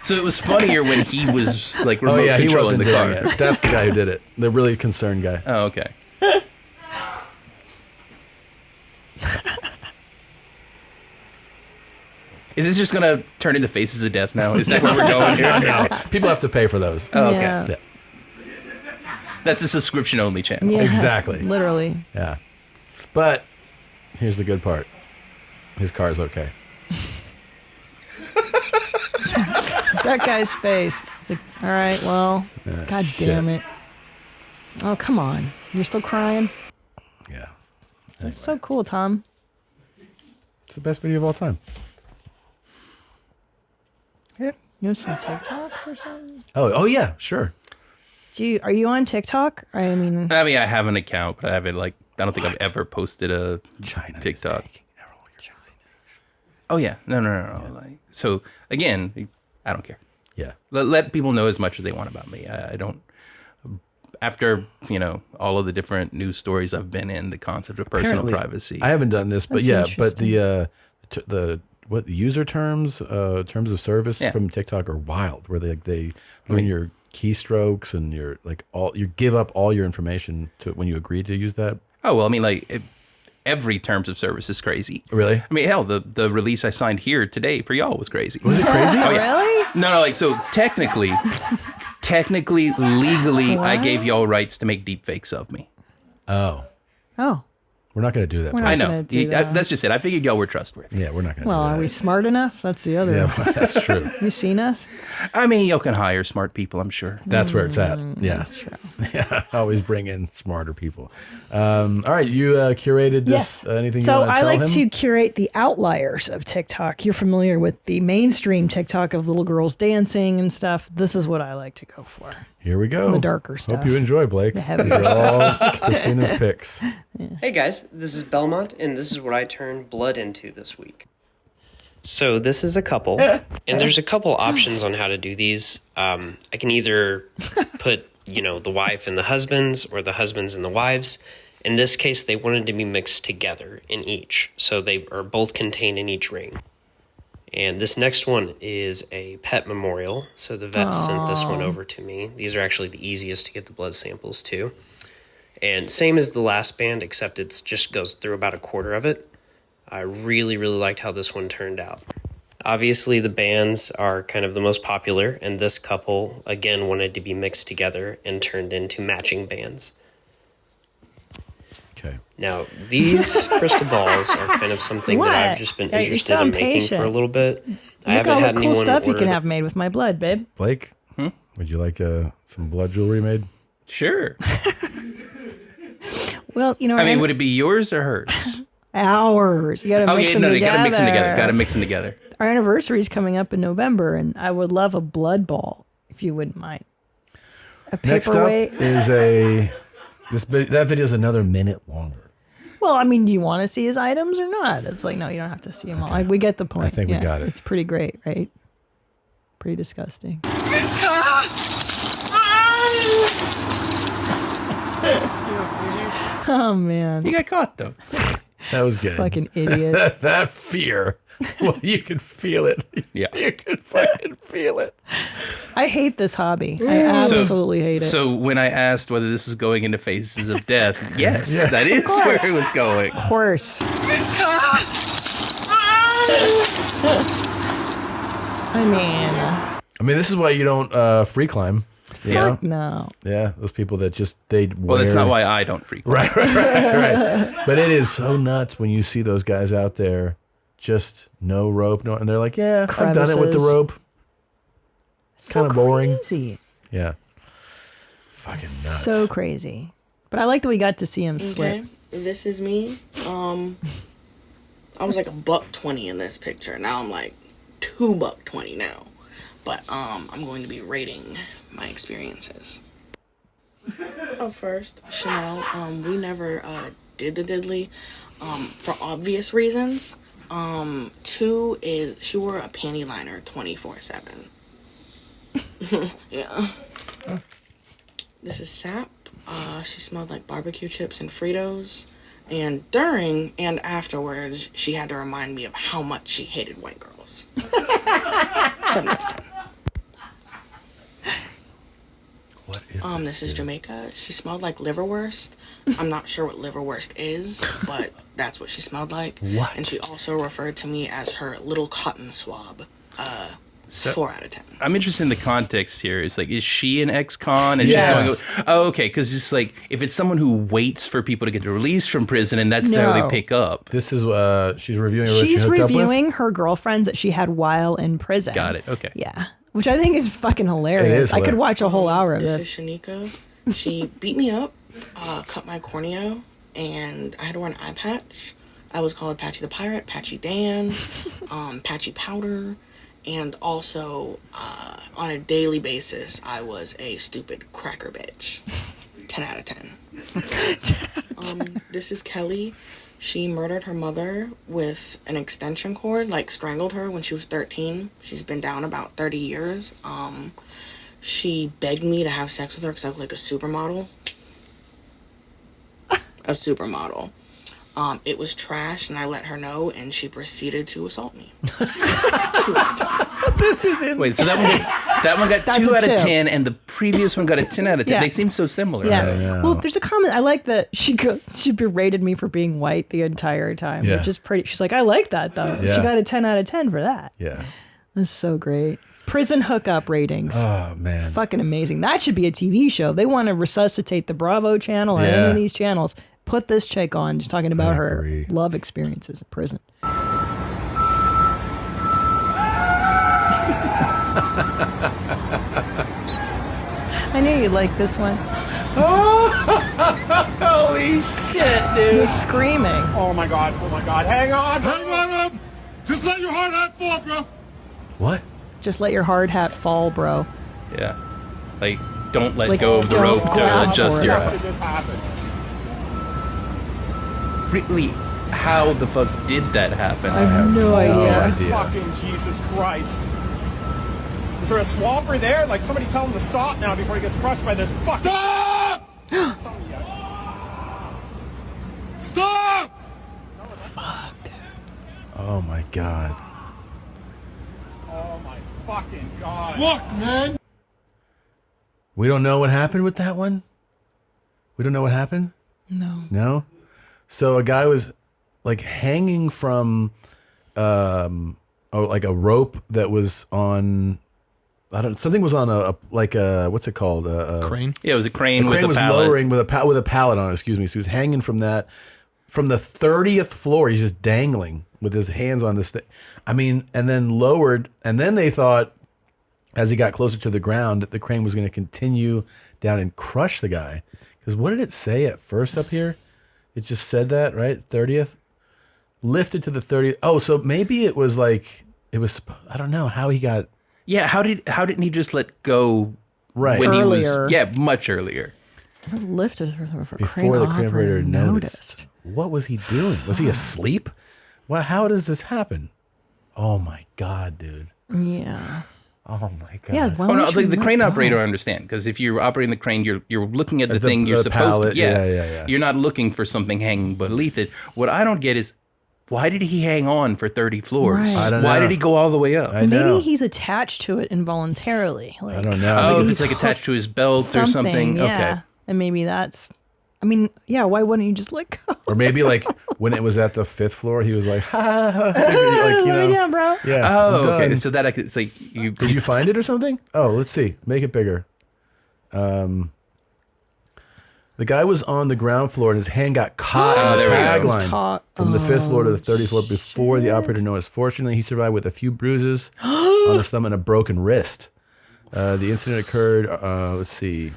So it was funnier when he was like remote he controlling wasn't the car. doing it. That's the guy who did it. The really concerned guy. Oh, okay. Is this just gonna turn into Faces of Death now? Is that where we're going here? No. People have to pay for those. Oh, okay. Yeah. That's the subscription only channel. Yes, Exactly. Literally. Yeah. But here's the good part. His car's okay. That guy's face. It's like, all right, well, God damn it. Oh, come on. You're still crying? Yeah. That's so cool, Tom. It's the best video of all time. Yeah. You know some TikToks or something? Oh yeah, sure. Are you on TikTok? I mean, I have an account, but I haven't I don't think I've ever posted a TikTok. Oh yeah, no. Like, so again, I don't care. Yeah. Let people know as much as they want about me. after, all of the different news stories I've been in, the concept of personal privacy. I haven't done this, but That's but the user terms of service from TikTok are wild, where they learn your keystrokes and your you give up all your information to when you agree to use that. Oh, well, I mean, every terms of service is crazy. Really? I mean, hell, the release I signed here today for y'all was crazy. Was it crazy? Oh, yeah. Really? No, so technically, legally, I What? gave y'all rights to make deep fakes of me. Oh. Oh. We're not going to do that. We're not I know. gonna do that. That's just it. I figured y'all were trustworthy. Yeah, we're not going to Well, do that. are we smart enough? That's the other. Yeah, well, that's true. You seen us? I mean, y'all can hire smart people, I'm sure. That's where it's at. Yeah. That's true. Yeah, always bring in smarter people. All right, you curated this. Yes. Anything So you want to I tell like him? to curate the outliers of TikTok. You're familiar with the mainstream TikTok of little girls dancing and stuff. This is what I like to go for. Here we go. The darker stuff. Hope you enjoy, Blake. The These heavier are all stuff. Christina's picks. Hey guys, this is Belmont, and this is what I turned blood into this week. So this is a couple, and there's a couple options on how to do these. I can either put, the wife and the husbands, or the husbands and the wives. In this case, they wanted to be mixed together in each, so they are both contained in each ring. And this next one is a pet memorial, so the vet sent this one over to me. These are actually the easiest to get the blood samples to. And same as the last band, except it just goes through about a quarter of it. I really, really liked how this one turned out. Obviously, the bands are kind of the most popular, and this couple, again, wanted to be mixed together and turned into matching bands. Okay. Now, these crystal balls are kind of something that I've just been Yeah, you're interested so in making impatient. for a little bit. I Look haven't at all had the cool anyone stuff you order can the- have made with my blood, babe. Blake, would you like some blood jewelry made? Sure. Well, I mean, would it be yours or hers? Ours. You got to mix them you together. gotta mix them together. Gotta mix them together. Our anniversary is coming up in November, and I would love a blood ball if you wouldn't mind. A Next up paperweight. is that video is another minute longer. Well, I mean, do you want to see his items or not? It's like, no, you don't have to see them all. We get the point. I think we got it. It's pretty great, right? Pretty disgusting. Oh, man. You got caught, though. That was good. Fucking idiot. that fear. Well, you can feel it. Yeah. You can fucking feel it. I hate this hobby. I absolutely hate it. So when I asked whether this was going into Faces of Death, yes, Yeah. that is Of course. where it was going. Of course. I mean, this is why you don't free climb. You Fuck know? no. Yeah, those people that just wear. Well, that's not why I don't freak. Right. But it is so nuts when you see those guys out there, just no rope, and they're like, "Yeah, I've done it with the Crevices. rope." Kind of boring. Crazy. Yeah. Fucking nuts. So crazy. But I like that we got to see him slip. Okay, this is me. I was like $1.20 in this picture. Now I'm like $2.20 now. But I'm going to be rating my experiences. First, Chanel, we never did the diddly for obvious reasons. 2 is she wore a panty liner 24/7. Yeah. This is Sap. She smelled like barbecue chips and Fritos. And during and afterwards, she had to remind me of how much she hated white girls. 7 out of 10. What is this is Jamaica. She smelled like liverwurst. I'm not sure what liverwurst is, but that's what she smelled like. What? And she also referred to me as her little cotton swab. 4 out of 10. I'm interested in the context here. It's like, is she an ex-con? And Yes. she's going, oh, okay. Because it's like, if it's someone who waits for people to get released from prison, and that's how No. they pick up. This is she's reviewing. She's reviewing her girlfriends that she had while in prison. Got it. Okay. Yeah. Which I think is fucking hilarious. It is I could hilarious. watch a whole hour of This this. is Shaniko. She beat me up, cut my cornea, and I had to wear an eye patch. I was called Patchy the Pirate, Patchy Dan, Patchy Powder, and also on a daily basis, I was a stupid cracker bitch. 10 out of 10. This is Kelly. She murdered her mother with an extension cord, like strangled her when she was 13. She's been down about 30 years. She begged me to have sex with her because I look like a supermodel. A supermodel. It was trash, and I let her know, and she proceeded to assault me. This is insane. Wait, so that one got That's 2 a out of 2. 10, and the previous one got a 10 out of 10. Yeah. They seem so similar. Yeah. Well, there's a comment. I like that she berated me for being white the entire time, Yeah. which is pretty. She's like, I like that though. Yeah. She got a 10 out of 10 for that. Yeah. That's so great. Prison hookup ratings. Oh man. Fucking amazing. That should be a TV show. They want to resuscitate the Bravo channel or any Yeah. of these channels. Put this chick on, just talking about her love experiences in prison. I knew you'd like this one. Holy shit, dude. The screaming. Oh my god, hang on, just let your heart hat fall, bro. What? Just let your hard hat fall, bro. Yeah. Like, don't let Like, go of the don't rope grab to adjust for it. your... How did this happen? Really, how the fuck did that happen? I have no idea. Fucking Jesus Christ. Is there a swamper there? Like, somebody tell him to stop now before he gets crushed by this. Fuck! Stop! Stop! Fuck, dude. Oh my god. Oh my fucking god. Look, man! We don't know what happened with that one? We don't know what happened? No. No? So a guy was like hanging from like a rope that was on something was on a what's it called? Crane? Yeah, it was a crane the with crane a was pallet. lowering with a pallet on it, excuse me. So he was hanging from that from the 30th floor. He's just dangling with his hands on this thing. I mean, and then lowered, and then they thought as he got closer to the ground that the crane was going to continue down and crush the guy. Because what did it say at first up here? It just said that, right? 30th? Lifted to the 30th. Oh, so maybe it was like, I don't know how he got. Yeah, how didn't he just let go right when Earlier. he was much earlier. Lifted her for Before the crane operator noticed. What was he doing? Was he asleep? Well, how does this happen? Oh my God, dude. Yeah. Oh my God. Yeah, why Oh no, would you the let crane go? operator I understand, because if you're operating the crane, you're looking at the At the- thing you're the supposed pallet, to. yeah. You're not looking for something hanging beneath it. What I don't get is, why did he hang on for 30 floors? Right. I don't Why know. did he go all the way up? I know. Maybe he's attached to it involuntarily. Like, I don't know. Oh, if he's it's like attached to his belt or something. Yeah. Okay. And maybe that's, I mean, yeah, why wouldn't you just let go? Or maybe like when it was at the 5th floor, he was like, ha, ha, ha. Like, Lay me down, bro. Yeah. Oh, I'm okay. done. So that it's like you. Did you find it or something? Oh, let's see. Make it bigger. The guy was on the ground floor and his hand got caught in the there we go. tagline from the 5th floor to the 30th floor before the operator noticed. Fortunately, he survived with a few bruises on his thumb and a broken wrist. The incident occurred, let's see.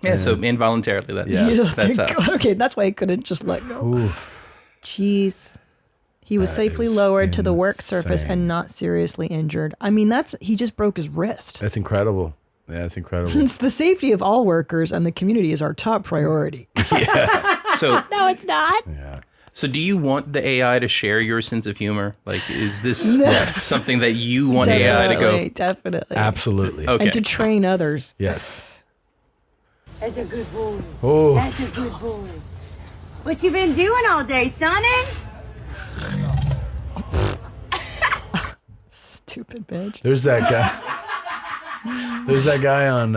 Yeah, so involuntarily. That's Yeah. that's Thank how. God. Okay, that's why he couldn't just let go. Ooh, Jeez. He was That safely is lowered to the work surface insane. and not seriously injured. I mean, he just broke his wrist. that's incredible. Yeah, that's incredible. It's the safety of all workers and the community is our top priority. So No, it's not. Yeah. So do you want the AI to share your sense of humor? Like, is this No. something that you want AI to go? Definitely. Absolutely. Okay. And to train others. Yes. That's a good boy. Oh. That's a good boy. What you been doing all day, sonny? Stupid bitch. There's that guy. There's that guy on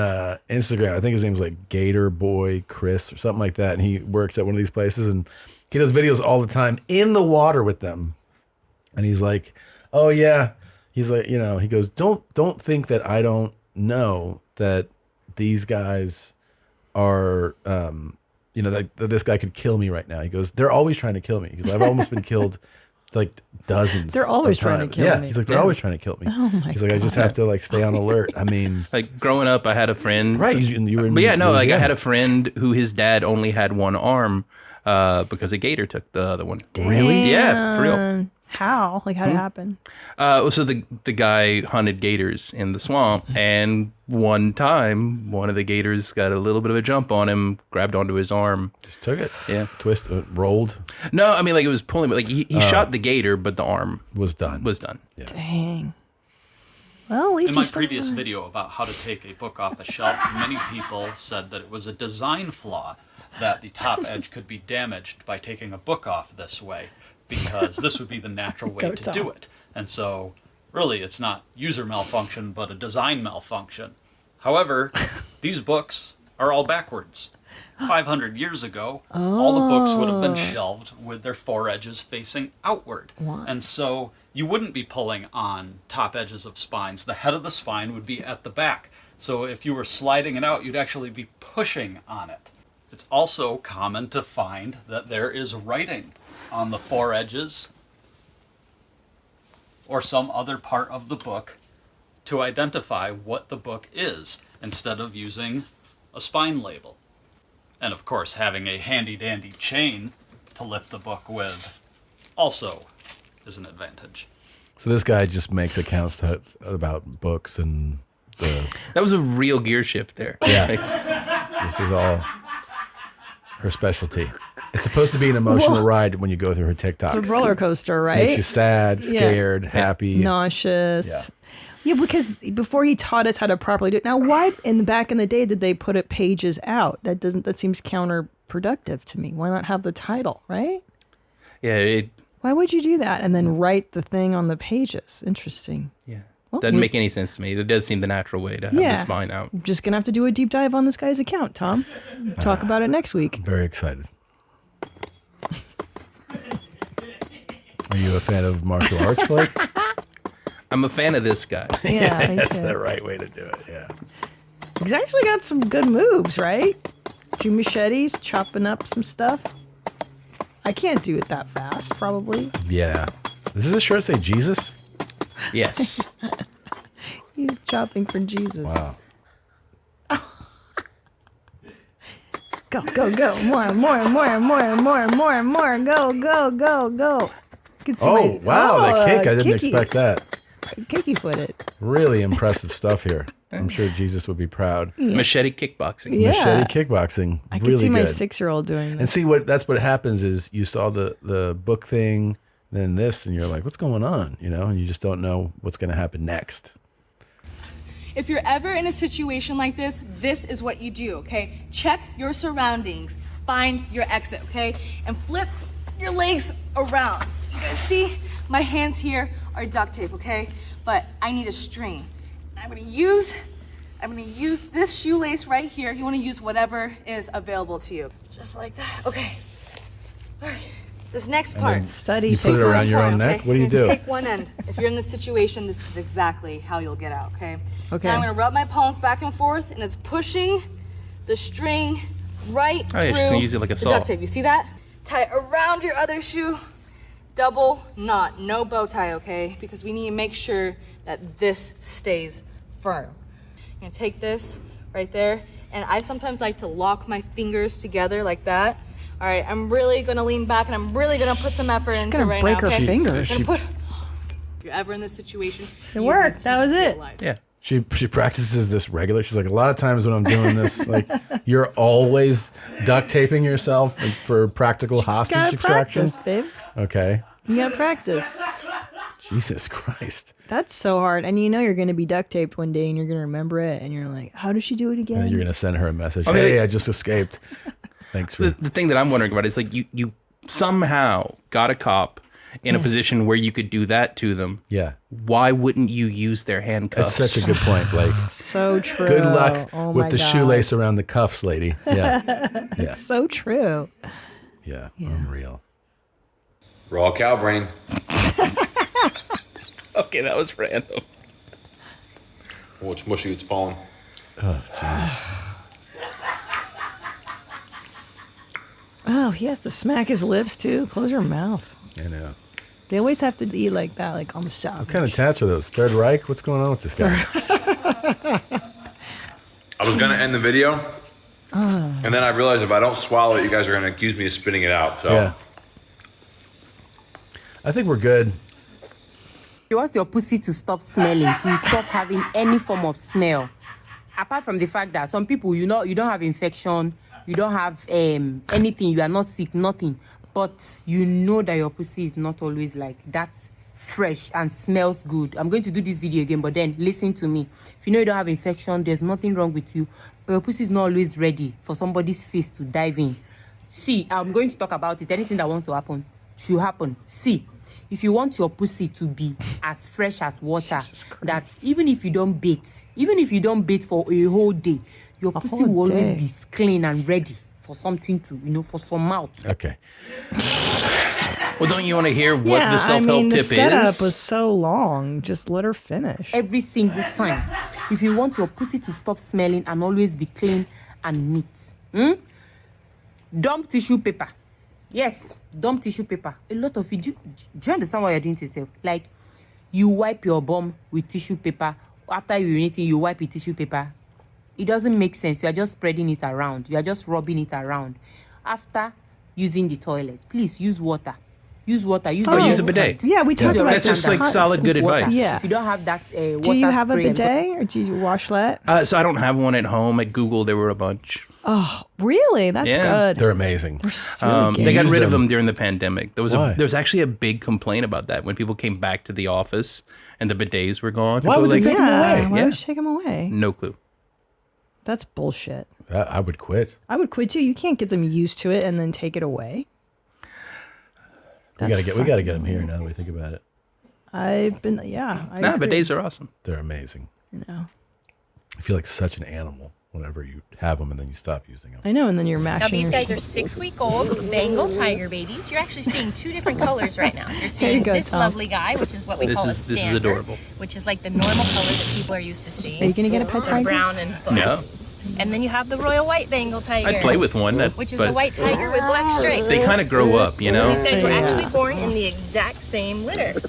Instagram. I think his name's like Gator Boy Chris or something like that. And he works at one of these places and he does videos all the time in the water with them. And he's like, oh yeah. He's like, he goes, don't think that I don't know that these guys are, that this guy could kill me right now. He goes, they're always trying to kill me. Because I've almost been killed like dozens. They're always of trying to times. kill yeah, me. he's like, they're Yeah. always trying to kill me. Oh my He's like, I just God. have to like stay on alert. I mean, Like growing up, I had a friend. right? You were in But yeah, no, like I Louisiana. had a friend who his dad only had one arm because a gator took the other one. Really? Yeah, for real. Damn. How? Like, how'd it happen? So the guy hunted gators in the swamp, and one time, one of the gators got a little bit of a jump on him, grabbed onto his arm. Just took it. Yeah. Twist, rolled. No, I mean, like it was pulling, but like he shot the gator, but the arm Was done. was done. Dang. Well, at least In my he's still previous alive. video about how to take a book off a shelf, many people said that it was a design flaw that the top edge could be damaged by taking a book off this way, because this would be the natural way Go to Tom. do it. And so, really, it's not user malfunction, but a design malfunction. However, these books are all backwards. 500 years ago, all the books would have been shelved with their foredges facing outward. What? And so you wouldn't be pulling on top edges of spines. The head of the spine would be at the back. So if you were sliding it out, you'd actually be pushing on it. It's also common to find that there is writing on the foredges or some other part of the book to identify what the book is, instead of using a spine label. And of course, having a handy-dandy chain to lift the book with also is an advantage. So this guy just makes accounts about books and the... That was a real gear shift there. Yeah. This is all her specialty. It's supposed to be an emotional Whoa. ride when you go through her TikToks. It's a roller coaster, right? Makes you sad, Yeah. scared, happy. Nauseous. Yeah, because before he taught us how to properly do it. Now, why back in the day did they put it pages out? That seems counterproductive to me. Why not have the title, right? Yeah, Why would you do that and then write the thing on the pages? Interesting. Yeah. Well, Doesn't make any sense to me. It does seem the natural way to have the spine out. I'm just gonna have to do a deep dive on this guy's account, Tom. Talk about it next week. Very excited. Are you a fan of martial arts, Blake? I'm a fan of this guy. Yeah, me That's too. the right way to do it. Yeah. He's actually got some good moves, right? 2 machetes, chopping up some stuff. I can't do it that fast, probably. Yeah. Does this shirt say Jesus? Yes. He's chopping for Jesus. Wow. Go, go, go. More. Go, go, go, go. Can see Oh, my- wow. That kick. I didn't kicky. expect that. Kicky footed. Really impressive stuff here. I'm sure Jesus would be proud. Yeah. Machete kickboxing. Yeah. Machete kickboxing. I can really see my good. 6-year-old doing And this. see that's what happens is you saw the book thing, then this, and you're like, what's going on? You know, and you just don't know what's going to happen next. If you're ever in a situation like this, this is what you do, okay? Check your surroundings, find your exit, okay? And flip your legs around. You guys see? My hands here are duct tape, okay? But I need a string. And I'm gonna use this shoelace right here. You wanna use whatever is available to you. Just like that, okay. All right, this next And part. then Study you put it around your own neck? What do you do? Take one end. If you're in this situation, this is exactly how you'll get out, okay? Okay. Now I'm gonna rub my palms back and forth, and it's pushing the string right Oh, yeah, through just gonna use it like a the saw. duct tape. You see that? Tie it around your other shoe. Double knot, no bow tie, okay? Because we need to make sure that this stays firm. I'm gonna take this right there, and I sometimes like to lock my fingers together like that. All right, I'm really gonna lean back, and I'm really gonna put some effort into it gonna right break now. her okay? fingers. I'm gonna put, if you're ever in this situation, It use worked. this That was to stay it. alive. Yeah. She practices this regular. She's like, a lot of times when I'm doing this, like, you're always duct taping yourself for practical hostage Gotta extraction. practice, babe. Okay. You gotta practice. Jesus Christ. That's so hard. And you know you're gonna be duct taped one day and you're gonna remember it and you're like, how did she do it And then again? you're going to send her a message. Okay. Hey, I just escaped. Thanks for... The thing that I'm wondering about is like you somehow got a cop in a position where you could do that to them. Yeah. Why wouldn't you use their handcuffs? That's such a good point, Blake. So true. Good luck Oh with my the God. shoelace around the cuffs, lady. Yeah. Yeah. It's so true. Yeah. Unreal. Raw cow brain. Okay, that was random. Oh, it's mushy, it's falling. Oh, jeez. Oh, he has to smack his lips too. Close your mouth. I know. They always have to eat like that, like I'm sorry. What kind of tats are those? Third Reich? What's going on with this guy? I was gonna end the video, Oh. and then I realized if I don't swallow it, you guys are gonna accuse me of spitting it out. So Yeah. I think we're good. You want your pussy to stop smelling, to stop having any form of smell. Apart from the fact that some people, you don't have infection, you don't have anything, you are not sick, nothing. But you know that your pussy is not always like that fresh and smells good. I'm going to do this video again, but then listen to me. If you know you don't have infection, there's nothing wrong with you, but your pussy is not always ready for somebody's face to dive in. See, I'm going to talk about it. Anything that wants to happen should happen. See, if you want your pussy to be as fresh as water, that even if you don't bathe for a whole day, your pussy will always be clean and ready for something to, for some mouth. Okay. Well, don't you want to hear what the self-help tip the setup is? was so long. Just let her finish. Every single time. If you want your pussy to stop smelling and always be clean and neat, dump tissue paper. Yes, dump tissue paper. A lot of you, do you understand what you're doing to yourself? Like, you wipe your bum with tissue paper. After urinating, you wipe with tissue paper. It doesn't make sense. You are just spreading it around. You are just rubbing it around. After using the toilet, please use water. Use water. Use a bidet. Yeah, we talked about That's just like solid good advice. Yeah. If you don't have that water Do you have a spray and- bidet or do you wash that? So I don't have one at home. At Google, there were a bunch. Oh, really? That's good. They're amazing. They got rid of them during the pandemic. There Why? was actually a big complaint about that when people came back to the office and the bidets were gone. Why People would were they take them away? Why would you take them away? No clue. That's bullshit. I would quit. I would quit too. You can't get them used to it and then take it away. We gotta get them here now that we think about it. I've been, I agree. bidets are awesome. They're amazing. I feel like such an animal whenever you have them and then you stop using them. I know, and then you're mashing. Now these your guys are 6-week-old Bengal tiger babies. You're actually seeing two different colors right now. You're There seeing you go, this Tom. lovely guy, which is what we This call is- a this is standard, adorable. which is like the normal color that people are used to seeing. Are you gonna get a pet They're tiger? brown and black. No. And then you have the royal white Bengal tiger. I'd play with one, which is but the white tiger with black stripes. they kind of grow up, you know? These guys were actually born in the exact same litter.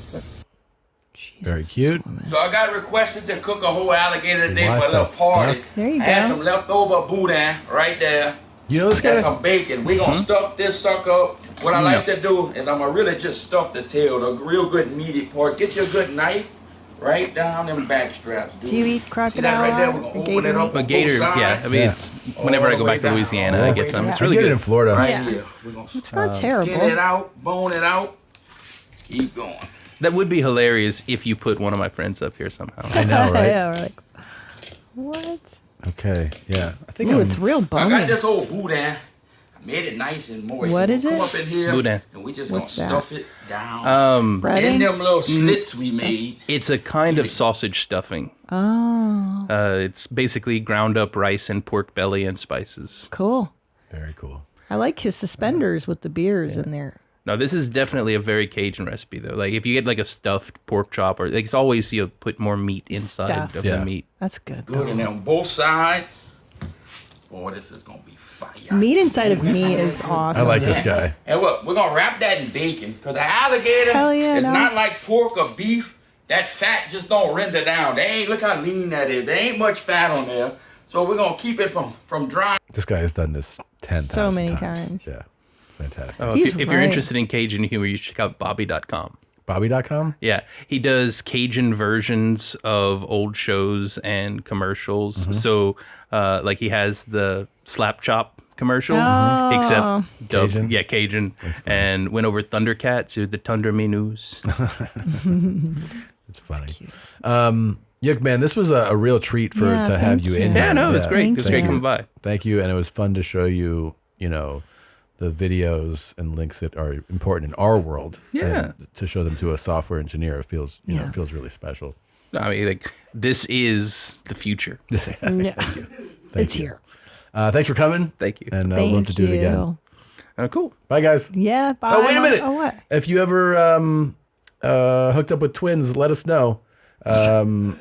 Very cute. So I got requested to cook a whole alligator today What for a little the party. fuck? There you I had go. some leftover boudin right there. You know this Got guy? some bacon. We're gonna stuff this sucker up. What I like to do is I'm gonna really just stuff the tail, the real good meaty part. Get you a good knife right down them back straps. Dude. Do you eat See crocodile? that right there? We're or gonna open gator it up. meat? A gator, yeah. I mean, it's whenever I go back to Louisiana, I get some. It's really I get good it in Florida. Right Yeah. here. We're gonna It's not terrible. skin it out, bone it out. Keep going. That would be hilarious if you put one of my friends up here somehow. I know, right? Yeah, we're like, what? Okay, yeah. I think Ooh, I'm- it's real I bony. got this old boudin. I made it nice and moist. What We'll is come it? up in here Boudin. and we just What's gonna that? stuff it down. Breading? In them little slits we made. It's a kind of sausage stuffing. Oh, It's basically ground up rice and pork belly and spices. cool. Very cool. I like his suspenders with the beers in there. No, this is definitely a very Cajun recipe though. Like if you get like a stuffed pork chop, or like, it's always you put more meat inside Stuff. of Yeah. the meat. That's good. Good, and then on both sides. Boy, this is gonna be fire. Meat inside of meat is awesome. I like this guy. And look, we're gonna wrap that in bacon because the alligator Hell yeah, is no. not like pork or beef. That fat just don't render down. They ain't, look how lean that is. There ain't much fat on there. So we're gonna keep it from drying. This guy has done this 10,000 So many times. times. Yeah, fantastic. Oh, He's if you're right. interested in Cajun humor, you should check out Bobby.com. Bobby.com? Yeah, he does Cajun versions of old shows and commercials. Mm-hmm. So, like he has the Slap Chop commercial, Oh. except dubbed, Cajun? yeah, Cajun, and went over Thundercats to the Thunder Me News. It's funny. Yuk, man, this was a real treat to have thank you in you. here. Yeah, no, it was great. Thank It was great you. coming by. Thank you, and it was fun to show you, the videos and links that are important in our world. Yeah. And to show them to a software engineer, it feels, Yeah. it feels really special. I mean, like this is the future. Yeah. Thank It's you. here. Thanks for coming. Thank you. And we'll have to do it again. Cool. Bye, guys. Yeah, bye. Oh, wait a minute. Oh, what? If you ever hooked up with twins, let us know.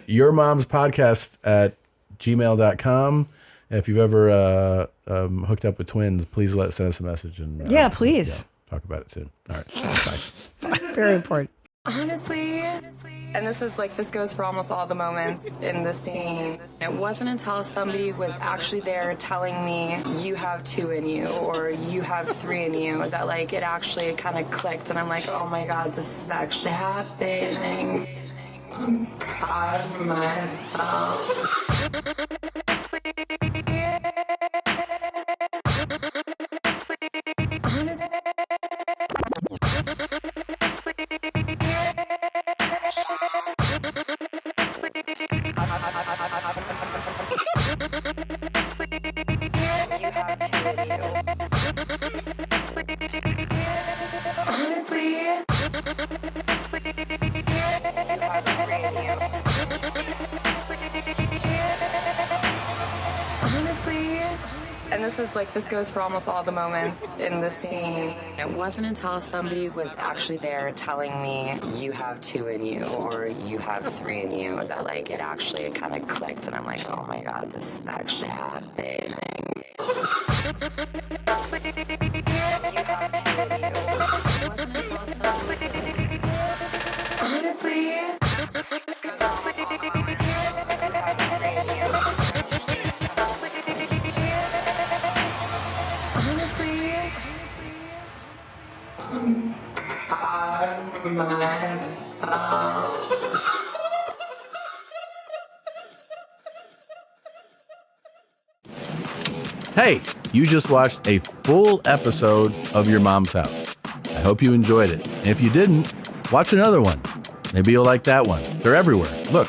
Your mom's podcast at gmail.com. If you've ever hooked up with twins, please send us a message. And Yeah, please. talk about it soon. All right. Bye. Very important. Honestly, and this goes for almost all the moments in the scene. It wasn't until somebody was actually there telling me, you have 2 in you, or you have 3 in you, that it actually kind of clicked. And I'm like, oh my God, this is actually happening. I'm proud of myself. Honestly. This goes for almost all the moments in the scene. It wasn't until somebody was actually there telling me, you have 2 in you, or you have 3 in you, that like it actually kind of clicked, and I'm like, oh my god, this is actually happening. Honestly, Hey, you just watched a full episode of Your Mom's House. I hope you enjoyed it. And if you didn't, watch another one. Maybe you'll like that one. They're everywhere. Look,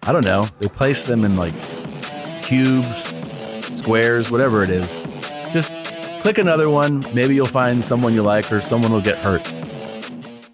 I don't know. They place them in like cubes, squares, whatever it is. Just click another one. Maybe you'll find someone you like or someone will get hurt.